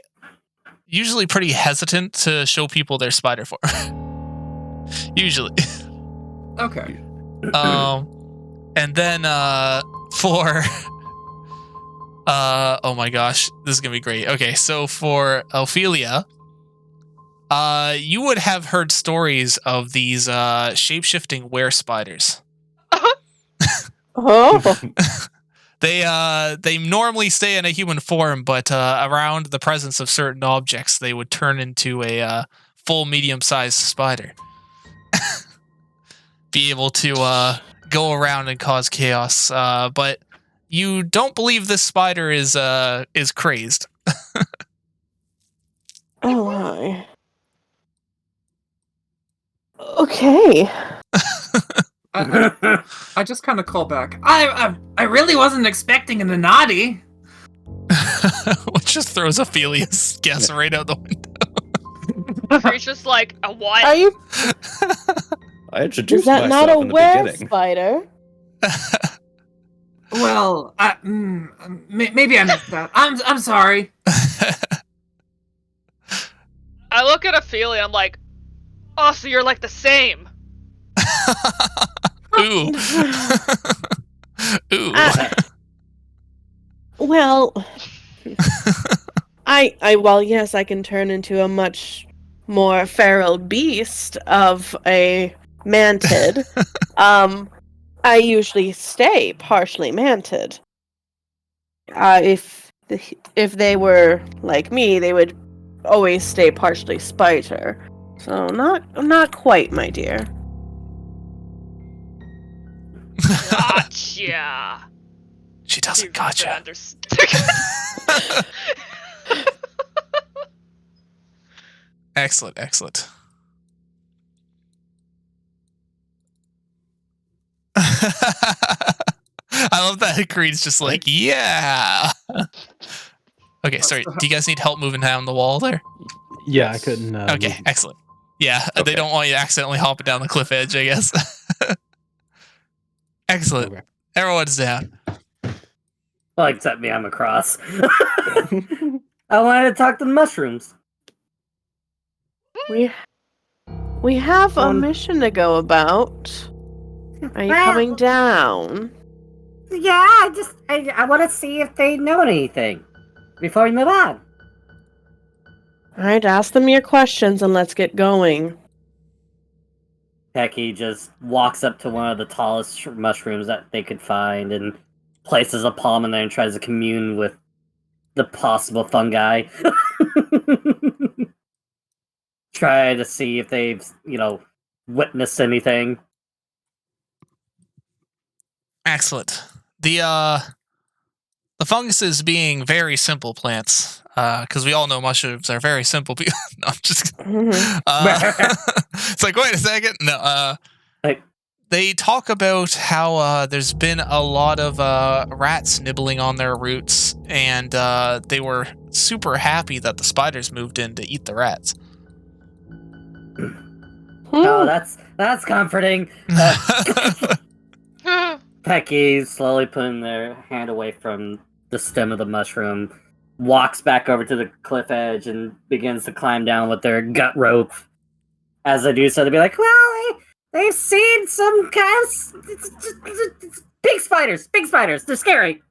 pretty hesitant to show people their spider form. Usually. Okay. And then for oh my gosh, this is gonna be great. Okay, so for Ophelia, you would have heard stories of these shape-shifting were spiders. Oh. They normally stay in a human form, but around the presence of certain objects, they would turn into a full medium-sized spider. Be able to go around and cause chaos, but you don't believe this spider is crazed. Oh my. Okay. I just kind of call back. I really wasn't expecting an Anadi. Which just throws Ophelia's guess right out the window. He's just like, a what? Are you? I introduced Is that myself not a in the were beginning. spider? Well, maybe I missed that. I'm sorry. I look at Ophelia, I'm like, oh, so you're like the same. Ooh. Ooh. Well, well, yes, I can turn into a much more feral beast of a mantid. I usually stay partially mantid. If they were like me, they would always stay partially spider. So not quite, my dear. Gotcha. She doesn't You gotcha. understand. Excellent. I love that Creed's just like, yeah. Okay, sorry. Do you guys need help moving down the wall there? Yeah, I couldn't. Okay, move. excellent. Yeah, Okay. they don't want you accidentally hopping down the cliff edge, I guess. Excellent. Okay. Everyone's down. Well, except me, I'm across. I wanted to talk to the mushrooms. We have a mission to go about. Are you coming down? Yeah, I want to see if they know anything before we move on. Alright, ask them your questions and let's get going. Pecky just walks up to one of the tallest mushrooms that they could find and places a palm in there and tries to commune with the possible fungi. Try to see if they've, witnessed anything. Excellent. The funguses being very simple plants, because we all know mushrooms are very simple. No, I'm just kidding. It's like, wait a second. No, they talk about how there's been a lot of rats nibbling on their roots, and they were super happy that the spiders moved in to eat the rats. Oh, that's comforting. Pecky, slowly putting their hand away from the stem of the mushroom, walks back over to the cliff edge and begins to climb down with their gut rope. As they do so, they'll be like, well, they've seen some kind of big spiders. Big spiders. They're scary.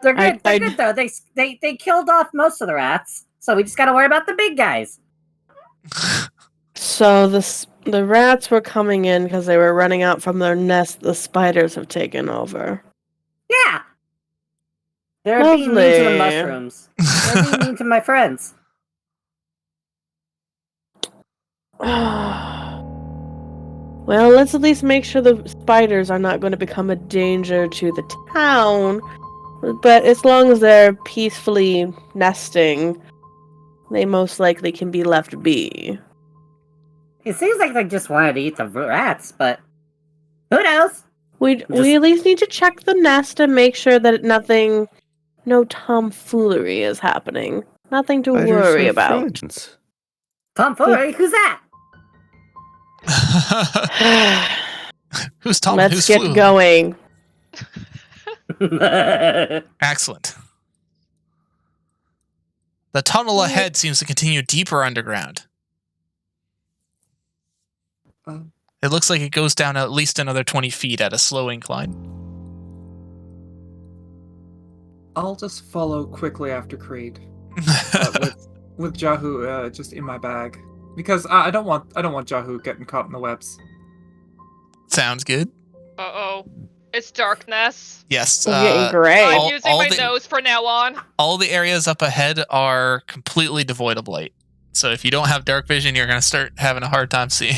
They're good. They're good though. They killed off most of the rats, so we just gotta worry about the big guys. So the rats were coming in because they were running out from their nest the spiders have taken over. Yeah. They're being mean to the mushrooms. They're being mean to my friends. Well, let's at least make sure the spiders are not going to become a danger to the town. But as long as they're peacefully nesting, they most likely can be left be. It seems like they just wanted to eat the rats, but who knows? We at least need to check the nest and make sure that no tomfoolery is happening. Nothing to worry about. Tomfoolery? Who's that? Who's Tom? Let's Who's get Flu? going. Excellent. The tunnel ahead seems to continue deeper underground. It looks like it goes down at least another 20 feet at a slow incline. I'll just follow quickly after Creed, with Jahu just in my bag, because I don't want Jahu getting caught in the webs. Sounds good. Uh-oh. It's darkness. Yes. We're getting gray. I'm using my nose from now on. All the areas up ahead are completely devoid of light. So if you don't have dark vision, you're going to start having a hard time seeing.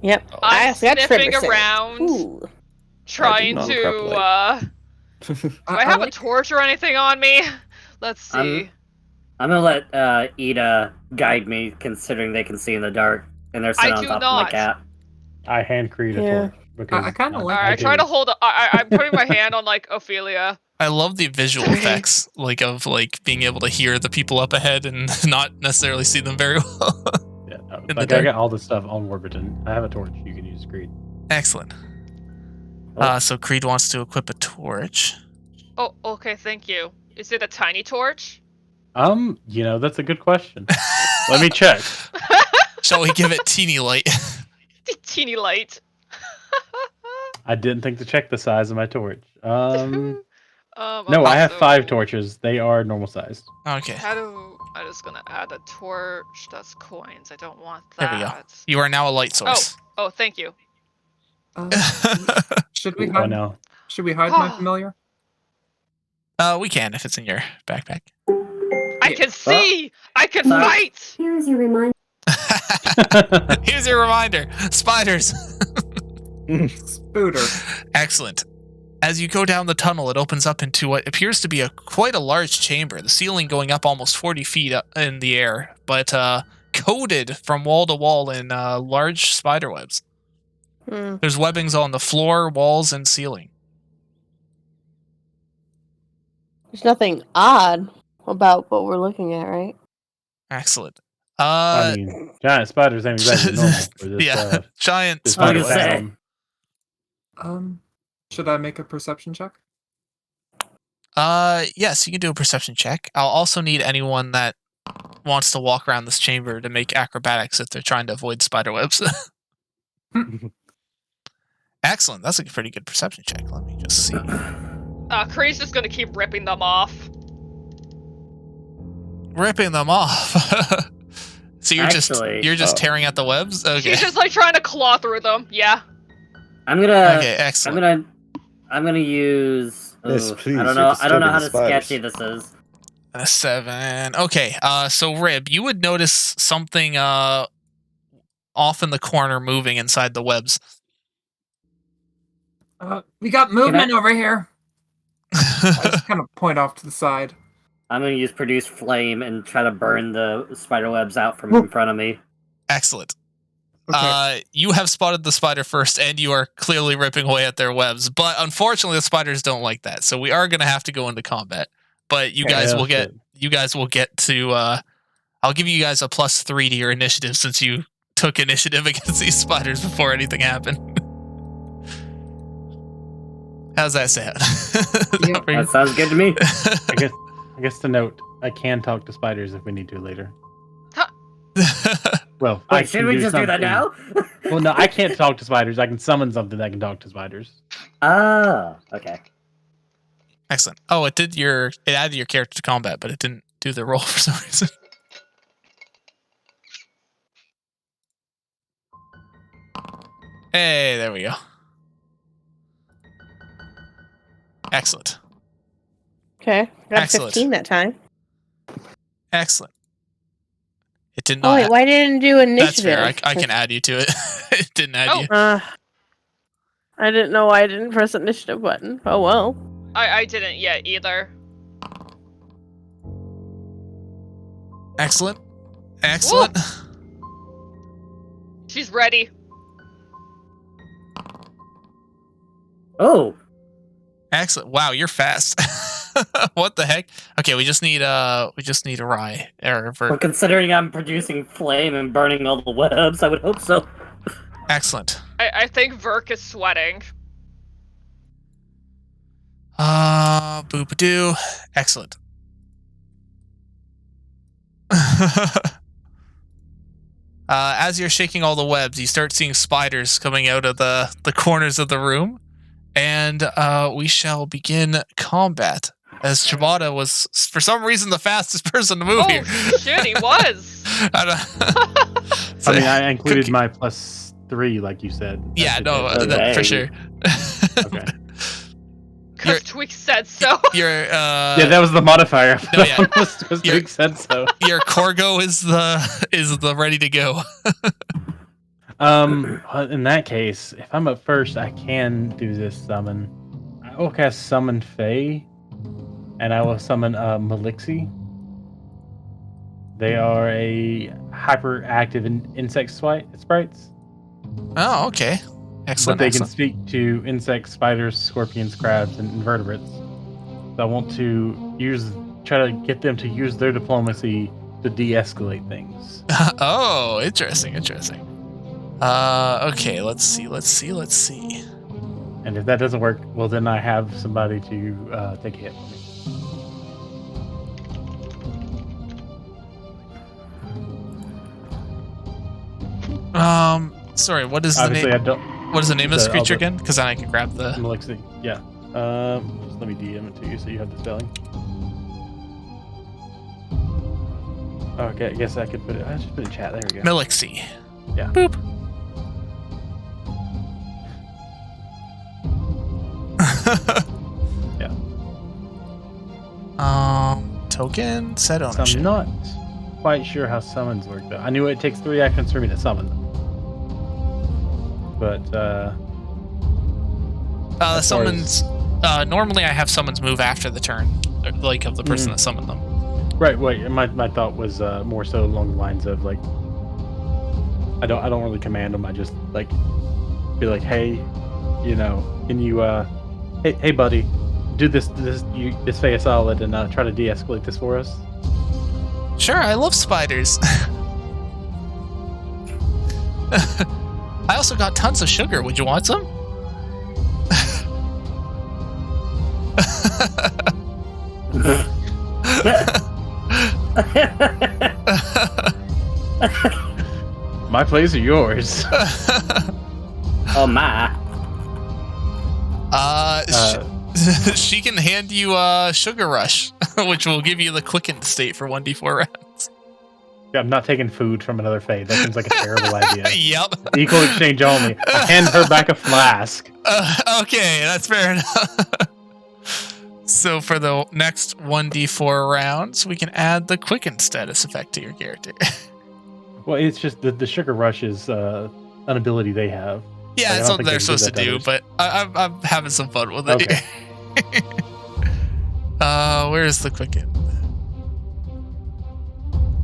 Yep. I'm sniffing Trimmer said. around, Ooh. trying to, do I have a torch or anything on me? Let's see. I'm gonna let Ida guide me, considering they can see in the dark, and they're sitting on top of my cat. I hand Creed a torch. Because I kind of like. Alright, I try to hold. I'm putting my hand on like Ophelia. I love the visual effects, of being able to hear the people up ahead and not necessarily see them very well. Yeah, no, I got all this stuff on Warburton. I have a torch. You can use Creed. Excellent. So Creed wants to equip a torch. Oh, okay, thank you. Is it a tiny torch? That's a good question. Let me check. Shall we give it teeny light? Teeny light. I didn't think to check the size of my torch. No, also, I have 5 torches. They are normal sized. Okay. I'm just gonna add a torch. That's coins. I don't want that. There we go. You are now a light source. Oh, thank you. Should we hide? No. Should we hide my familiar? We can if it's in your backpack. I can see. I can fight. Here's your reminder. Here's your reminder. Spiders. Spooter. Excellent. As you go down the tunnel, it opens up into what appears to be quite a large chamber, the ceiling going up almost 40 feet up in the air, but coated from wall to wall in large spider webs. There's webbings on the floor, walls, and ceiling. There's nothing odd about what we're looking at, right? Excellent. I mean, giant spiders ain't exactly normal for this. Giant spider spider. Should I make a perception check? Yes, you can do a perception check. I'll also need anyone that wants to walk around this chamber to make acrobatics if they're trying to avoid spider webs. Excellent. That's a pretty good perception check. Let me just see. Kree's just gonna keep ripping them off. Ripping them off. So you're just tearing at the webs? Okay. She's just trying to claw through them. Yeah. I'm gonna. Okay, excellent. I'm gonna use. Yes, please. I don't know how sketchy this is. A 7. Okay. So Rib, you would notice something off in the corner moving inside the webs. We got movement over here. I just kind of point off to the side. I'm gonna use produce flame and try to burn the spider webs out from in front of me. Excellent. Okay. You have spotted the spider first, and you are clearly ripping away at their webs. But unfortunately, the spiders don't like that, so we are going to have to go into combat. But you guys will get. You guys will get to. I'll give you guys a +3 to your initiative since you took initiative against these spiders before anything happened. How's that sound? Yep. That sounds good to me. I guess to note, I can talk to spiders if we need to later. Huh. Well, I Wait, should can we just do that something- now? Well, no, I can't talk to spiders. I can summon something that can talk to spiders. Oh, okay. Excellent. Oh, it added your character to combat, but it didn't do the roll for some reason. Hey, there we go. Excellent. Okay, got Excellent. 15 that time. Excellent. It did Oh not. wait, why didn't it do That's initiative? fair. I can add you to it. It didn't add Oh. you. I didn't know why I didn't press the initiative button. Oh well. I didn't yet either. Excellent. Excellent. She's ready. Oh, Excellent. Wow, you're fast. What the heck? Okay, we just need a rye or well, considering I'm producing flame and burning all the webs, I would hope so. Excellent. I think Verk is sweating. Boop-a-doo. Excellent. As you're shaking all the webs, you start seeing spiders coming out of the corners of the room, and we shall begin combat. As Shibata was, for some reason, the fastest person to move Oh here. shit, he was. So- I mean, I included Cookie- my +3, like you said. Yeah, no, Okay. for sure. Okay. Cause Tweak said so. Your Yeah, that was the modifier. Oh, yeah. Because You're- Luke said so. your Corgo is the ready to go. In that case, if I'm up first, I can do this summon. I will cast Summon Fae, and I will summon Malixi. They are a hyperactive insect sprites, Oh, okay. but Excellent. they can Excellent. speak to insects, spiders, scorpions, crabs, and invertebrates. So I want to try to get them to use their diplomacy to de-escalate things. Oh, interesting. Okay, let's see. And if that doesn't work, well, then I have somebody to take a hit for me. Sorry, what is the Obviously, name? I don't. What is the name of this the creature other- again? Because then I can grab the. Malixi, yeah. Just let me DM it to you so you have the spelling. Okay, I guess I could put it. I just put it in chat. There we go. Milixie. Yeah. Boop. Yeah. Token set So ownership. I'm not quite sure how summons work though. I knew it takes 3 actions for me to summon them. But as far Summons. Normally, I have summons move after the turn, like of the person that summoned them. right, my thought was more so along the lines of like I don't really command them. I just like be like, hey, can you hey buddy, do this Fae solid and try to de-escalate this for us. Sure, I love spiders. I also got tons of sugar. Would you want some? My plays are yours. Oh my. She can hand you Sugar Rush, which will give you the quickened state for 1d4 rounds. I'm not taking food from another Fae. That seems like a terrible idea. Yep. Equal exchange only. I hand her back a flask. Okay, that's fair enough. So for the next 1d4 rounds, we can add the quickened status effect to your character. Well, it's just the Sugar Rush is an ability they have. Yeah, I it's don't something think they're they can supposed to give that do, to but I'm having some fun with it. Okay. Where's the quicken?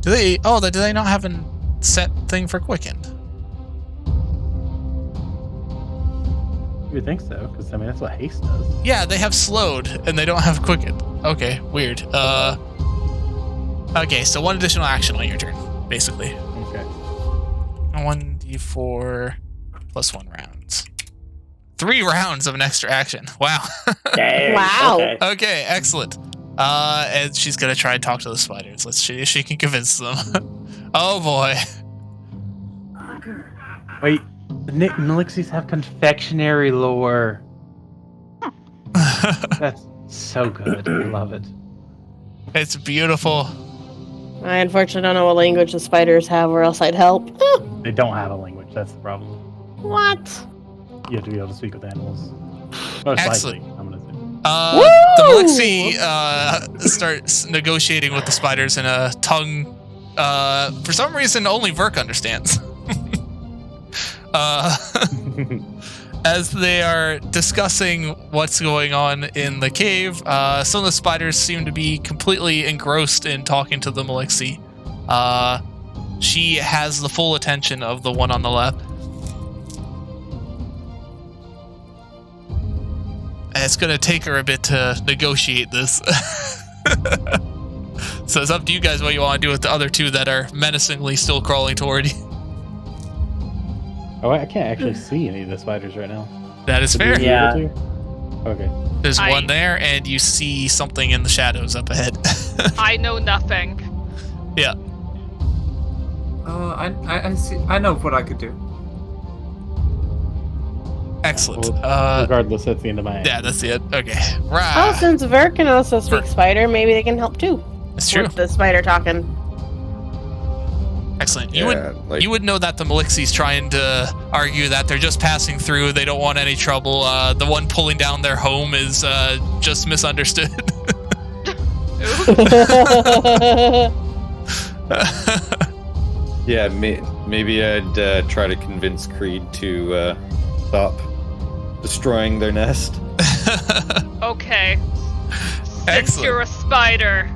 Do they not have a set thing for quickened? You would think so, because I mean that's what haste does. Yeah, they have slowed and they don't have quickened. Okay, weird. Okay, so one additional action on your turn, basically. Okay. 1d4 plus 1 rounds. 3 rounds of an extra action. Wow. Dang. Wow. Okay. Okay, excellent. And she's gonna try and talk to the spiders. Let's see if she can convince them. Oh boy. Wait, the Melixies have confectionery lore. That's so good. I love it. It's beautiful. I unfortunately don't know what language the spiders have, or else I'd help. They don't have a language. That's the problem. What? You have to be able to speak with animals. Most Excellent. likely, I'm gonna say. The Woo! Melixi starts negotiating with the spiders in a tongue. For some reason, only Verk understands. As they are discussing what's going on in the cave, some of the spiders seem to be completely engrossed in talking to the Melixi. She has the full attention of the one on the left. And it's going to take her a bit to negotiate this. So it's up to you guys what you want to do with the other 2 that are menacingly still crawling toward you. Oh, I can't actually see any of the spiders right now. That is Would fair. you be Yeah. able to? Okay. There's one there, and you see something in the shadows up ahead. I know nothing. Yeah. I see. I know what I could do. Excellent. Well, regardless, that's the end of my. Yeah, that's it. Okay. Oh, Right. since Verk can also speak spider, maybe they can help too. It's true. With the spider talking. Excellent. Yeah, You would know that the Melixi's trying to argue that they're just passing through. They don't want any trouble. The one pulling down their home is just misunderstood. Yeah, maybe I'd try to convince Creed to stop destroying their nest. Okay. Since Excellent. you're a spider.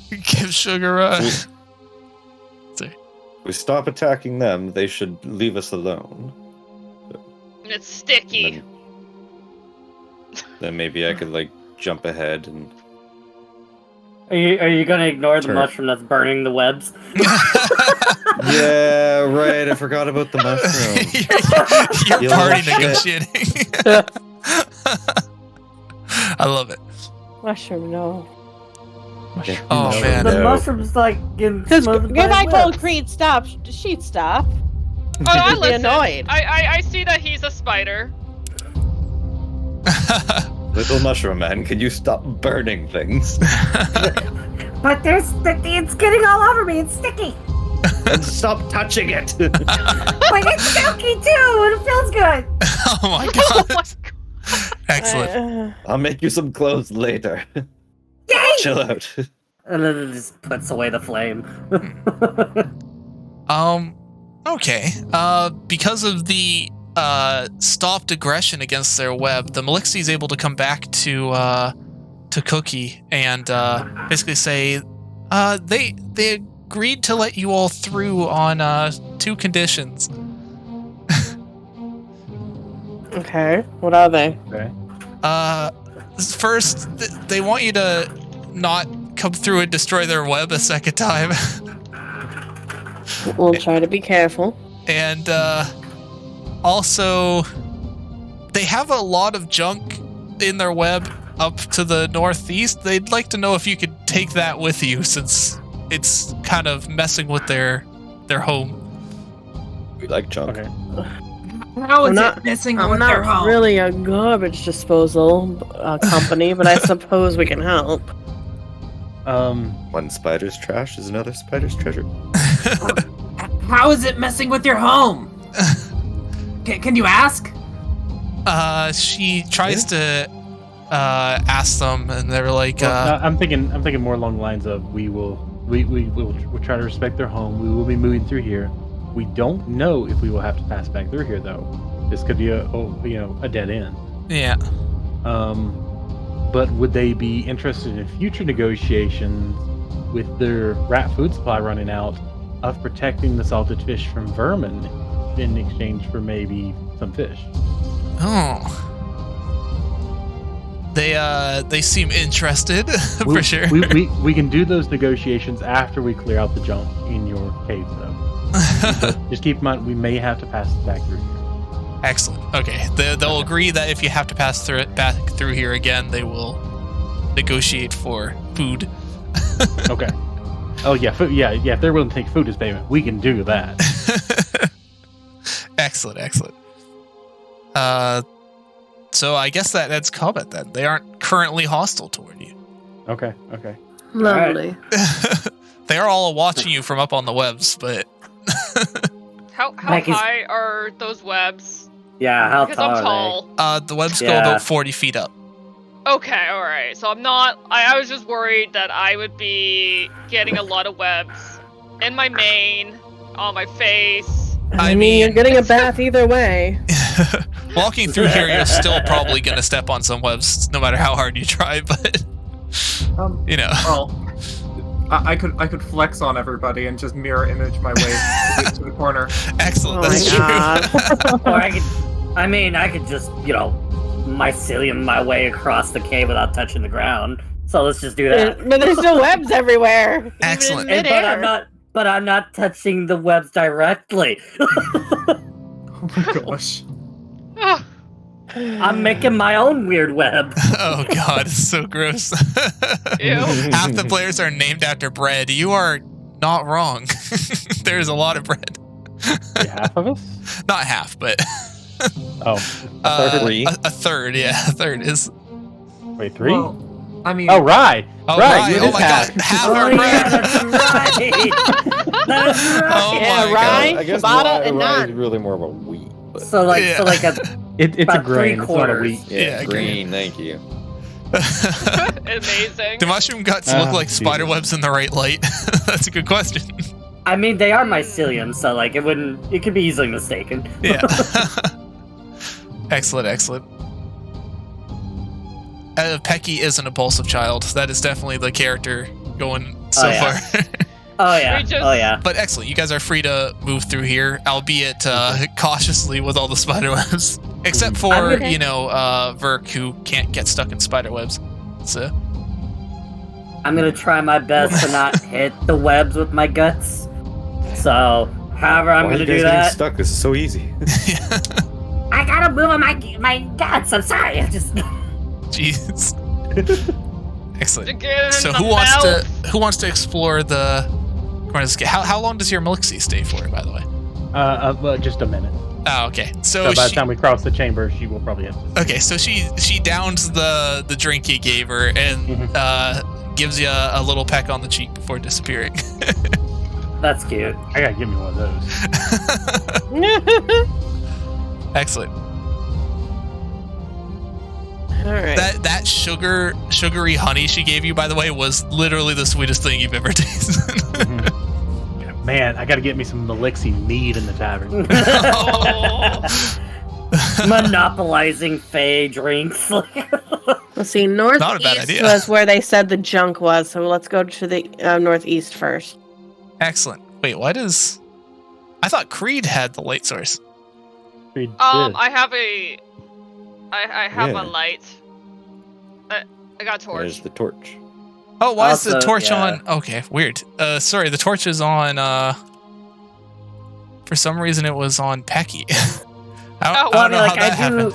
Give Sugar a... If we stop attacking them, they should leave us alone. It's sticky. Then maybe I could like jump ahead and Are you gonna ignore the Sure. mushroom that's burning the webs? yeah, right. I forgot about the mushroom. You're You party little shit. negotiating. I love it. Mushroom, no. Oh, No, man. The no. mushroom's like getting Because smothered if by I told webs. Creed stop, she'd stop. Oh, I She'd be listen. annoyed. I see that he's a spider. Little mushroom man, can you stop burning things? But it's getting all over me. It's sticky. And stop touching it. But it's silky too, and it feels good. Oh my Oh god. my Excellent. I'll make you some clothes later. Yay! Chill out. And then it just puts away the flame. Okay. Because of the stopped aggression against their web, the Melixi is able to come back to Cookie and basically say they agreed to let you all through on 2 conditions. Okay, what are they? Okay. First, they want you to not come through and destroy their web a second time. We'll try to be careful. And also, they have a lot of junk in their web up to the northeast. They'd like to know if you could take that with you, since it's kind of messing with their home. We like junk. Okay. How is I'm not- it messing I'm with their not home? really a garbage disposal company, but I suppose we can help. One spider's trash is another spider's treasure. How is it messing with your home? Can you ask? She tries to ask them, and they're like, Well, I'm thinking more along the lines of we'll try to respect their home. We will be moving through here. We don't know if we will have to pass back through here, though. This could be a dead end. yeah. But would they be interested in future negotiations with their rat food supply running out of protecting the salted fish from vermin in exchange for maybe some fish? Oh. They seem interested for sure. We can do those negotiations after we clear out the junk in your cave, though. But just keep in mind, we may have to pass it back through here. Excellent. Okay, they'll agree that if you have to pass back through here again, they will negotiate for food. Okay. Oh yeah, food. Yeah. If they're willing to take food as payment, we can do that. Excellent. So I guess that's combat then. They aren't currently hostile toward you. Okay. Lovely. They are all watching you from up on the webs, but How Maggie's- high are those webs? Yeah, how Because tall I'm are tall. the webs go Yeah. about 40 feet up. Okay, alright. So I'm not. I was just worried that I would be getting a lot of webs in my mane, on my face. I mean, you're getting a bath either way. Walking through here, you're still probably gonna step on some webs, no matter how hard you try. But you know, Well, I could flex on everybody and just mirror image my way to the corner. excellent. Oh That's my true. God. Or I could just, mycelium my way across the cave without touching the ground. So let's just do that. But there's still webs everywhere. even in Excellent. But I'm not touching the webs directly. Oh my gosh. Ugh. I'm making my own weird web. Oh god, it's so gross. Ew. Half the players are named after bread. You are not wrong. There's a lot of bread. Wait, half of us? Not half, but Oh, Three. a third. Yeah, a third is. wait, 3? Well, I mean, Oh, Rye. Oh, Rye, right. you Oh just my had- god, half Oh our yeah, bread. that's right. That's right. Oh Yeah, my Rye, god. I guess ciabatta, rye, and rye is naan. really more of a wheat. But So like, Yeah. so like a It's a about grain. It's not a 3/4. wheat. yeah, Yeah, green. Thank you. Amazing. Do mushroom guts look like Jesus. spider webs in the right light? That's a good question. I mean, they are mycelium, so like it could be easily mistaken. Yeah. Excellent. Pecky is an impulsive child. That is definitely the character going so Oh, yeah. far. Oh yeah. We just- Oh yeah. But excellent. You guys are free to move through here, albeit cautiously with all the spider webs. Except for, Okay. Verk, who can't get stuck in spider webs. So, I'm gonna try my best to not hit the webs with my guts. So, however I'm Why are gonna you guys do getting that. stuck? This is so easy. I gotta move on my guts. I'm sorry. I just. jeez. Excellent. To get in So the who wants mouth. to explore the corner of the scale? How long does your Melixie stay for, by the way? Well, just a minute. Oh, okay. So So by the she, time we cross the chamber, she will probably have to. okay, so she downs the drink you gave her and gives you a little peck on the cheek before disappearing. That's cute. I gotta give me one of those. Excellent. All right. That sugary honey she gave you, by the way, was literally the sweetest thing you've ever tasted. Yeah, man, I gotta get me some Melixie mead in the tavern. Monopolizing Fey drinks. Let's see. Not a bad Northeast idea. was where they said the junk was, so let's go to the northeast first. Excellent. Wait, what is? I thought Creed had the light source. We did. I have a. I have Yeah. a light. I got a torch. There's the torch. Oh, why is the Also, torch yeah. on? Okay, weird. Sorry, the torch is on. For some reason, it was on Pecky. I Oh, don't know how that I happened.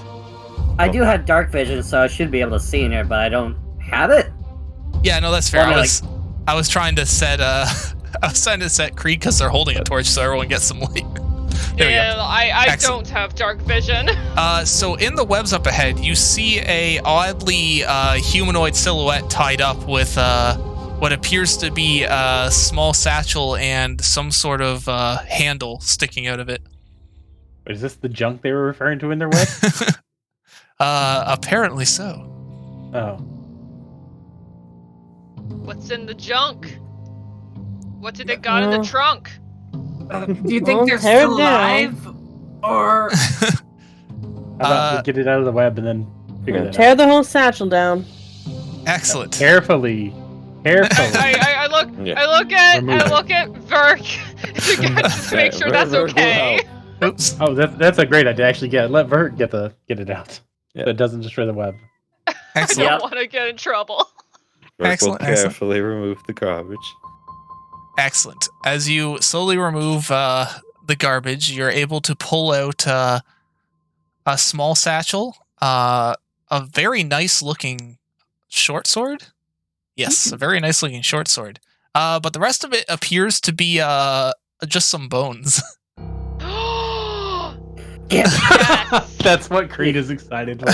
I do have dark vision, so I should be able to see in here, but I don't have it. Yeah, no, that's fair. Well, I mean, I was trying to set I was trying to set Creed because they're holding a torch, so everyone gets some light. There we go. Yeah, I Excellent. don't have dark vision. So in the webs up ahead, you see a oddly humanoid silhouette tied up with what appears to be a small satchel and some sort of handle sticking out of it. Is this the junk they were referring to in their web? Apparently so. Oh. What's in the junk? What did they got in the Well- trunk? Do you think Well, they're tear it still alive? Or How about we get it out of the web and then figure that out? Tear the whole satchel down. Excellent. Carefully. Carefully. I look Yeah. I look at Remove it. Verk just to make sure that's Verk will okay. help. Oops. Oh, that's a great idea. Actually, let Vert get it out. Yeah. So it doesn't destroy the web. I Excellent. don't want to get in trouble. Verk Excellent, will excellent. carefully remove the garbage. Excellent. As you slowly remove the garbage, you're able to pull out a small satchel, a very nice looking short sword. Yes, a very nice looking short sword. But the rest of it appears to be just some bones. Yes. That's what Creed is excited for.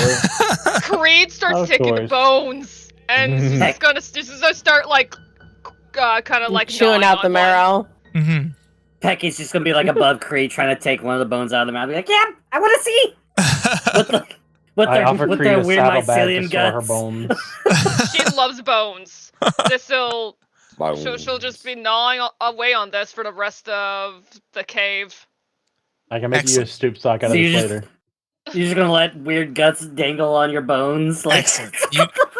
Creed starts Of taking course. bones, and he's gonna start like, kind of like chewing gnawing out on the one. marrow. Mm-hmm. Pecky's just gonna be like above Creed, trying to take one of the bones out of the mouth. Be like, yeah, I want to see. With I their, offer with Creed their a weird saddlebag to mycelium store her guts. bones. She loves bones. She'll Bones. just be gnawing away on this for the rest of the cave. I can make you a Excellent. stoop sock out So of you this just- later. You're just gonna let weird guts dangle on your bones, like. Excellent.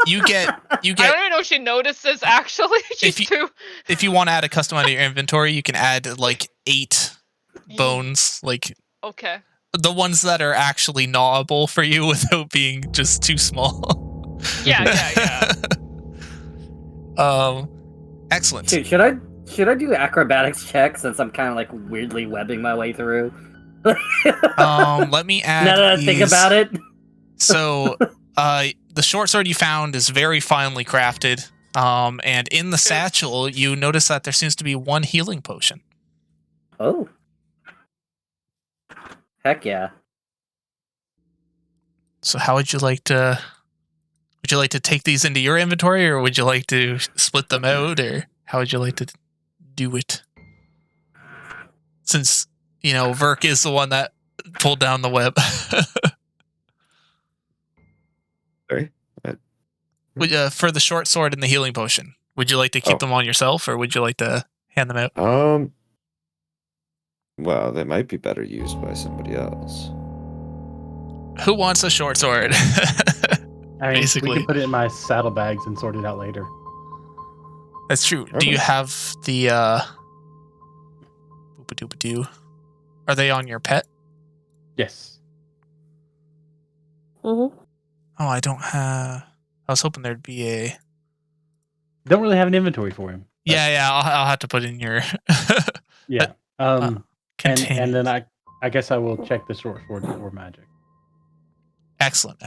You get I don't even know if she notices. Actually, she's If you- too. if you want to add a custom to your inventory, you can add like 8 bones, like Okay. the ones that are actually gnawable for you without being just too small. Yeah. Excellent. Shoot, should I do acrobatics check since I'm kind of like weirdly webbing my way through? Let me add. Now that I think these. about it. So, the short sword you found is very finely crafted. And in the satchel, you notice that there seems to be 1 healing potion. Oh. Heck yeah. So, how would you like to? Would you like to take these into your inventory, or would you like to split them out, or how would you like to do it? Since Verk is the one that pulled down the web. Sorry. For the short sword and the healing potion, would you like to keep them on yourself, or would you like to hand them out? Well, they might be better used by somebody else. Who wants a short sword? I mean, Basically. we can put it in my saddlebags and sort it out later. That's true. Do you have the boop-a-doop-a-doo? Are they on your pet? Yes. Mm-hmm. Oh, I don't have. I was hoping there'd be a. Don't really have an inventory for him. Yeah. I'll have to put in your. Yeah. Contain. And then I guess I will check the short sword for magic. Excellent.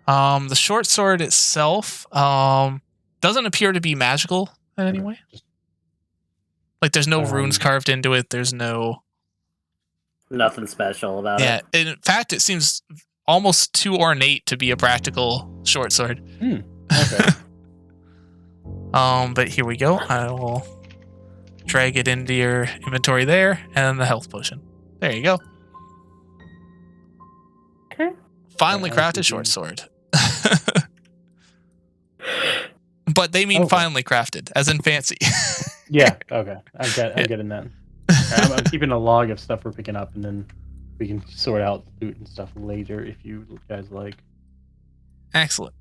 The short sword itself doesn't appear to be magical in any way. Like there's no runes carved into it. There's no. Nothing special about it. Yeah. In fact, it seems almost too ornate to be a practical short sword. Okay. But here we go. I will drag it into your inventory there, and the health potion. There you go. Okay. Finely crafted short sword. But they mean finely crafted, as in fancy. Yeah. Okay. I'm getting that. I'm keeping a log of stuff we're picking up, and then we can sort out loot and stuff later if you guys like. Excellent.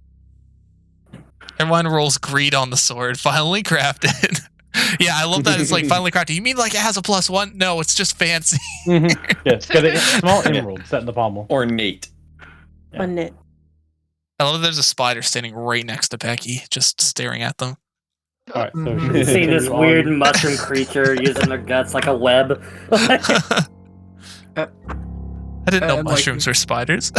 Everyone rolls greed on the sword. Finely crafted. Yeah, I love that. It's like finely crafted. You mean like it has a +1? No, it's just fancy. Yeah, it's got a small emerald set in the pommel. Ornate. Yeah. On it. I love there's a spider standing right next to Becky, just staring at them. All right. So Mhm. should we Seeing this continue weird on? mushroom creature using their guts like a web. I didn't know and, mushrooms were spiders.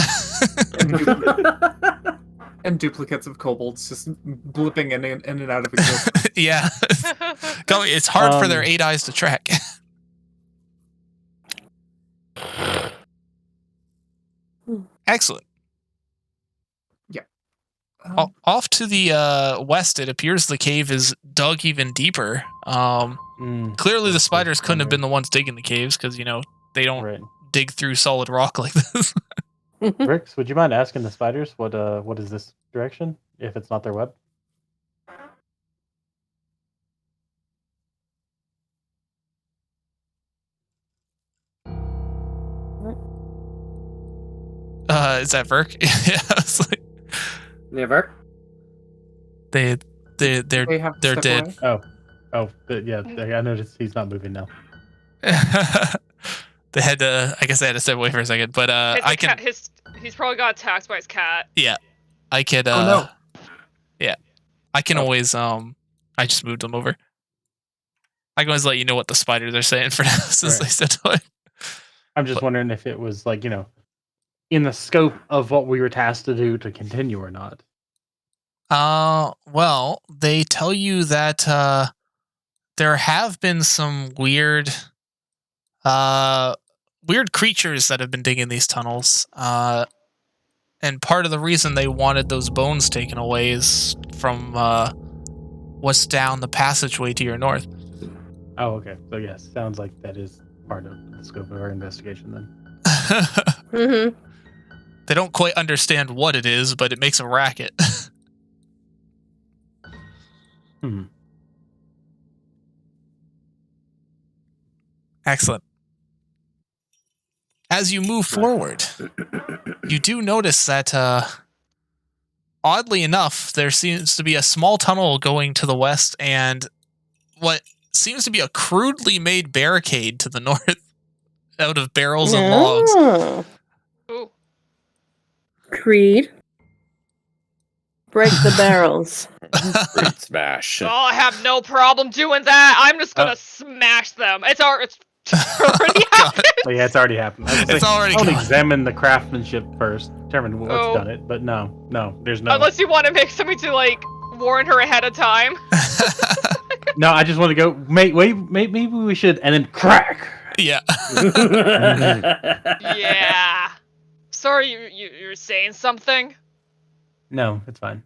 And duplicates of kobolds just blipping in and out of existence. Yeah. It's hard for their 8 eyes to track. Excellent. Off to the west, it appears the cave is dug even deeper. Clearly, the spiders couldn't have been the ones digging the caves because, they don't Right. dig through solid rock like this. Rix, would you mind asking the spiders what is this direction if it's not their web? Is that Verk? Yeah, I was like, Never. they're They have to they're step dead. away? I noticed he's not moving now. They had to. I guess they had to step away for a second, but I can. He's probably got attacked by his cat. Yeah, I could. Oh no! Yeah, I can always. I just moved them over. I can always let you know what the spiders are saying for now, since Right. they stepped away. I'm just wondering if it was like in the scope of what we were tasked to do to continue or not? Well, they tell you that there have been some weird creatures that have been digging these tunnels. And part of the reason they wanted those bones taken away is from what's down the passageway to your north. Oh, okay. So yes, sounds like that is part of the scope of our investigation then. Mm-hmm. They don't quite understand what it is, but it makes a racket. Excellent. As you move forward, you do notice that, oddly enough, there seems to be a small tunnel going to the west and what seems to be a crudely made barricade to the north out of barrels and logs. Oh. Ooh. Creed. Break the barrels. Great smash. Oh, I have no problem doing that. I'm just gonna smash them. It's already happened. Oh, yeah, it's already happened. It's already I would gone. examine the craftsmanship first, determine what's Oh. done it, but no, there's no. Unless you want to make somebody to like warn her ahead of time. No, I just want to go. Maybe we should, and then crack. Yeah. Yeah. Sorry, you were saying something. No, it's fine.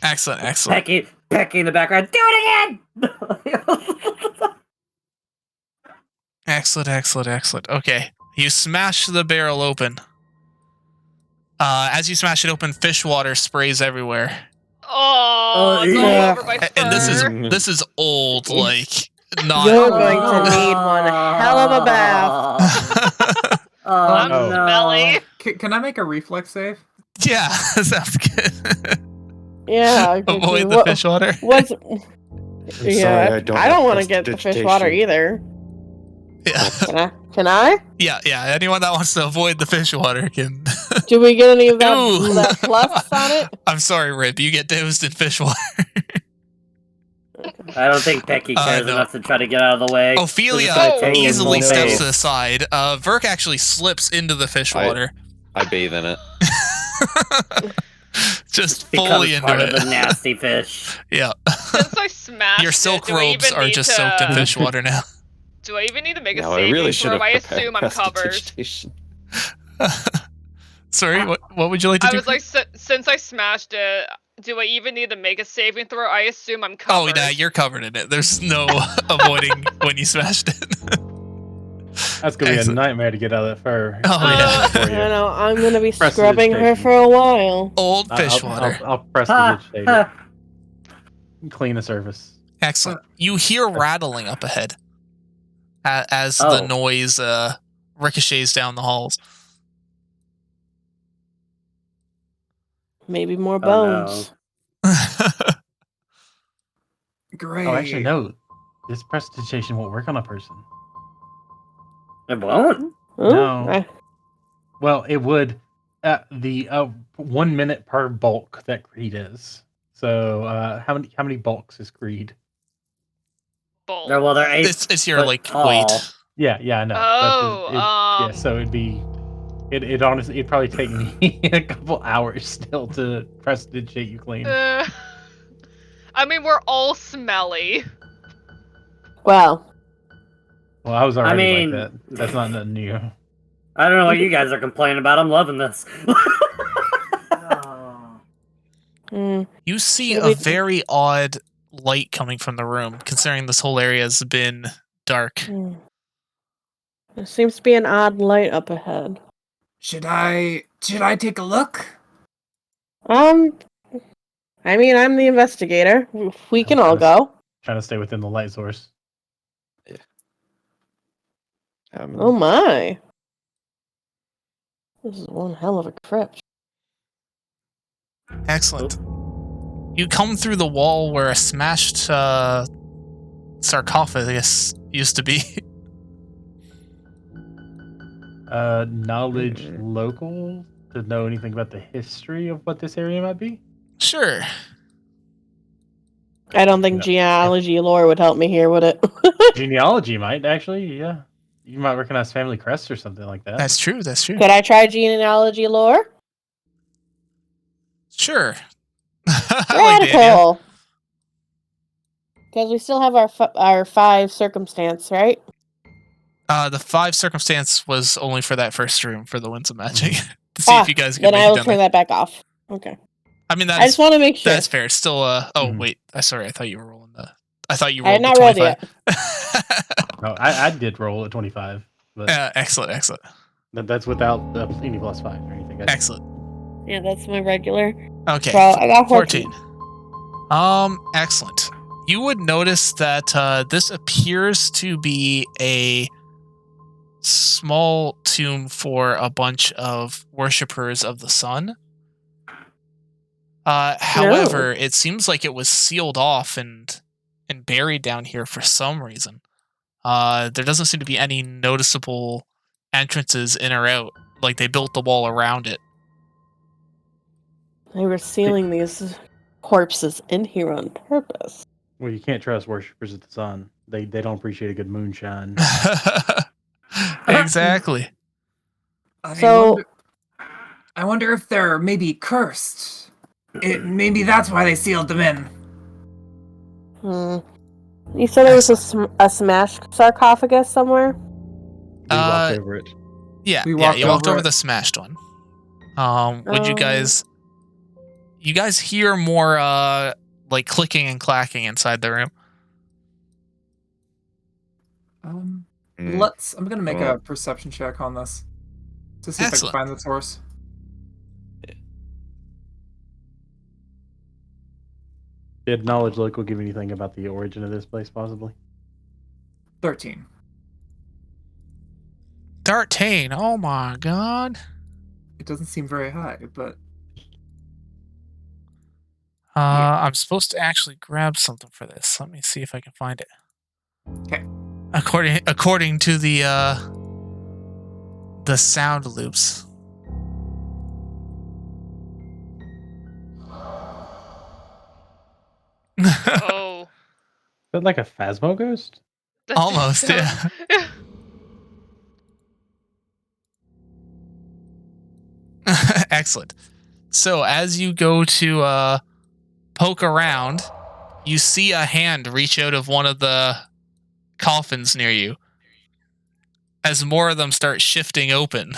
Excellent. Becky in the background. Do it again. Excellent. Okay. You smash the barrel open. As you smash it open, Fishwater sprays everywhere. Oh, it's yeah. all over my fur. And this is old, like not. You're going to need one hell of a bath. I'm Oh, no. smelly. Can I make a reflex save? Yeah, sounds good. Yeah. Avoid the fish water. What's? sorry, Yeah, I don't I don't have want to get the fish water either. Yeah. Can I? Yeah. Anyone that wants to avoid the fish water can. Do we get any of Ooh. that plus on it? I'm sorry, Rip. You get doused in fish water. I don't think Becky cares no. enough to try to get out of the way. Ophelia So just, like, take easily it steps full to the side. Verk actually slips into the fish water. I bathe in it. Just becomes fully into part it. of the nasty fish. Yeah. Since I smashed Your silk it, do I robes even are need just to- soaked in fish water now. Do I even need to make a No, I saving really should throw? have I prepared assume I'm covered. prestidigitation. Sorry, what would you like to I do? was like, since I smashed it, do I even need to make a saving throw? I assume I'm Oh, covered. yeah, you're covered in it. There's no avoiding when you smashed it. That's gonna be a Excellent. nightmare to get out of that fur. Oh, yeah. For I you. know. I'm gonna be Prestidigitation. scrubbing her for a while. Old fish water. I'll prestidigitate it. Clean the surface. Excellent. You hear rattling up ahead as Oh. the noise ricochets down the halls. Maybe more Oh, no. bones. Great. Oh, actually, no. This prestidigitation won't work on a person. It won't. Ooh, No. Well, it would. The 1 minute per bulk that Creed is. So, how many bulks is Creed? Bull. No, well, they're 8 it's your foot like tall. weight. Yeah, I know. Oh, yeah. So it'd be. It honestly, it'd probably take me a couple hours still to prestidigitate you clean. I mean, we're all smelly. Well, Well, I was already mean- like that. That's not nothing new. I don't know what you guys are complaining about. I'm loving this. You see Should a we- very odd light coming from the room, considering this whole area has been dark. there seems to be an odd light up ahead. Should I take a look? I mean, I'm the investigator. We can all go. Trying to stay within the light source. Oh my. This is one hell of a crypt. Excellent. You come through the wall where a smashed sarcophagus used to be. Knowledge local to know anything about the history of what this area might be? Sure. I don't think No. genealogy lore would help me here, would it? Genealogy might, actually, yeah. You might recognize family crest or something like that. That's true. That's true. Could I try genealogy lore? Sure. I like the idea. Radical. Because we still have our 5 circumstance, right? The 5 circumstance was only for that first room for the winds of magic to see if you guys could then make I it will down turn there. that back off. Okay. I mean, I just want to make sure. that's fair. It's still Mhm. wait. Sorry, I thought you were rolling the. I thought you I rolled had the not rolled 25. No, I did roll at 25, but Excellent. that's without any +5 or anything. Excellent. Yeah, that's my regular. Okay. So I got 14. Excellent. You would notice that this appears to be a small tomb for a bunch of worshippers of the sun. However, it seems like it was sealed off and buried down here for some reason. There doesn't seem to be any noticeable entrances in or out. Like they built the wall around it. They were sealing these corpses in here on purpose. Well, you can't trust worshippers of the sun. They don't appreciate a good moonshine. Exactly. I wonder if they're maybe cursed. Maybe that's why they sealed them in. You said there was a smashed sarcophagus somewhere? We walked over it. Yeah, We you walked over it. the smashed one. Would you guys hear more like clicking and clacking inside the room? I'm gonna make a perception check on this to see if I can find the source. Did knowledge local give anything about the origin of this place, possibly? 13. 13. Oh my god. It doesn't seem very high, but I'm supposed to actually grab something for this. Let me see if I can find it. okay. According to the sound loops. Oh. Is that like a Phasmo ghost? Almost, yeah. Excellent. So as you go to poke around, you see a hand reach out of one of the coffins near you as more of them start shifting open.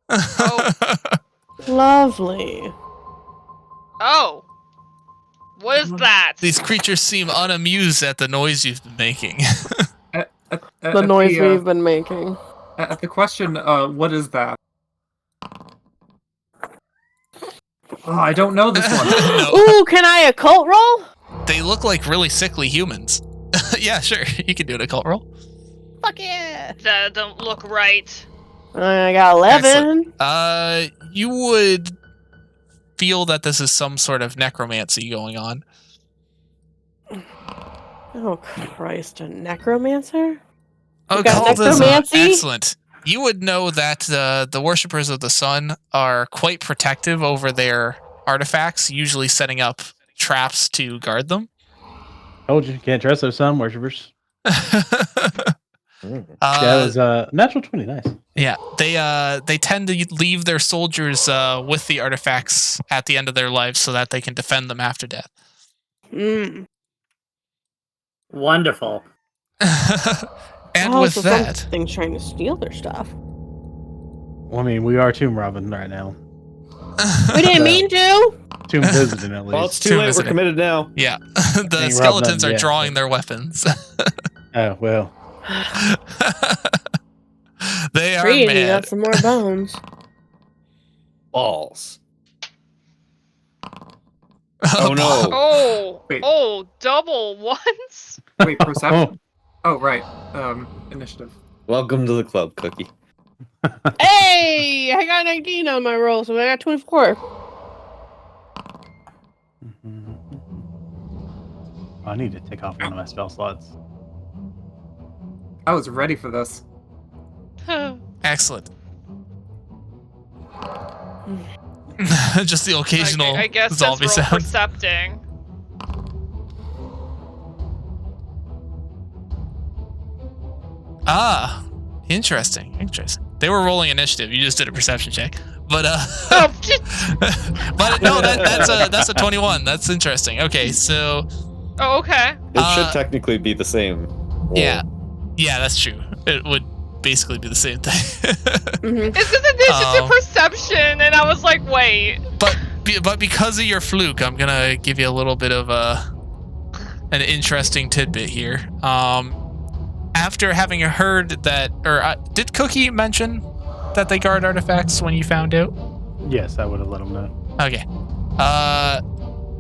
Oh. Lovely. Oh. What is that? These creatures seem unamused at the noise you've been making. The noise we've been making. At the question, what is that? Oh, I don't know this one. No. Ooh, can I occult roll? They look like really sickly humans. Yeah, sure. You can do an occult roll. Fuck yeah. That don't look right. I got 11. Excellent. You would feel that this is some sort of necromancy going on. Oh, Christ. A necromancer? Oh, got necromancy? Excellent. You would know that the worshippers of the sun are quite protective over their artifacts, usually setting up traps to guard them. Told you can't trust those sun worshippers. Mm. Yeah, it was natural 20. Nice. Yeah, they tend to leave their soldiers with the artifacts at the end of their lives so that they can defend them after death. Wonderful. And with so that, something's trying to steal their stuff. Well, I mean, we are tomb robbing right now. We didn't mean to. Tomb visiting, at least. Well, it's too late. We're committed now. yeah, the Ain't skeletons robbed are them yet, drawing but- their weapons. Oh, well. They are Greedy, mad. got some more bones. Balls. Oh no. Oh. Wait. Oh, double ones? Wait, perception? Oh, right. Initiative. Welcome to the club, Cookie. Hey, I got 19 on my roll, so I got 24. I need to take off one of my spell slots. I was ready for this. Excellent. Just the occasional I guess that's zombie roll sound. percepting. Ah, interesting. They were rolling initiative. You just did a perception check. But Oh, but no, that's a 21. That's interesting. Okay, so oh, okay. It should technically be the same. roll. yeah, that's true. It would basically be the same thing. It's just initiative perception, and I was like, wait. But because of your fluke, I'm gonna give you a little bit of an interesting tidbit here. After having heard that, or did Cookie mention that they guard artifacts when you found out? Yes, I would have let him know. Okay.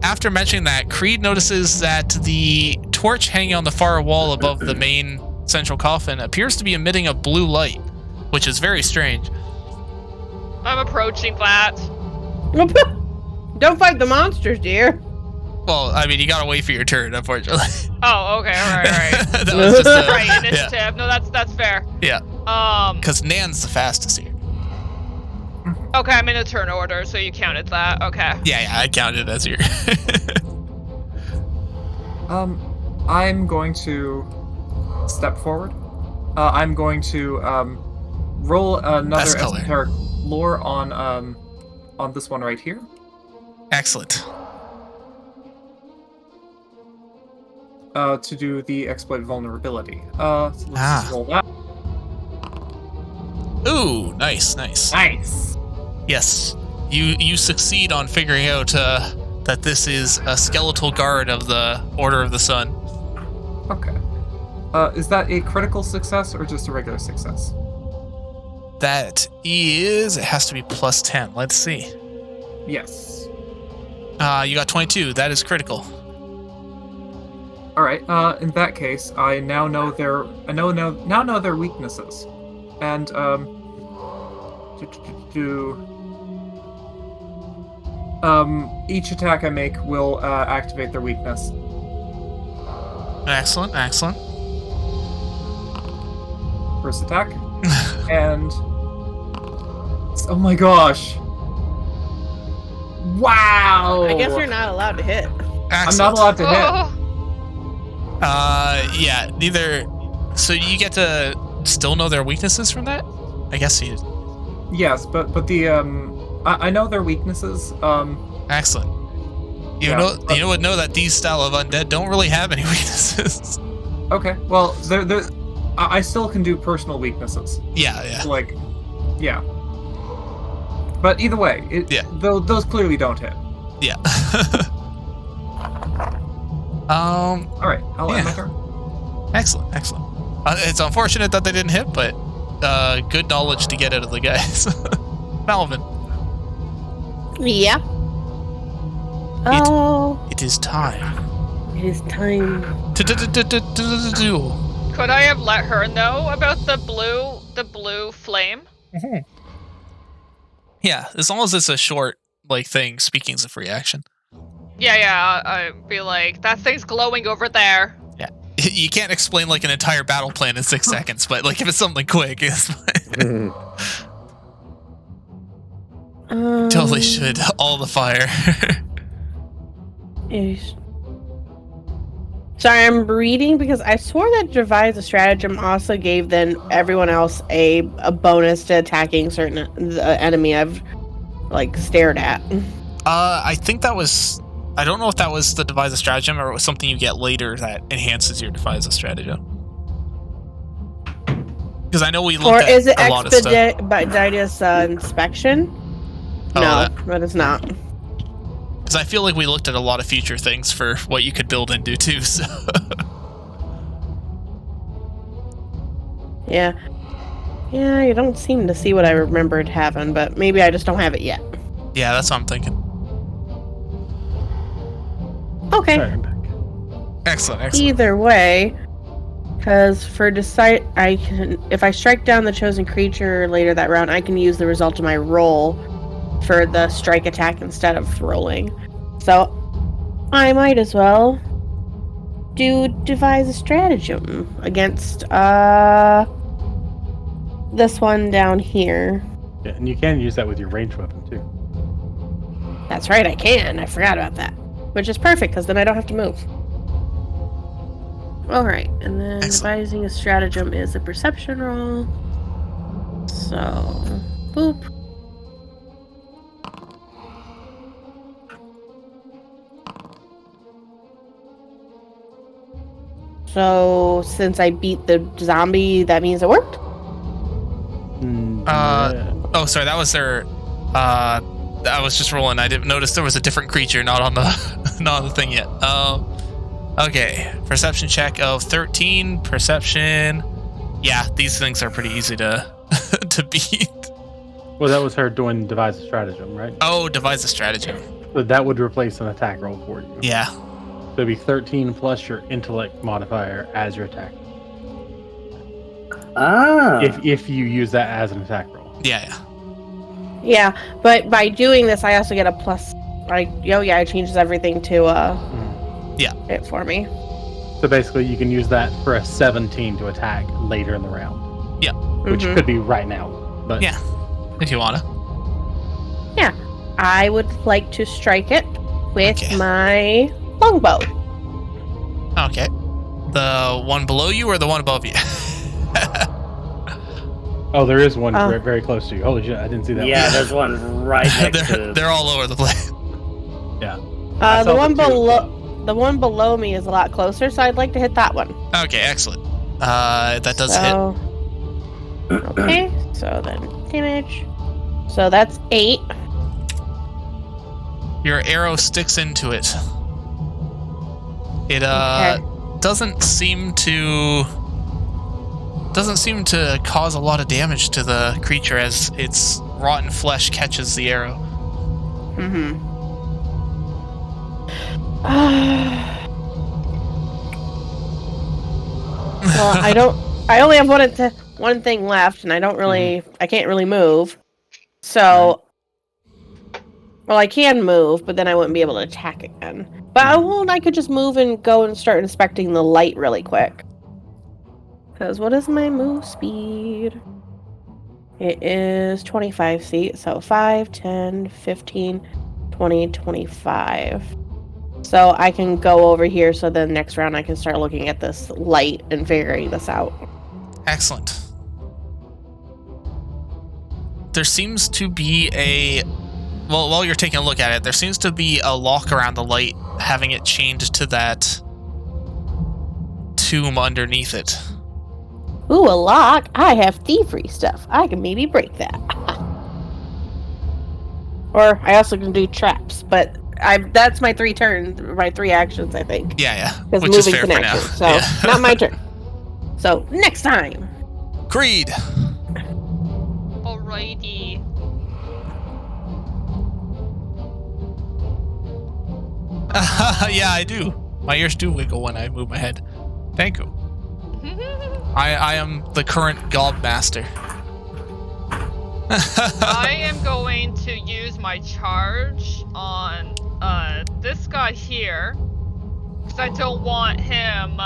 After mentioning that, Creed notices that the torch hanging on the far wall above the main central coffin appears to be emitting a blue light, which is very strange. I'm approaching that. Don't fight the monsters, dear. Well, I mean, you gotta wait for your turn, unfortunately. Oh, okay, all right. That was just a, Right, initiative. Yeah. No, that's fair. Yeah. Because Nan's the fastest here. Okay, I'm in a turn order, so you counted that. Okay. Yeah, I counted it as your. I'm going to step forward. I'm going to roll another Best color. esoteric lore on this one right here. Excellent. To do the exploit vulnerability. So let's just roll that. Ooh, nice. Nice. Yes, you succeed on figuring out that this is a skeletal guard of the Order of the Sun. Okay. Is that a critical success or just a regular success? That is, it has to be plus 10. Let's see. Yes. You got 22. That is critical. All right. In that case, I now know their weaknesses, and each attack I make will activate their weakness. Excellent. First attack, and oh my gosh! Wow! I guess you're not allowed to hit. Excellent. I'm not allowed to hit. Oh, Yeah, neither. So you get to still know their weaknesses from that? I guess you. Yes, but the I know their weaknesses. Excellent. You Yeah, know that these style of undead don't really have any weaknesses. Okay, well, I still can do personal weaknesses. Yeah. Like, yeah. But either way, those clearly don't hit. Yeah. All right, I'll end my turn. Excellent. It's unfortunate that they didn't hit, but good knowledge to get out of the guys. Malvin. Yeah. Oh, It is time. it is time. Duel. could I have let her know about the blue flame? Yeah, as long as it's a short thing. Speaking's a free action. Yeah, I'd be like, that thing's glowing over there. Yeah, you can't explain an entire battle plan in 6 seconds, but if it's something quick, it's fine. Totally should. All the fire. Sorry, I'm reading because I swore that devise a stratagem also gave everyone else a bonus to attacking certain enemy I've stared at. I think that was. I don't know if that was the devise a stratagem or it was something you get later that enhances your devise a stratagem. Because I know we looked Or is it at a lot of stuff. expeditious inspection? Oh, No, that is not. Because I feel like we looked at a lot of future things for what you could build and do too. So. Yeah, you don't seem to see what I remembered having, but maybe I just don't have it yet. Yeah, that's what I'm thinking. Okay. Sorry, I'm back. Excellent. Either way, because if I strike down the chosen creature later that round, I can use the result of my roll for the strike attack instead of rolling. So I might as well devise a stratagem against this one down here. Yeah, and you can use that with your ranged weapon too. That's right, I can. I forgot about that. Which is perfect, because then I don't have to move. Alright, and then Excellent. devising a stratagem is a perception roll. So, boop. So, since I beat the zombie, that means it worked? Yeah. Oh, sorry, that was their. I was just rolling. I didn't notice there was a different creature not on the not on the thing yet. Okay, perception check of 13. Perception. Yeah, these things are pretty easy to to beat. Well, that was her doing devise a stratagem, right? Oh, devise a stratagem. So that would replace an attack roll for you. Yeah. So it'd be 13 plus your intellect modifier as your attack. Ah. If you use that as an attack roll. Yeah. Yeah, but by doing this, I also get a plus. It changes everything to it for me. So basically, you can use that for a 17 to attack later in the round. Yeah. Which could be right now. But Yeah. If you wanna. Yeah, I would like to strike it with Okay. my longbow. Okay. The one below you or the one above you? Oh, there is one Oh. very close to you. Holy shit, I didn't see that Yeah, one. there's one right next to. they're all over the place. Yeah. I The saw one the two, the one below me is a lot closer, so I'd like to hit that one. Okay, excellent. That does hit. Okay, so then damage. So that's 8. Your arrow sticks into it. It Okay. doesn't seem to cause a lot of damage to the creature as its rotten flesh catches the arrow. Mm-hmm. Well, I only have one thing left, and I can't really move. So, well, I can move, but then I wouldn't be able to attack again. But I could just move and go and start inspecting the light really quick. Because what is my move speed? It is 25 feet, so 5, 10, 15, 20, 25. So I can go over here, so then next round I can start looking at this light and figuring this out. Excellent. There seems to be well, while you're taking a look at it, there seems to be a lock around the light, having it chained to that tomb underneath it. Ooh, a lock! I have thievery stuff. I can maybe break that. Or I also can do traps, but that's my 3 turns, my 3 actions, I think. Yeah. Because Which is moving's fair an for now. action, so Yeah. not my turn. So next time. Creed. Alrighty. Yeah, I do. My ears do wiggle when I move my head. Thank you. I am the current Gobmaster. I am going to use my charge on this guy here, because I don't want him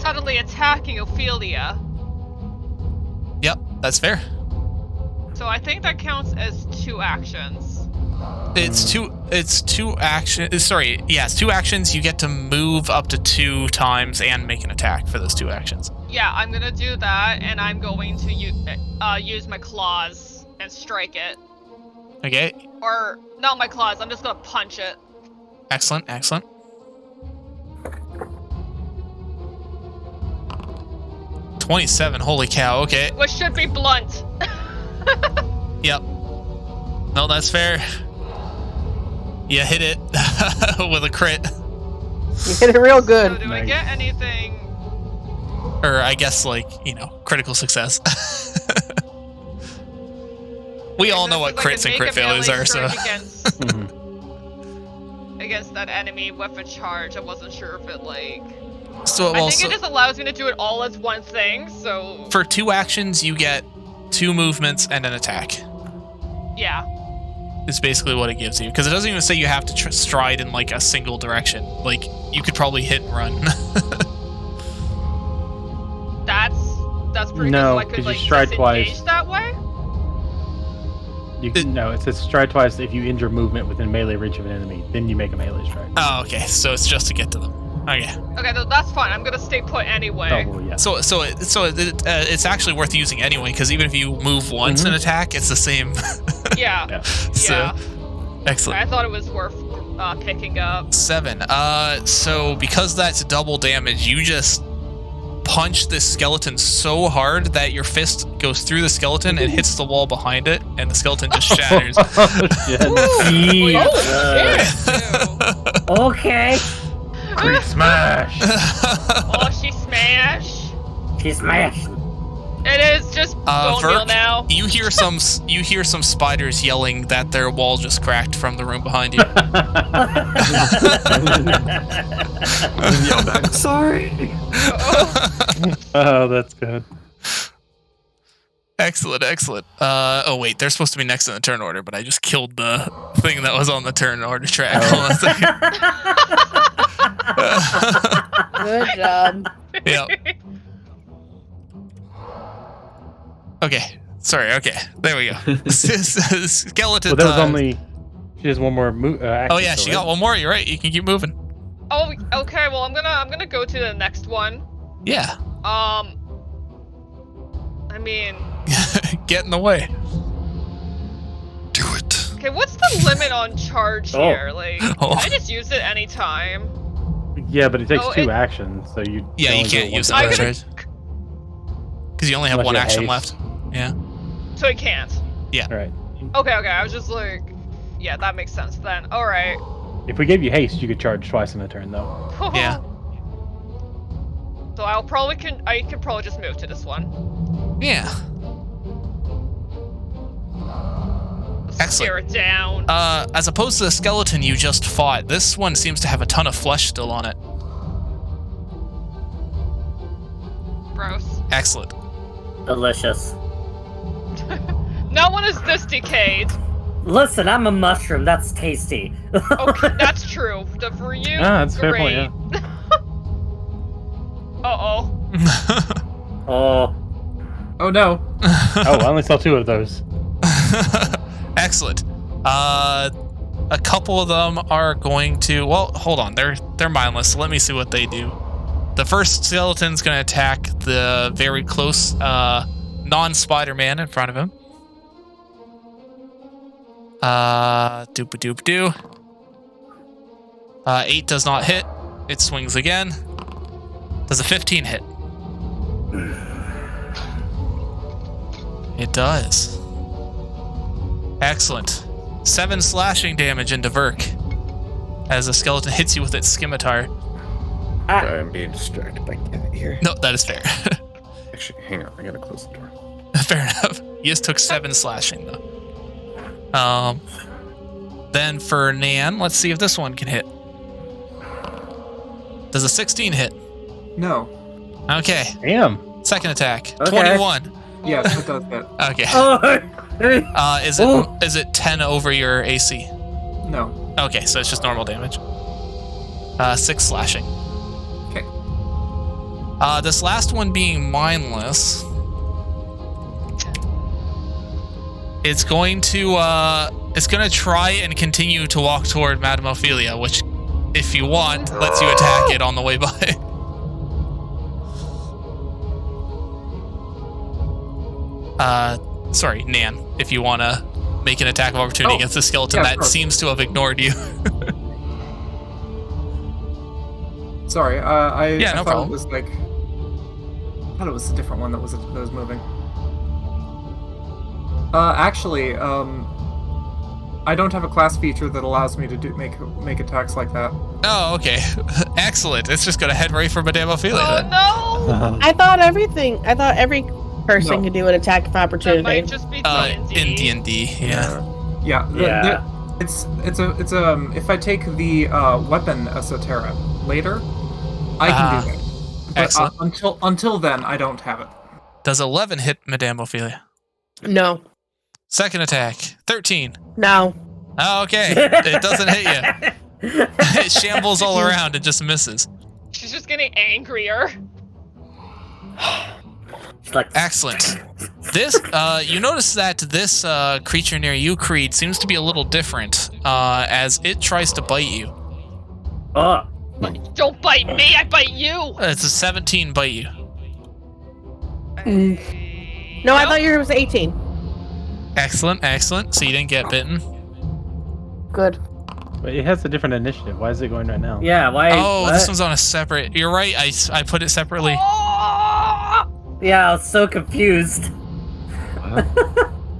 suddenly attacking Ophelia. Yep, that's fair. So I think that counts as 2 actions. It's two actions. Sorry, yeah, it's 2 actions. You get to move up to 2 times and make an attack for those 2 actions. Yeah, I'm gonna do that, and I'm going to use my claws and strike it. Okay, Or, not my claws, I'm just gonna punch it. excellent. 27, holy cow, okay. Which should be blunt. Yep. No, that's fair. You hit it with a crit. You hit it real good. So do I Nice. get anything? Or I guess, critical success. We all know what crits and crit failures are, so. Against, Mhm. against that enemy with a charge, I wasn't sure if it So, I think it just allows me to do it all as one thing, so... for 2 actions, you get 2 movements and an attack. Yeah. Is basically what it gives you, because it doesn't even say you have to stride in a single direction. You could probably hit and run. That's pretty No, good, so I could 'cause you stride disengage twice. that way? You can, no, it says stride twice if you injure movement within melee reach of an enemy. Then you make a melee strike. Oh, okay, so it's just to get to them. Okay. Okay, that's fine. I'm gonna stay put anyway. Oh, well, yeah. So it's actually worth using anyway, because even if you move once an attack, it's the same. Yeah. Yeah. So, Yeah. excellent. I thought it was worth picking up. 7. So because that's double damage, you just punch this skeleton so hard that your fist goes through the skeleton and hits the wall behind it, and the skeleton just shatters. Oh, shit. Jesus. Okay. Creep smash. Oh, she smashed. She smashed. It is just bone meal Verk, now. you hear some spiders yelling that their wall just cracked from the room behind you. Yell back, sorry. Oh, that's good. Excellent. Oh wait, they're supposed to be next in the turn order, but I just killed the thing that was on the turn order track. Hold on a second. Good job. Yep. Okay. Sorry. Okay. There we go. Skeleton. Well, there was time. only. She has one more move. Oh yeah, she got one more. You're right. You can keep moving. Oh, okay. Well, I'm gonna go to the next one. Yeah. I mean, Get in the way. Do it. okay, what's the limit on charge Oh. here? Like, Oh. can I just use it anytime? Yeah, but it takes Oh, 2 it- actions, so you. Yeah, you only can't go use it. once. I'm That's gonna- right. Because you only have Unless one you action haste. left. Yeah. So I can't. All right. Okay. I was just like, yeah, that makes sense then. All right. If we gave you haste, you could charge twice in a turn, though. Yeah. So I could probably just move to this one. Yeah. Excellent. Tear it down. As opposed to the skeleton you just fought, this one seems to have a ton of flesh still on it. Gross. Excellent. Delicious. No one is this decayed. Listen, I'm a mushroom. That's tasty. Okay, that's true. For you, Ah, that's a fair great. point, yeah. Uh-oh. Oh. Oh no. Oh, I only saw 2 of those. Excellent. A couple of them are going to. Well, hold on. They're mindless. So let me see what they do. The first skeleton's going to attack the very close non-Spider-Man in front of him. Doop-a-doop-doo. 8 does not hit. It swings again. Does a 15 hit? It does. Excellent. 7 slashing damage into Verk as the skeleton hits you with its scimitar. Sorry, I'm being distracted by cat here. No, that is fair. Actually, hang on. I gotta close the door. Fair enough. You just took 7 slashing though. Then for Nan, let's see if this one can hit. Does a 16 hit? No. Okay. Damn. Second attack. Okay. 21. Yes, it does hit. Okay. Oh. Is it 10 over your AC? No. Okay, so it's just normal damage. 6 slashing. Okay. This last one being mindless. It's going to try and continue to walk toward Madame Ophelia, which, if you want, lets you attack it on the way by. Sorry, Nan, if you want to make an attack of opportunity against the skeleton yeah, that sure. seems to have ignored you. Sorry, I Yeah, no thought problem. it was like. I thought it was a different one that was moving. Actually, I don't have a class feature that allows me to make attacks like that. Oh, okay. Excellent. It's just going to head right for Madame Ophelia Oh then. no! I thought every person No. could do an attack of That opportunity. might just be In D&D. D&D, yeah. Yeah. Yeah. It's if I take the weapon esoteric later, I can do that. But Excellent. until then, I don't have it. Does 11 hit Madame Ophelia? No. Second attack, 13. No. Oh, okay. It doesn't hit you. It shambles all around and just misses. She's just getting angrier. It's like Excellent. This, you notice that this creature near you, Creed, seems to be a little different as it tries to bite you. oh. Don't bite me, I bite you! It's a 17 bite you. No, I thought yours was 18. Excellent, excellent. So you didn't get bitten. Good. But it has a different initiative. Why is it going right now? Yeah, why? Oh, what? this one's on a separate. You're right. I put it separately. Yeah, I was so confused.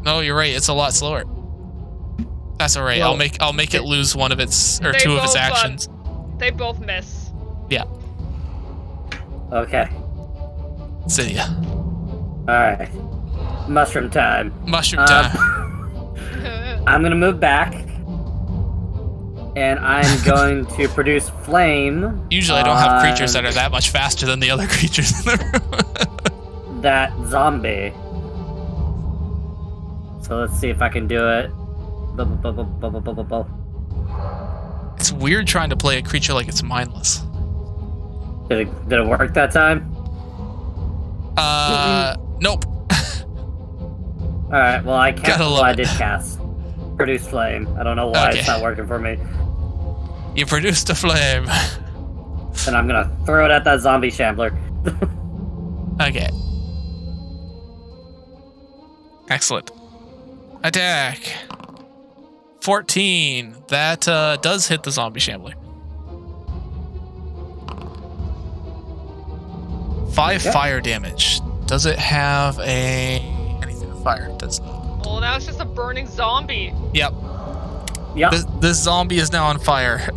No, you're right. It's a lot slower. That's all right. Well, I'll make it lose one of its or They two of its both, actions. They both miss. Yeah. Okay. See ya. Alright. Mushroom time. Mushroom time. I'm gonna move back. And I'm going to produce flame. Usually I don't have creatures that are that much faster than the other creatures in the room. That zombie. So let's see if I can do it. It's weird trying to play a creature like it's mindless. Did it work that time? Nope. Alright, well I cast. Gotta Well, love I it. did cast. Produce flame. I don't know why Okay. it's not working for me. You produced a flame. And I'm gonna throw it at that zombie shambler. Okay. Excellent. Attack. 14. That does hit the zombie shambler. 5 Okay. fire damage. Does it have anything to fire? It does not. Well, now it's just a burning zombie. Yep. Yep. This zombie is now on fire.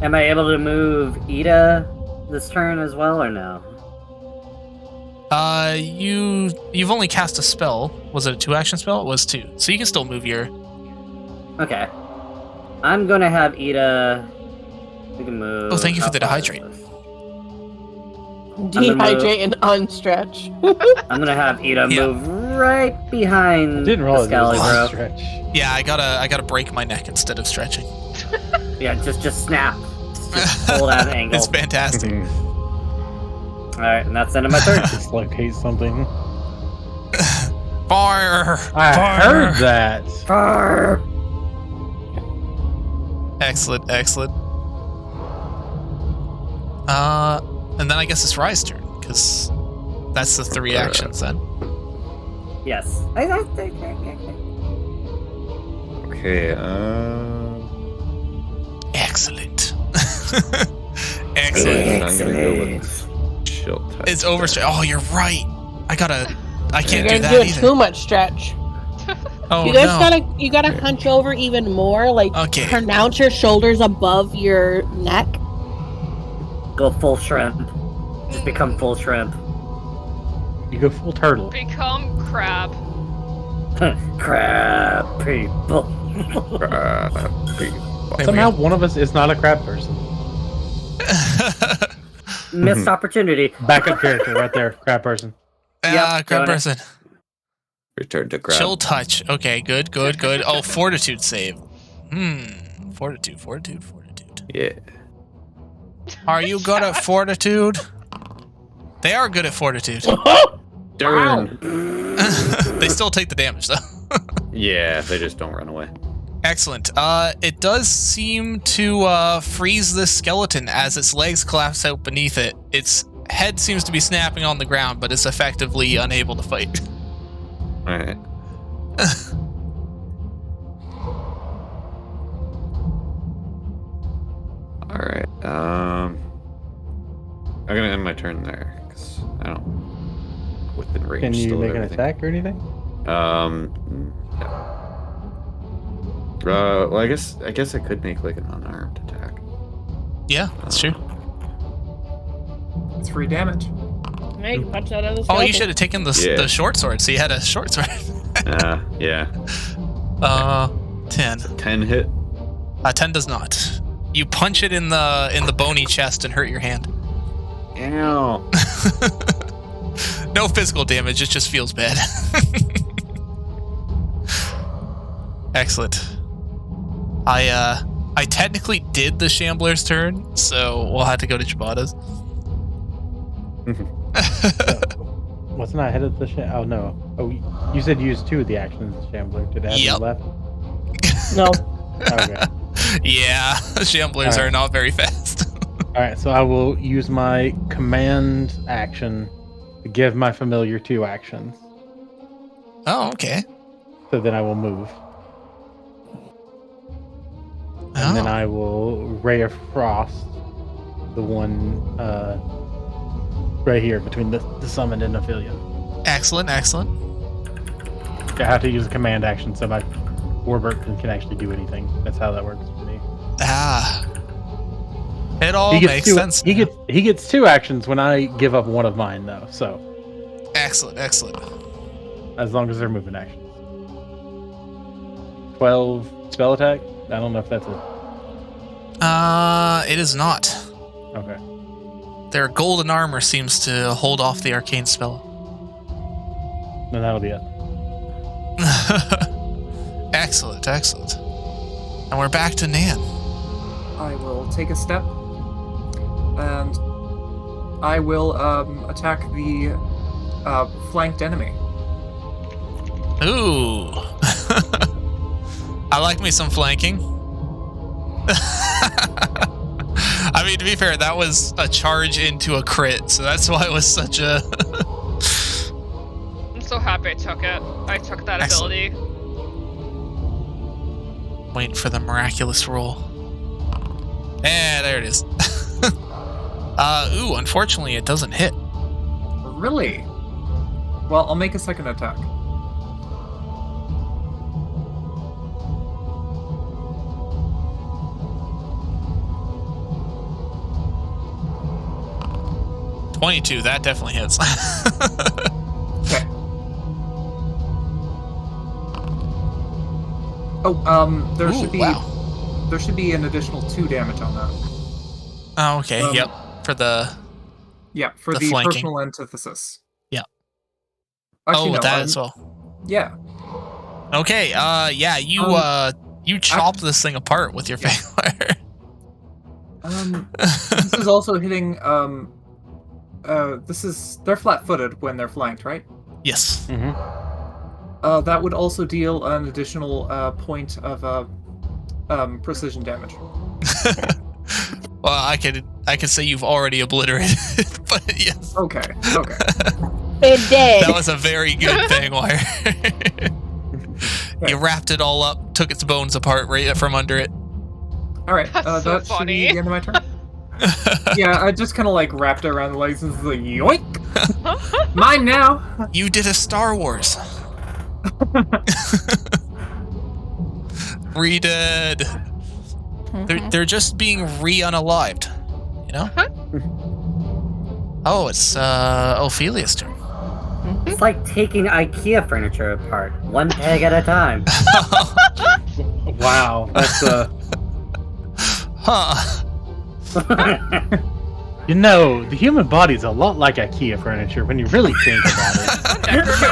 Am I able to move Ida this turn as well, or no? You've only cast a spell. Was it a 2-action spell? It was 2. So you can still move your. Okay. I'm gonna have Ida. We can move. Oh, thank you for how the far is dehydrate. this? Dehydrate and unstretch. I'm gonna have Ida Yeah. move right behind Didn't the realize it was a Scally, bro. stretch. Yeah, I gotta break my neck instead of stretching. Yeah, just snap. Just hold out an angle. It's fantastic. Alright, and that's the end of my turn. Dislocate something. Fire! I Fire! heard that. Fire! Excellent, excellent. And then I guess it's Rye's turn, because that's the 3 actions then. Yes. Okay, Excellent. Excellent. I'm gonna go with chill type. It's overstretch. Oh, you're right. I can't You're do gonna that do it either. too much stretch. Oh, You guys no. you gotta hunch over even more, like Okay. pronounce your shoulders above your neck. Go full shrimp. Just become full shrimp. You go full turtle. Become crab. Crab people. There Somehow we one of us is not a crab person. Missed opportunity. Backup character right there, crab person. go. Yep, Crab doing it. person. Return to grab. Chill touch. Okay, good. Oh, fortitude save. Fortitude. Yeah. Are you good at fortitude? They are good at fortitude. Darn. They still take the damage though. Yeah, they just don't run away. Excellent. It does seem to freeze this skeleton as its legs collapse out beneath it. Its head seems to be snapping on the ground, but it's effectively unable to fight. Alright. Alright, I'm gonna end my turn there, because I don't... Within range Can you still of make an everything. attack or anything? No. Well, I guess I could make like an unarmed attack. Yeah, that's true. It's free damage. Yeah, you can punch that other Oh, skeleton. you should have taken the Yeah. the short sword. So you had a short sword. Yeah. 10. 10 hit. 10 does not. You punch it in the bony chest and hurt your hand. Ow. No physical damage. It just feels bad. Excellent. I technically did the Shambler's turn, so we'll have to go to Jabata's. Wasn't I ahead of the Oh no. Oh, you said use 2 of the actions as Shambler. Did it have any Yep. left? No. Okay. Yeah, shamblers Alright. are not very fast. Alright, so I will use my command action to give my familiar 2 actions. Oh, okay. So then I will move. And then Oh. I will Ray of Frost the one right here between the summoned and Ophelia. Excellent, excellent. I have to use a command action so my Warbird can actually do anything. That's how that works for me. Ah. It all He gets makes two, sense. He gets 2 actions when I give up one of mine though, so Excellent, excellent. as long as they're moving actions. 12 spell attack? I don't know if that's a It is not. okay. Their golden armor seems to hold off the arcane spell. Then that'll be it. Excellent, excellent. And we're back to Nan. I will take a step, and I will attack the flanked enemy. Ooh. I like me some flanking. I mean, to be fair, that was a charge into a crit, so that's why it was such a... I'm so happy I took it. I took that Excellent. ability. Waiting for the miraculous roll. Yeah, there it is. Ooh, unfortunately, it doesn't hit. Really? Well, I'll make a second attack. $22, that definitely hits. Okay. Oh, there Ooh, should be wow. there should be an additional 2 damage on that. Oh, okay, yep. For the... Yeah, for The the flanking. personal antithesis. Yeah. Actually, oh, with no, that as well. Yeah. Okay, yeah, you you chopped this thing apart with your Fishwater. This is also hitting. They're flat-footed when they're flanked, right? Yes. Mm-hmm. That would also deal an additional point of precision damage. Well, I could say you've already obliterated it, but yes. Okay. Okay. It did. That was a very good thing, Wire. You wrapped it all up, took its bones apart right from under it. All right. That's so that should be funny. the end of my turn. Yeah, I just kind of like wrapped it around the legs and was like, yoink! Mine now. You did a Star Wars. Re-dead. They're just being re-unalived, you know? Oh, it's Ophelia's turn. It's like taking IKEA furniture apart, one peg at a time. Wow, that's Huh. you know, the human body's a lot like IKEA furniture when you really think about it.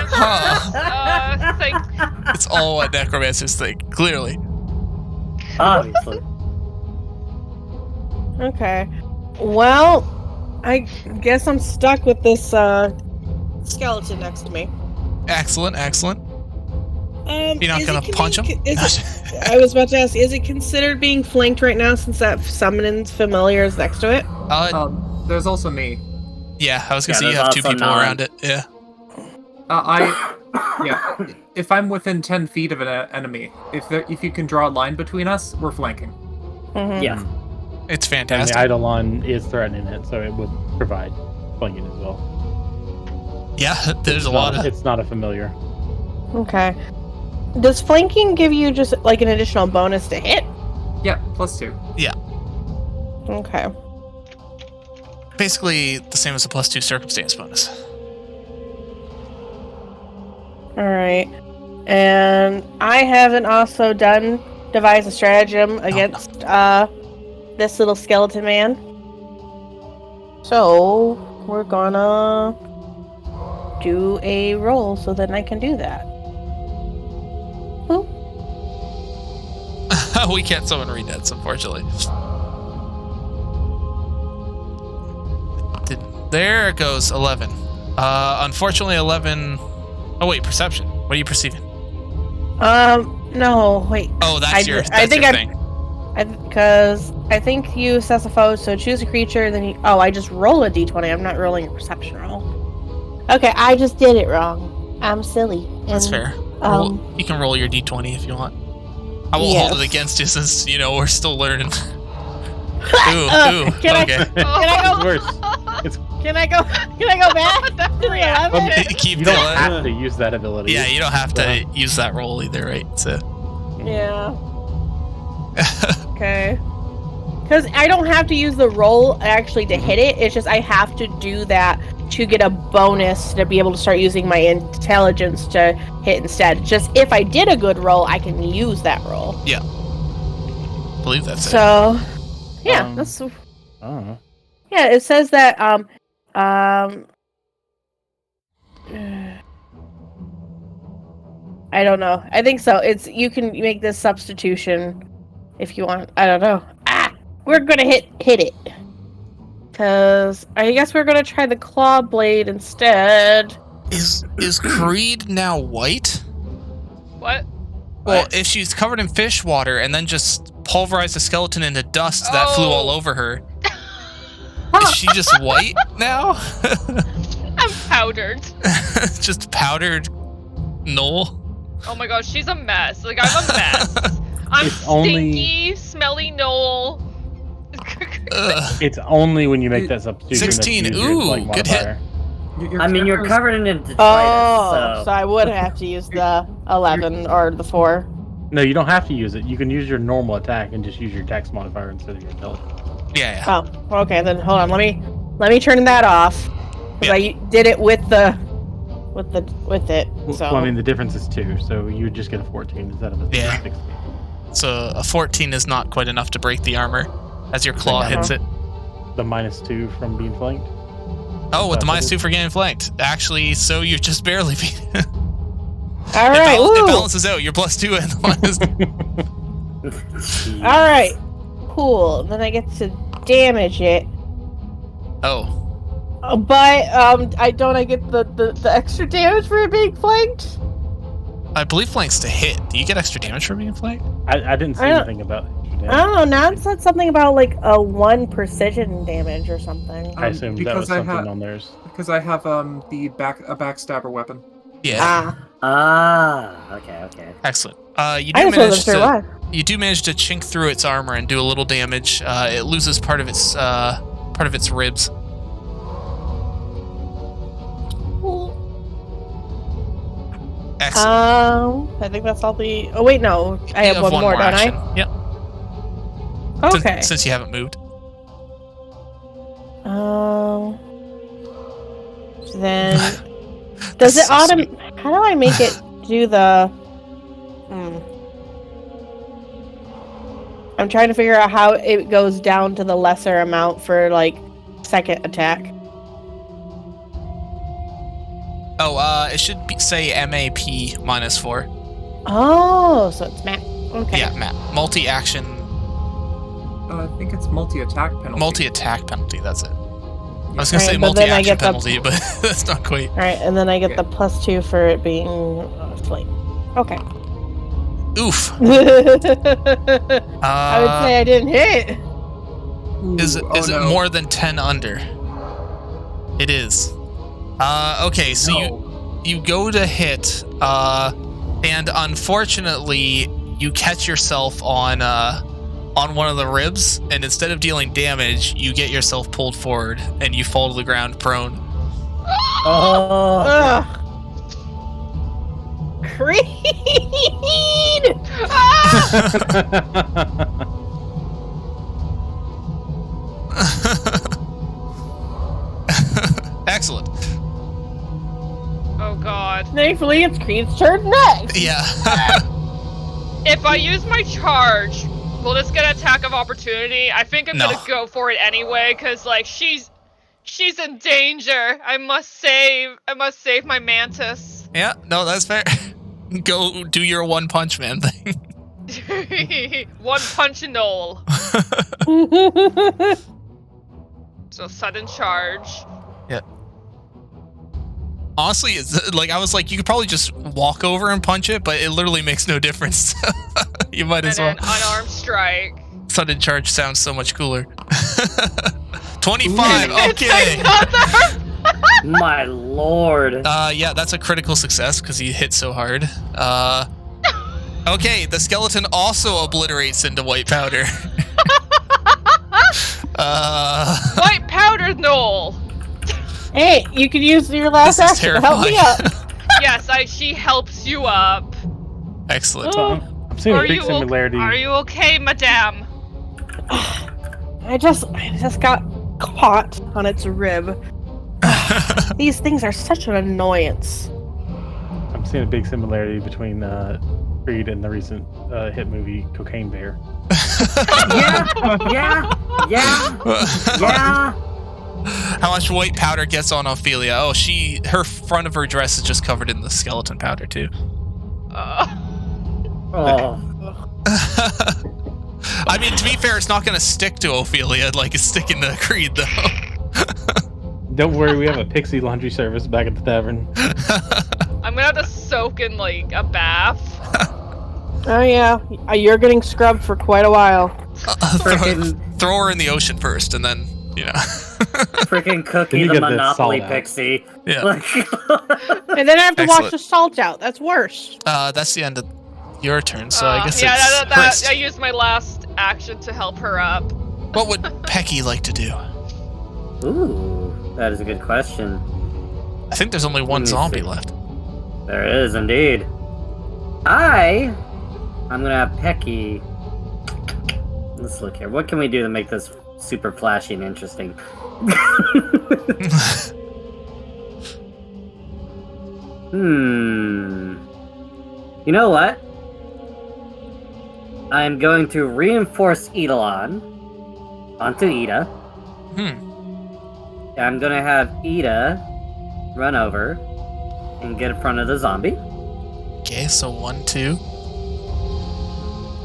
Huh. Thank It's all what necromancers think, clearly. Obviously. Okay. Well, I guess I'm stuck with this skeleton next to me. Excellent, excellent. You're not is gonna it punch him? I was about to ask, is it considered being flanked right now since that summoning's familiar is next to it? There's also me. Yeah, I was gonna say Yeah, you have there's 2 also people nine. around it. Yeah. Yeah. If I'm within 10 feet of an enemy, if you can draw a line between us, we're flanking. Mhm. Yes. It's And fantastic. the Eidolon is threatening it, so it would provide flanking as well. Yeah, there's a lot of... It's not a familiar. Okay. Does flanking give you just like an additional bonus to hit? Yeah, +2. Okay. Basically the same as a +2 circumstance bonus. Alright. And I haven't also devised a stratagem against this little skeleton man. So we're gonna do a roll so that I can do that. Boop. We can't summon Redeads, unfortunately. There it goes, 11. Unfortunately, 11... Oh, wait, perception. What are you perceiving? No, wait. Oh, that's your I think your I'm thing. Because I think you assess a foe, so choose a creature, then you... Oh, I just roll a d20. I'm not rolling a perception roll. Okay, I just did it wrong. I'm silly. That's fair. You can roll your d20 if you want. I won't hold it against you since, we're still learning. Can okay. I go? Worse. Can I go back to the 11? Keep You don't have to use that ability. Yeah, you don't have to use that roll either, right? So. Yeah. Okay. Because I don't have to use the roll actually to hit it. It's just I have to do that to get a bonus to be able to start using my intelligence to hit instead. Just if I did a good roll, I can use that roll. Yeah. I believe that's it. So, yeah, that's. Oh. Yeah, it says that I don't know. I think so. It's you can make this substitution if you want. I don't know. We're gonna hit it. Cause I guess we're gonna try the claw blade instead. Is Creed now white? What? Well, if she's covered in fish water and then just pulverized the skeleton into dust that flew all over her, is she just white now? I'm powdered. Just powdered Knoll? Oh my gosh, she's a mess. Like, I'm a mess. I'm It's stinky, smelly Knoll. It's only when you make that substitution. 16. That you use your Ooh, flank good hit. modifier. You're covered in detritus, Oh, so I would have to use the 11 or the 4. No, you don't have to use it. You can use your normal attack and just use your dex modifier instead of your intelligence. Yeah. Oh, okay. Then hold on. Let me turn that off. Because I did it with it. So Well, I mean, the difference is 2, so you would just get a 14 instead of a 16. So a 14 is not quite enough to break the armor as your claw hits it. The -2 from being flanked. Oh, with the -2 for getting flanked. Actually, so you just barely beat it. All right. It balances out. You're +2 and All right. Cool. Then I get to damage it. Oh. But I get the extra damage for it being flanked. I believe flank's to hit. Do you get extra damage for being flanked? I didn't see anything about it. I don't know. Nan said something about like a 1 precision damage or something. I assumed that was something on theirs. Because I have a backstabber weapon. Yeah. Okay. Excellent. You I do just wasn't sure why. You do manage to chink through its armor and do a little damage. It loses part of its ribs. Excellent. I think that's all the. Oh wait, no, I have one more, don't action. I? Yep. Okay. Since you haven't moved. Then does it How do I make it do the? I'm trying to figure out how it goes down to the lesser amount for like second attack. Oh, it should say MAP -4. Oh, so it's map. Okay. Yeah, map. Multi-action. I think it's multi-attack penalty. Multi-attack penalty. That's it. I was gonna say but then I multi-action get penalty, but that's not quite. All right, and then I get the +2 for it being flame. Okay. Oof. I would say I didn't hit. Is it more than 10 under? It is. Okay, so you go to hit, and unfortunately you catch yourself on one of the ribs, and instead of dealing damage, you get yourself pulled forward and you fall to the ground prone. Creed! Excellent. Oh god. Thankfully, it's Creed's turn next. Yeah. If I use my charge, will this get an attack of opportunity? I think I'm gonna go for it anyway, cause like she's in danger. I must save my mantis. Yeah, no, that's fair. Go do your one punch man thing. One punch and Knoll. So sudden charge. Yeah. Honestly, it's like I was like, you could probably just walk over and punch it, but it literally makes no difference. You might as well. And an unarmed strike. Sudden charge sounds so much cooler. 25. Okay. My lord. Yeah, that's a critical success because he hit so hard. Okay, the skeleton also obliterates into white powder. White powder, Noel. Hey, you can use your last This is action to help me up. Yes, she helps you up. Excellent. I'm seeing a big similarity. Are you okay, madame? I just got caught on its rib. These things are such an annoyance. I'm seeing a big similarity between Creed and the recent hit movie Cocaine Bear. Yeah. How much white powder gets on Ophelia? Oh, her front of her dress is just covered in the skeleton powder too. Oh. I mean, to be fair, it's not going to stick to Ophelia like it's sticking to Creed, though. Don't worry, we have a pixie laundry service back at the tavern. I'm gonna have to soak in like a bath. Oh yeah, you're getting scrubbed for quite a while. Throw her in the ocean first, and then, Freaking Cookie, You the get the Monopoly salt out. pixie. Yeah. Like, And then I have to wash Excellent. the salt out. That's worse. That's the end of your turn, so I guess yeah, it's Hrist. I used my last action to help her up. What would Pecky like to do? ooh, that is a good question. I think there's only one me zombie see. left. There is indeed. I'm gonna have Pecky. Let's look here. What can we do to make this super flashy and interesting? You know what? I'm going to reinforce Eidolon onto Ida. I'm gonna have Ida run over and get in front of the zombie. Okay, so 1, 2.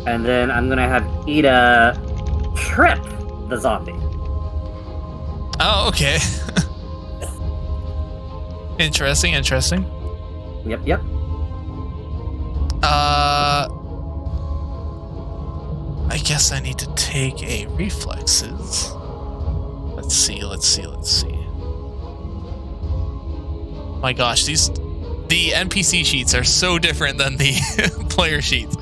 And then I'm gonna have Ida trip the zombie. Oh, okay. Interesting. Yep. I guess I need to take a reflexes. Let's see. My gosh, the NPC sheets are so different than the player sheets.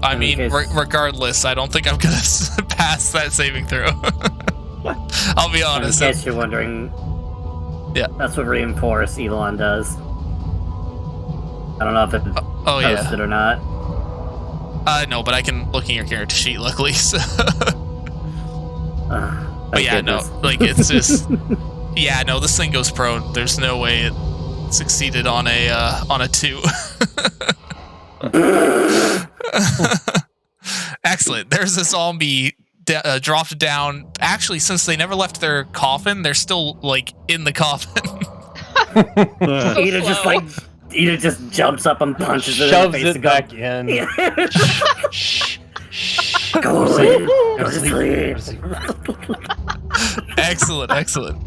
I mean, regardless, I don't think I'm gonna pass that saving throw. I'll be honest. In case you're wondering, yeah, that's what reinforce Elon does. I don't know if it posted or not. No, but I can look in your character sheet, luckily. So. But yeah, goodness. no, like it's just, yeah, no, this thing goes prone. There's no way it succeeded on a 2. Excellent. There's a zombie dropped down. Actually, since they never left their coffin, they're still like in the coffin. Ida just jumps up and punches it Shoves in the face it back in. Go to sleep. Excellent.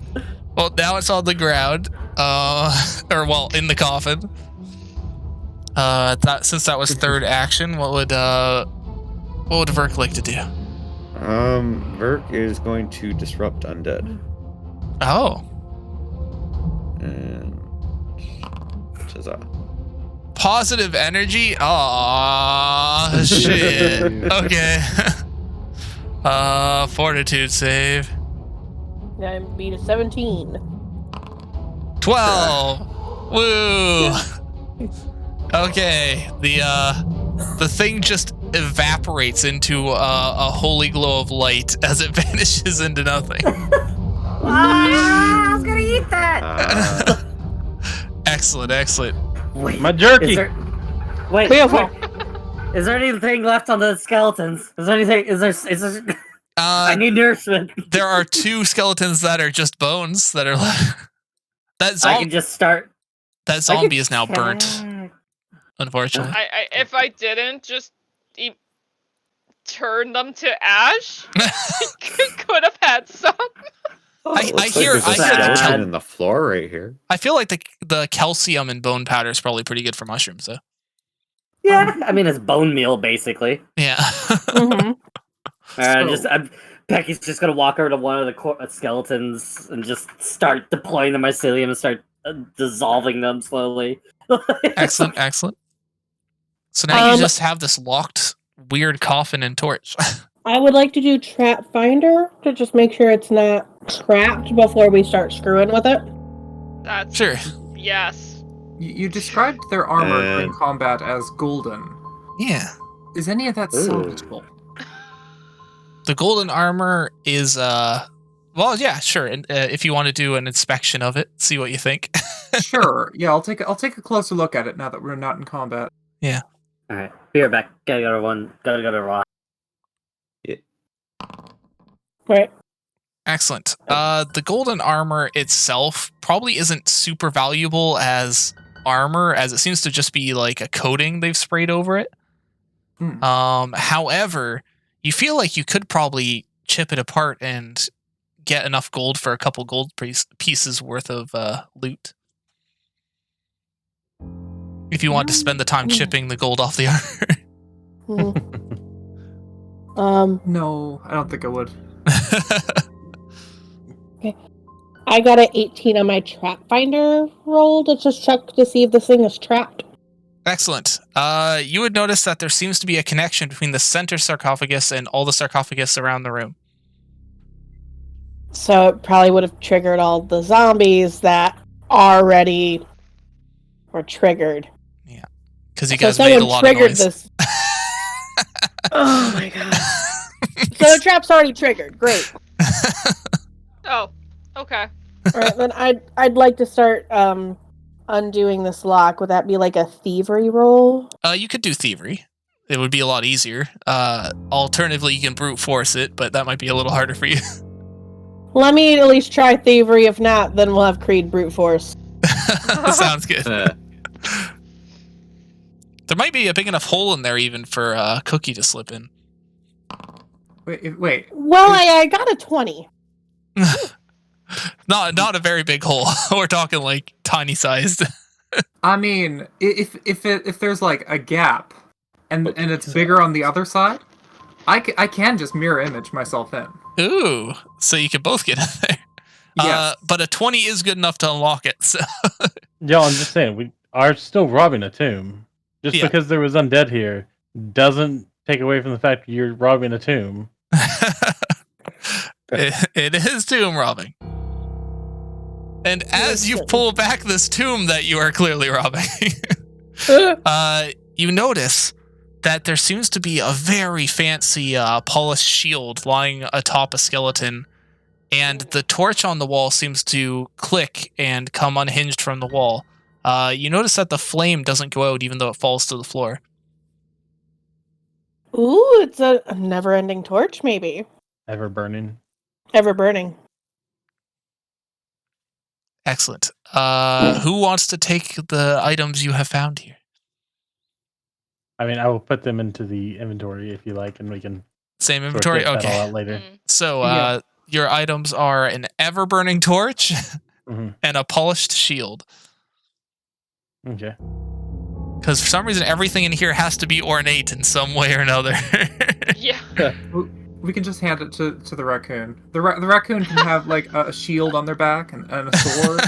Well, now it's on the ground, in the coffin. Since that was third action, what would Verk like to do? Verk is going to disrupt undead. Oh. And huzzah. Positive energy? Aw, shit. Okay. Fortitude save. I beat a 17. 12. Woo. Okay. The thing just evaporates into a holy glow of light as it vanishes into nothing. I was gonna eat that. Excellent. Wait, My jerky. Is there anything left on the skeletons? Is there? I need nourishment. There are 2 skeletons that are just bones that are left. I can just start. That zombie is now burnt. Unfortunately. If I didn't just turn them to ash, could have had some. I hear there's a the skeleton in the floor right here. I feel like the calcium in bone powder is probably pretty good for mushrooms, though. Yeah, I mean it's bone meal basically. Yeah. Mm-hmm. Becky's just gonna walk over to one of the skeletons and just start deploying the mycelium and start dissolving them slowly. Excellent, excellent. So now you Um, just have this locked, weird coffin and torch. I would like to do trap finder to just make sure it's not trapped before we start screwing with it. That's Sure. yes. You described their armor during And- combat as golden. Yeah. Is any of that Ooh. salvageable? The golden armor is well, yeah, sure. And if you want to do an inspection of it, see what you think. Sure. Yeah, I'll take a closer look at it now that we're not in combat. All right, be right back. Gotta go to Raw. Right. Excellent. The golden armor itself probably isn't super valuable as armor, as it seems to just be like a coating they've sprayed over it. However, you feel like you could probably chip it apart and get enough gold for a couple gold pieces worth of loot. If you want to spend the time chipping the gold off the armor. No, I don't think I would. I got an 18 on my trap finder roll to just check to see if this thing is trapped. Excellent. You would notice that there seems to be a connection between the center sarcophagus and all the sarcophagus around the room. So it probably would have triggered all the zombies that already were triggered. Yeah. Because you So guys made a lot of noise. this. Oh my god. So the trap's already triggered. Great. Oh, okay. Alright, then I'd like to start undoing this lock. Would that be like a thievery roll? You could do thievery. It would be a lot easier. Alternatively, you can brute force it, but that might be a little harder for you. Let me at least try thievery. If not, then we'll have Creed brute force. Sounds good. There might be a big enough hole in there even for Cookie to slip in. Wait. Well, I got a 20. Not a very big hole. We're talking like tiny sized. I mean, if there's like a gap, and it's bigger on the other side, I can just mirror image myself in. Ooh, so you can both get in there. Yes. But a 20 is good enough to unlock it. So. Yo, I'm just saying, we are still robbing a tomb. Just Yeah. because there was undead here doesn't take away from the fact that you're robbing a tomb. It is tomb robbing. And as you pull back this tomb that you are clearly robbing, you notice that there seems to be a very fancy polished shield lying atop a skeleton, and the torch on the wall seems to click and come unhinged from the wall. You notice that the flame doesn't go out even though it falls to the floor. Ooh, it's a never-ending torch, maybe. Ever burning. Ever burning. Excellent. Who wants to take the items you have found here? I mean, I will put them into the inventory if you like, and we can Same sort inventory? that all Okay. out later. So, Yeah. your items are an ever-burning torch Mhm. and a polished shield. Okay. Because for some reason, everything in here has to be ornate in some way or another. Yeah. We can just hand it to the raccoon. The raccoon can have like a shield on their back and a sword.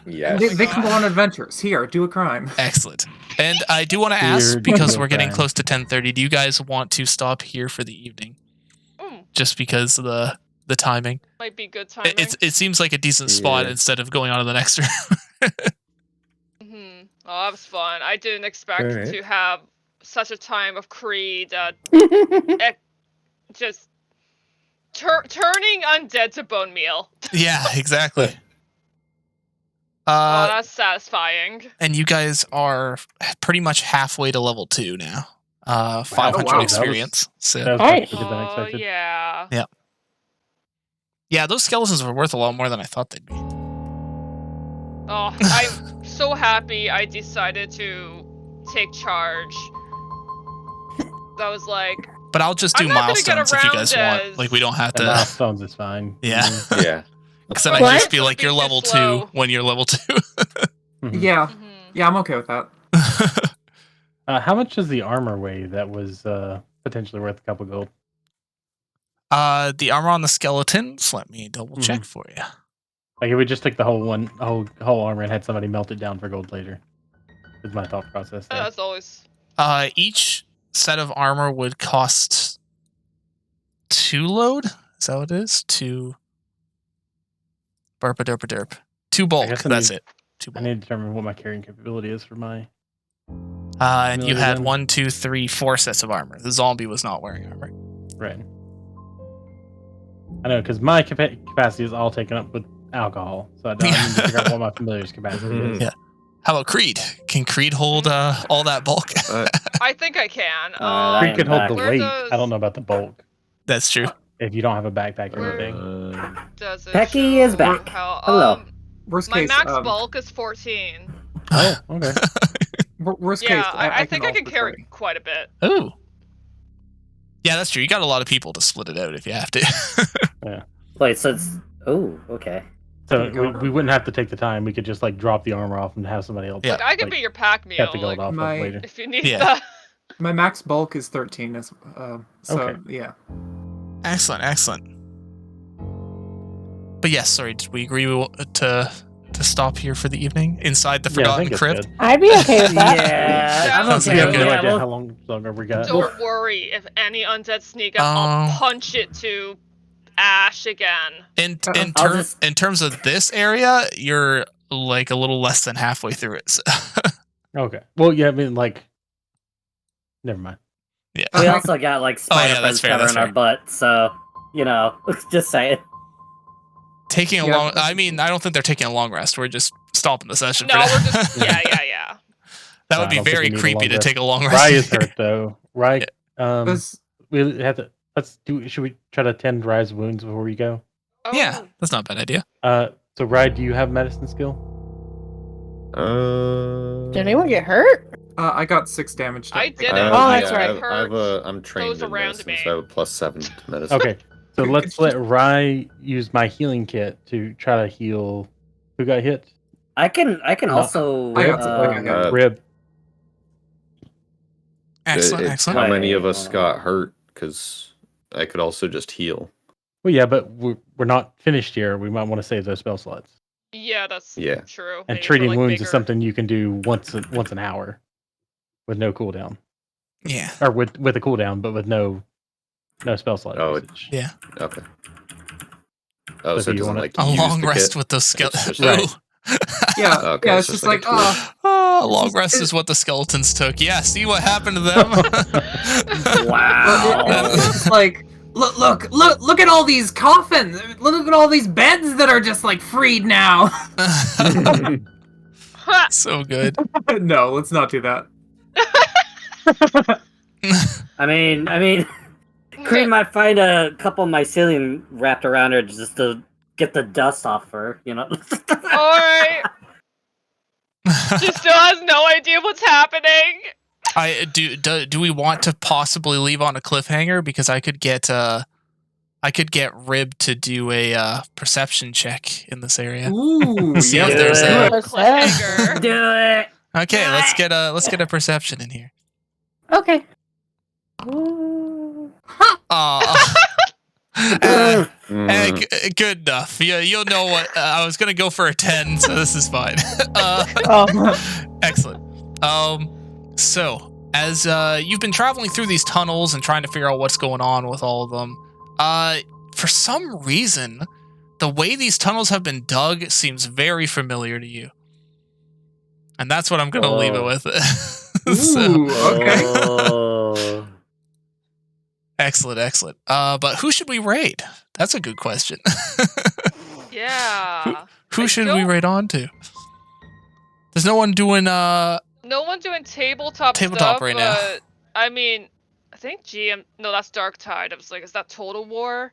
Yes. They can go on adventures. Here, do a crime. Excellent. And I do want to ask, Weird because we're getting crime. close to 10:30, do you guys want to stop here for the evening? Just because of the timing? Might be good timing. It seems like a decent spot Yeah. instead of going on to the next room. Oh, that was fun. I didn't expect Alright. to have such a time of Creed. Just turning undead to bone meal. Yeah, exactly. Oh, that's satisfying. And you guys are pretty much halfway to level 2 now. 500 wow. experience. So That was Alright. much quicker than Oh, expected. yeah. yeah, those skeletons were worth a lot more than I thought they'd be. Oh, I'm so happy I decided to take charge. That was like, But I'll just do I'm not gonna get milestones if you around guys want. as- Like we don't have The to. milestones is fine. Yeah. Mhm. Yeah. Because then I What? can just be like, Be you're too level slow. 2 when you're level 2. Mhm. Yeah, mhm. yeah, I'm okay with that. How much does the armor weigh that was potentially worth a couple gold? The armor on the skeletons. Let me double check for you. Like, if we just took the whole armor and had somebody melt it down for gold later. Is my thought process there. That's always. Each set of armor would cost 2 load. Is that what it is? 2. Burpa derpa derp. 2 bulk. guess I That's need- it. 2 I bulk. need to determine what my carrying capability is for my. And you Million had then? 1, 2, 3, 4 sets of armor. The zombie was not wearing armor. Right. I know, because my capacity is all taken up with alcohol, so I need to figure out what my familiar's capacity is. Yeah. How about Creed? Can Creed hold all that bulk? I think I can. I Creed am could hold the back. Where weight. does- I don't know about the bulk. That's true. If you don't have a backpack or Where- anything. Does it Becky show is back. How, Hello. Worst my case, max bulk is 14. Oh, okay. Worst Yeah, case, I think I can also carry quite a bit. Ooh. Yeah, that's true. You got a lot of people to split it out if you have to. Wait, so it's. Oh, okay. So There you go. we wouldn't have to take the time. We could just like drop the armor off and have somebody else. Yeah. Like, I can like, be your pack meal. Get the gold Like, off my- of later. if you need Yeah. that. My max bulk is 13. So Okay. yeah. Excellent, excellent. But yes, sorry, did we agree to stop here for the evening inside the Yeah, I Forgotten think it's Crypt? good. I'd be okay with that. Yeah, I'm Sounds okay. like We a have good no Yeah, idea well, how long longer we got. Don't worry, if any undead sneak up, I'll punch it to ash again. In I'll just- terms of this area, you're like a little less than halfway through it. So. Okay. Well, yeah, I mean, like, never mind. Yeah. We also got like spider that's friends fair, covering that's our fair. butt, so just saying. Taking a Yeah. long. I mean, I don't think they're taking a long rest. We're just stopping the session. No, for now. we're just. Yeah. That I would be don't think very we need a creepy long to rest. take a long rest. Rye is hurt though. Rye, Does- we have to. Should we try to tend Rye's wounds before we go? Oh, Yeah, that's not a bad idea. So Rye, do you have medicine skill? Did anyone get hurt? I got 6 damage. I did it. it. Oh, that's right. I'm trained Those in around medicine, me. so I have a +7 to medicine. Okay. So Could let's you let Rye use my healing kit to try to heal. Who got hit? I can No. also. I got something. Rib. Excellent, It's excellent. how many of Wait, us hold got on. hurt? Because I could also just heal. Well, yeah, but we're not finished here. We might want to save those spell slots. Yeah, that's Yeah. true. And Maybe for, treating like, wounds bigger- is something you can do once an hour, with no cooldown, Yeah. or with a cooldown, but with no spell slot Oh, usage. Yeah. Okay. Oh, So so do it you doesn't wanna- like A use long the rest kit? with those It's skeletons. just- Right. Yeah, Okay, yeah. so It's it's just like like, a tool. Oh, long It's- rest it- is what the skeletons took. Yeah, see what happened to them? Wow. it's like Look at all these coffins. Look at all these beds that are just like freed now. Ha! So good. no, let's not do that. I mean, Cream might find a couple mycelium wrapped around her just to get the dust off her, Alright. She still has no idea what's happening. Do we want to possibly leave on a cliffhanger, because I could get Rib to do a perception check in this area. Ooh, See yeah. if there's a- Cliffhanger. Do it. Okay, let's get a perception in here. Okay. Ooh. Good enough. You'll know what I was gonna go for a 10, so this is fine. Oh. Excellent. So as you've been traveling through these tunnels and trying to figure out what's going on with all of them, for some reason, the way these tunnels have been dug seems very familiar to you, and that's what I'm gonna leave it with. So, Ooh, okay. Oh. excellent. But who should we raid? That's a good question. Yeah. Who I should we don't- raid on to? There's no one doing No one doing tabletop Tabletop stuff, right now. but I mean, I think GM. No, that's Dark Tide. I was like, is that Total War?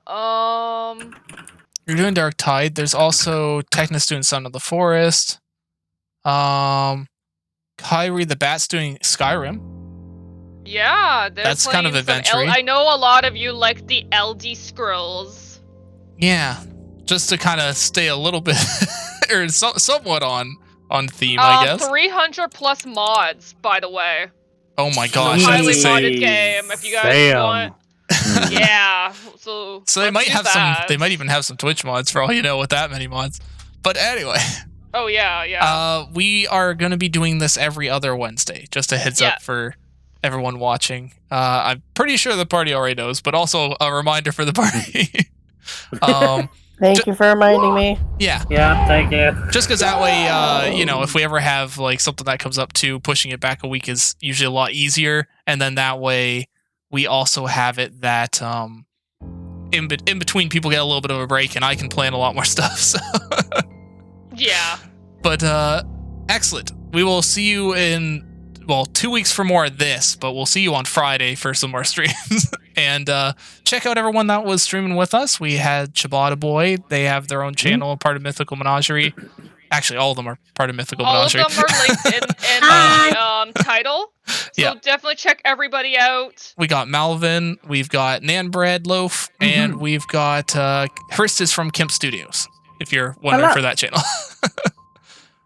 You're doing Dark Tide. There's also Technus doing Son of the Forest. Kyrie the Bat's doing Skyrim. Yeah, they're That's kind of playing some adventure-y. I know a lot of you like the LD Scrolls. Yeah, just to kind of stay a little bit or somewhat on on theme, I guess. 300 plus mods, by the way. Oh my gosh, It's a that's highly insane. modded game. If you guys Damn. want, yeah. So So they let's might do have that. they might even have some Twitch mods for all you know with that many mods. But anyway, Oh yeah. we are gonna be doing this every other Wednesday. Just a heads Yeah. up for everyone watching. I'm pretty sure the party already knows, but also a reminder for the party. Thank you for reminding me. Yeah, Yeah, thank you. just because that way, if we ever have like something that comes up too, pushing it back a week is usually a lot easier, and then that way we also have it that in between people get a little bit of a break, and I can plan a lot more stuff. So. Yeah. But excellent. We will see you in 2 weeks for more of this, but we'll see you on Friday for some more streams. And check out everyone that was streaming with us. We had Ciabatta Boy. They have their own channel, part of Mythical Menagerie. Actually, all of them are part of Mythical All of Menagerie. them are linked in the title. So Yeah. definitely check everybody out. We got Malvin, we've got Nan Bread Loaf, and we've got Hristis from Kemp Studios, if you're wondering Hello. for that channel.